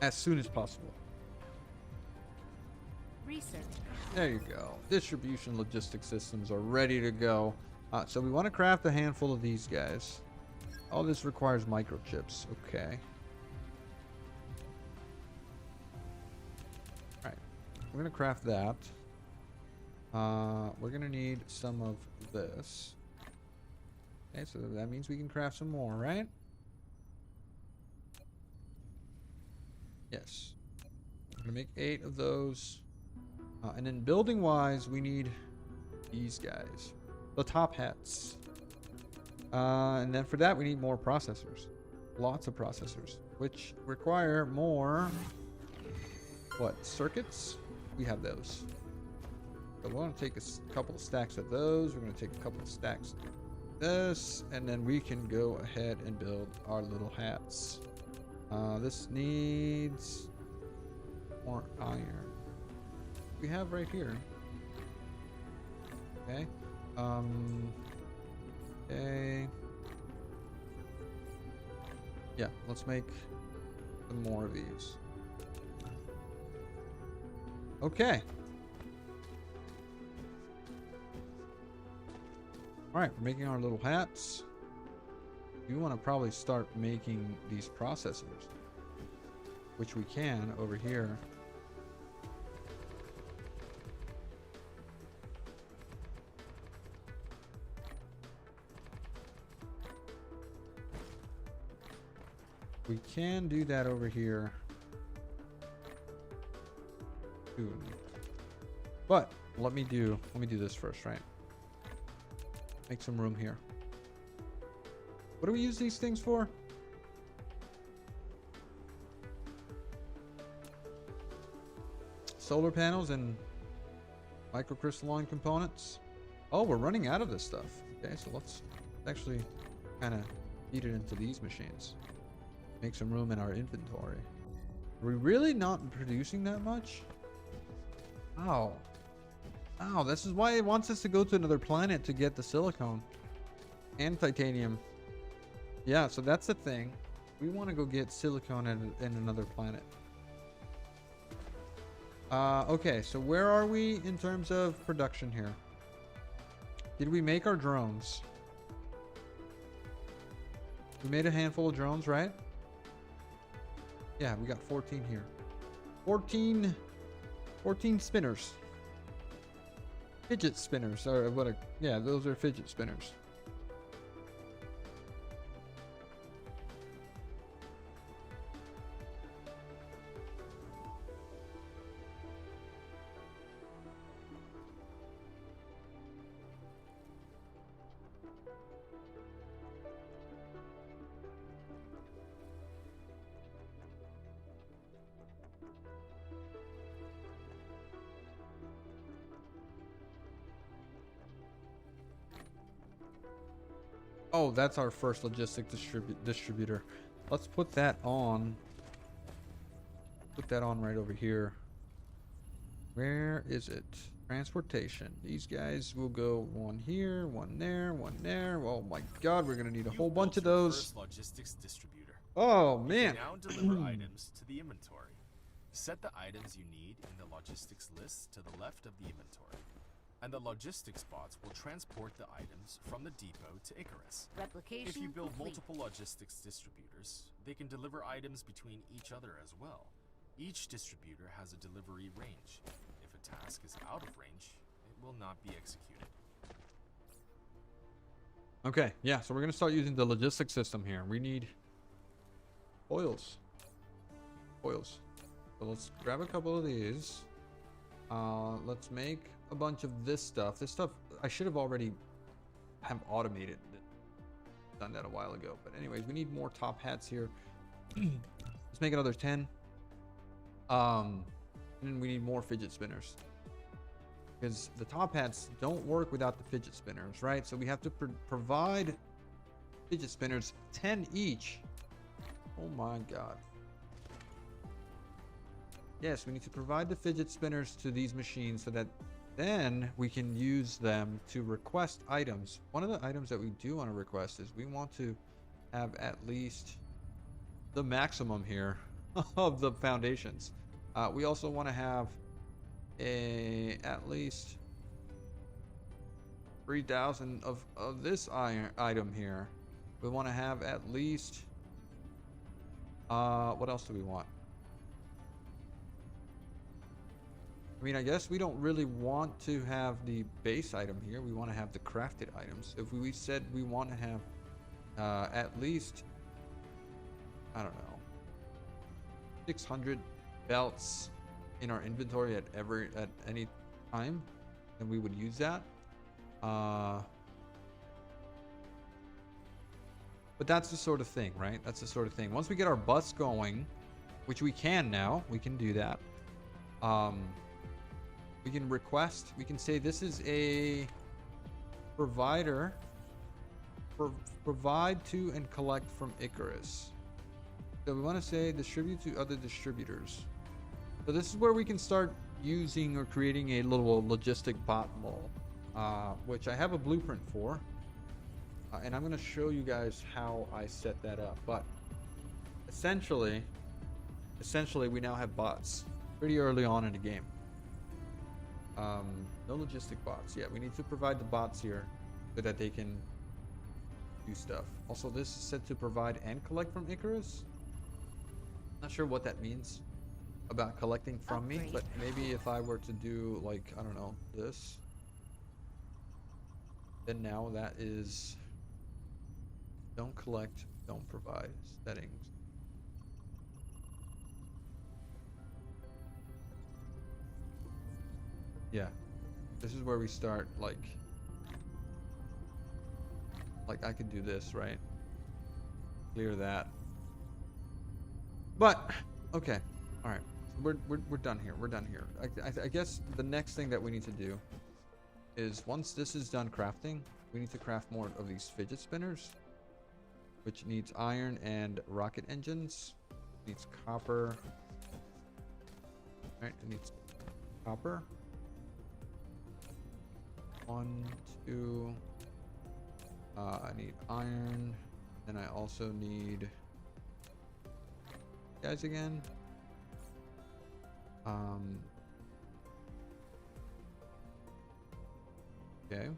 As soon as possible. Research. There you go. Distribution logistics systems are ready to go. So we want to craft a handful of these guys. All this requires microchips. Okay. Alright. We're going to craft that. We're going to need some of this. Okay, so that means we can craft some more, right? Yes. I'm going to make 8 of those. And then building wise, we need these guys. The top hats. And then for that, we need more processors. Lots of processors. Which require more... What? Circuits? We have those. So we're going to take a couple of stacks of those. We're going to take a couple of stacks of this. And then we can go ahead and build our little hats. This needs more iron. We have right here. Okay. Okay. Yeah, let's make some more of these. Okay. Alright, we're making our little hats. We want to probably start making these processors, which we can over here. We can do that over here. Ooh. But let me do this first, right? Make some room here. What do we use these things for? Solar panels and microcrystalline components. Oh, we're running out of this stuff. Okay, so let's actually kind of feed it into these machines. Make some room in our inventory. Are we really not producing that much? Ow. Ow, this is why it wants us to go to another planet to get the silicone and titanium. Yeah, so that's the thing. We want to go get silicone in another planet. Okay, so where are we in terms of production here? Did we make our drones? We made a handful of drones, right? Yeah, we got 14 here. 14 spinners. Fidget spinners, or what? Yeah, those are fidget spinners. Oh, that's our first logistic distributor. Let's put that on. Put that on right over here. Where is it? Transportation. These guys will go one here, one there, one there. Oh my God, we're gonna need a whole bunch of those. First logistics distributor. Oh You man. can now deliver items to the inventory. Set the items you need in the logistics list to the left of the inventory, and the logistics bots will transport the items from the depot to Icarus. Replication If you build complete. multiple logistics distributors, they can deliver items between each other as well. Each distributor has a delivery range. If a task is out of range, it will not be executed. Okay, yeah, so we're gonna start using the logistics system here. We need oils. Oils. So let's grab a couple of these. Let's make a bunch of this stuff. This stuff I should have already have automated. Done that a while ago. But anyways, we need more top hats here. Let's make another 10. And then we need more fidget spinners. Because the top hats don't work without the fidget spinners, right? So we have to provide fidget spinners, 10 each. Oh my god. Yes, we need to provide the fidget spinners to these machines so that then we can use them to request items. One of the items that we do want to request is we want to have at least the maximum here of the foundations. We also want to have at least 3,000 of this item here. We want to have at least what else do we want? I mean, I guess we don't really want to have the base item here. We want to have the crafted items. If we said we want to have at least, I don't know, 600 belts in our inventory at any time, then we would use that. But that's the sort of thing, right? That's the sort of thing. Once we get our bus going, which we can now, we can do that. We can request, we can say this is a provider, provide to and collect from Icarus. So we want to say distribute to other distributors. So this is where we can start using or creating a little logistic bot mall, which I have a blueprint for. And I'm going to show you guys how I set that up. But essentially we now have bots pretty early on in the game. No logistic bots. Yeah, we need to provide the bots here so that they can do stuff. Also, this is set to provide and collect from Icarus. Not sure what that means about collecting from me, but maybe if I were to do, like, I don't know, this, then now that is don't collect, don't provide settings. Yeah, this is where we start, like I could do this, right? Clear that. But okay, all right, we're done here. We're done here. I guess the next thing that we need to do is, once this is done crafting, we need to craft more of these fidget spinners, which needs iron and rocket engines. It needs copper. All right, it needs copper. 1, 2. I need iron, and I also need guys again. Okay.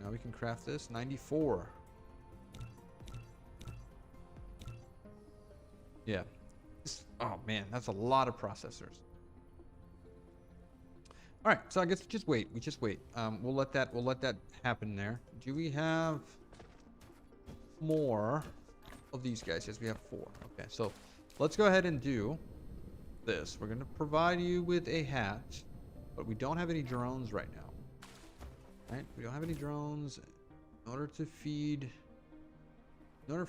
Now we can craft this. 94. Yeah. Oh man, that's a lot of processors. All right, so I guess we just wait. We'll let that happen there. Do we have more of these guys? Yes, we have 4. Okay, so let's go ahead and do this. We're gonna provide you with a hat, but we don't have any drones right now. Right? We don't have any drones. In order for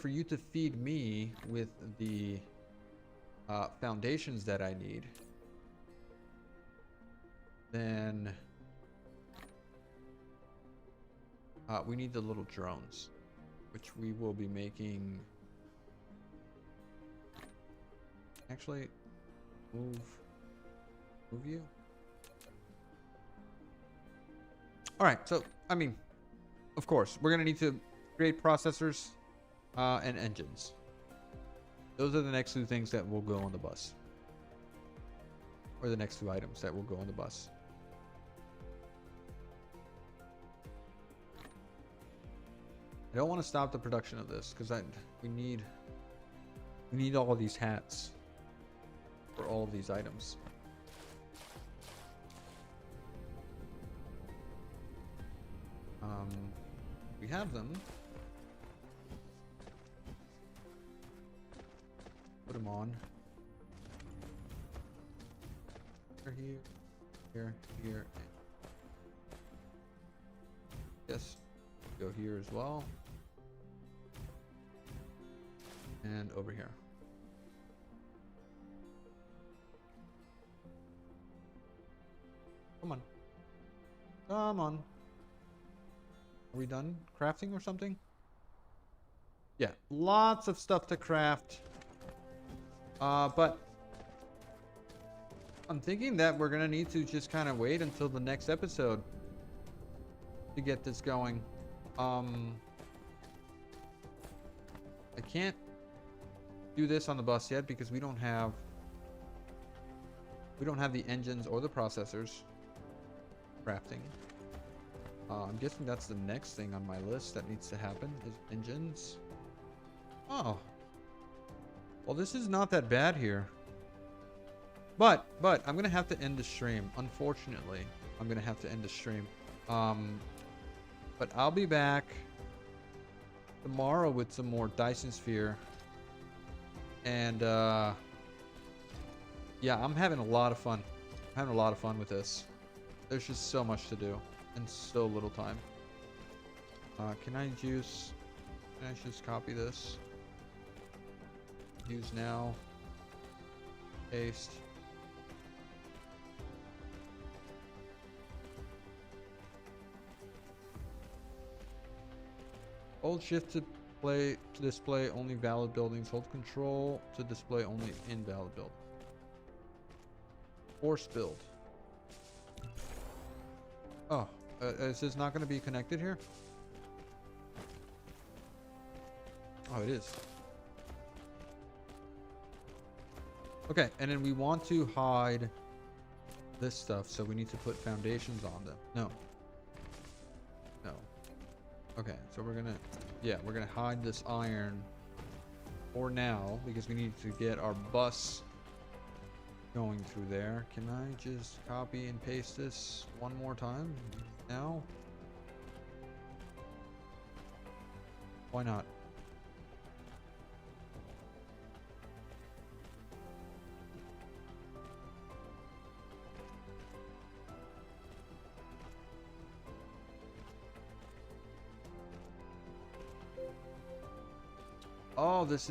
you to feed me with the foundations that I need, then we need the little drones, which we will be making. Actually, move you. All right, so I mean, of course, we're gonna need to create processors and engines. Those are the next 2 things that will go on the bus, or the next 2 items that will go on the bus. I don't want to stop the production of this because we need all of these hats for all of these items. We have them. Put them on. Here, here, here. Yes. Go here as well. And over here. Come on. Come on. Are we done crafting or something? Yeah, lots of stuff to craft. But I'm thinking that we're gonna need to just kind of wait until the next episode to get this going. I can't do this on the bus yet because we don't have the engines or the processors crafting. I'm guessing that's the next thing on my list that needs to happen is engines. Oh. Well, this is not that bad here. But I'm going to have to end the stream. Unfortunately, I'm going to have to end the stream. But I'll be back tomorrow with some more Dyson Sphere. And yeah, I'm having a lot of fun. I'm having a lot of fun with this. There's just so much to do and so little time. Can I just copy this? Use now. Paste. Hold shift to display only valid buildings. Hold control to display only invalid buildings. Force build. Oh, is this not going to be connected here? Oh, it is. Okay, and then we want to hide this stuff, so we need to put foundations on them. No. No. Okay, so we're gonna, yeah, we're gonna hide this iron for now because we need to get our bus going through there. Can I just copy and paste this one more time now? Why not? Oh, this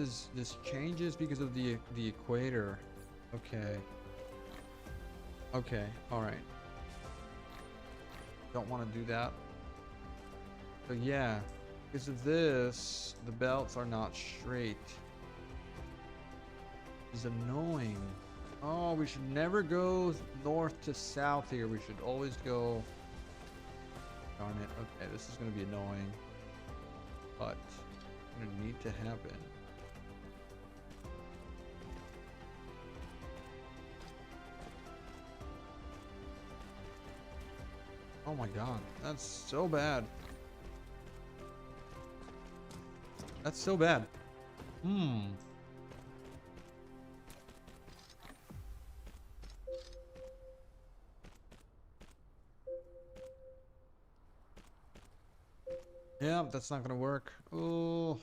changes because of the equator. Okay. Okay, alright. Don't want to do that. So yeah, because of this, the belts are not straight. It's annoying. Oh, we should never go north to south here. We should always go... Darn it. Okay, this is going to be annoying. But it's going to need to happen. Oh my god, that's so bad. That's so bad. Yeah, that's not gonna work. Oh.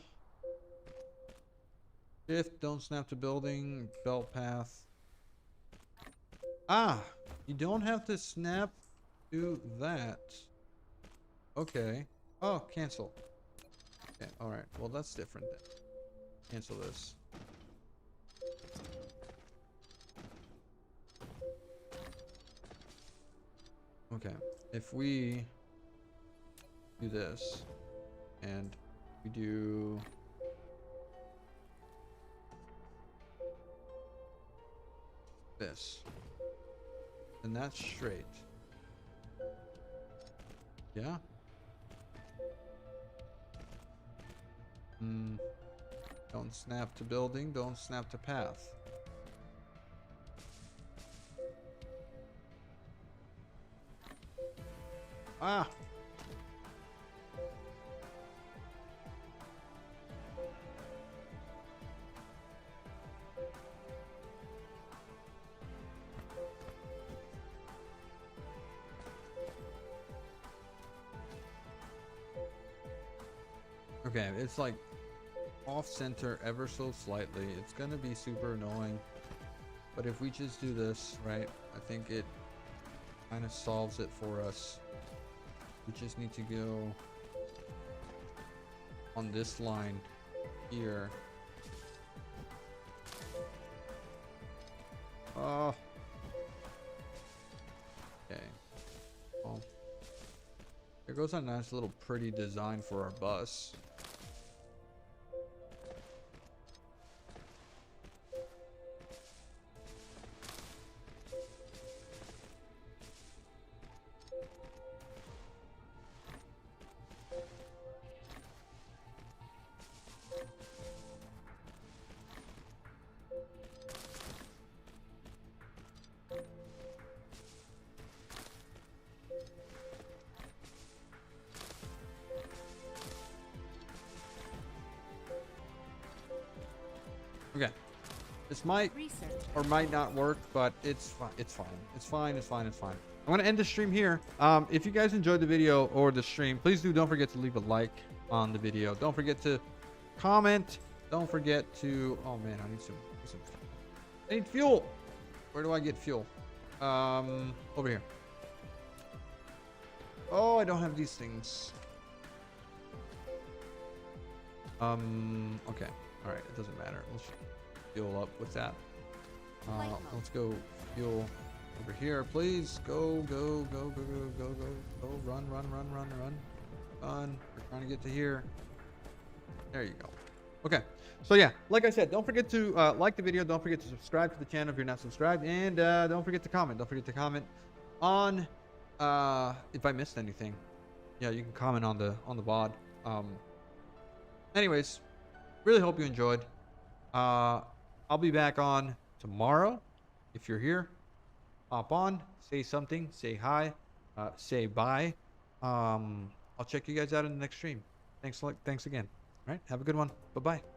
Shift, don't snap to building, belt path. Ah, you don't have to snap to that. Okay. Oh, cancel. Okay, alright. Well, that's different then. Cancel this. Okay. If we do this and we do this, then that's straight. Yeah. Don't snap to building, don't snap to path. Ah! Okay, it's like off center ever so slightly. It's gonna be super annoying. But if we just do this, right, I think it kind of solves it for us. We just need to go on this line here. Oh. Okay. Well, there goes a nice little pretty design for our bus. Okay. This might Research. or might not work, but it's fine. It's fine. It's fine. It's fine. It's fine. I'm gonna end the stream here. If you guys enjoyed the video or the stream, please don't forget to leave a like on the video. Don't forget to comment. Don't forget to. Oh man, I need some. I need fuel. Where do I get fuel? Over here. Oh, I don't have these things. Okay. All right. It doesn't matter. Let's fuel up with that. Let's go fuel over here, please. Go, go, go, go, go, go, go, go. Run, run, run, run, run. Run. We're trying to get to here. There you go. Okay. So yeah, like I said, don't forget to like the video. Don't forget to subscribe to the channel if you're not subscribed, and don't forget to comment. Don't forget to comment on if I missed anything. Yeah, you can comment on the VOD. Anyways, really hope you enjoyed. I'll be back on tomorrow. If you're here, hop on, say something, say hi, say bye. I'll check you guys out in the next stream. Thanks again. All right, have a good one. Bye bye.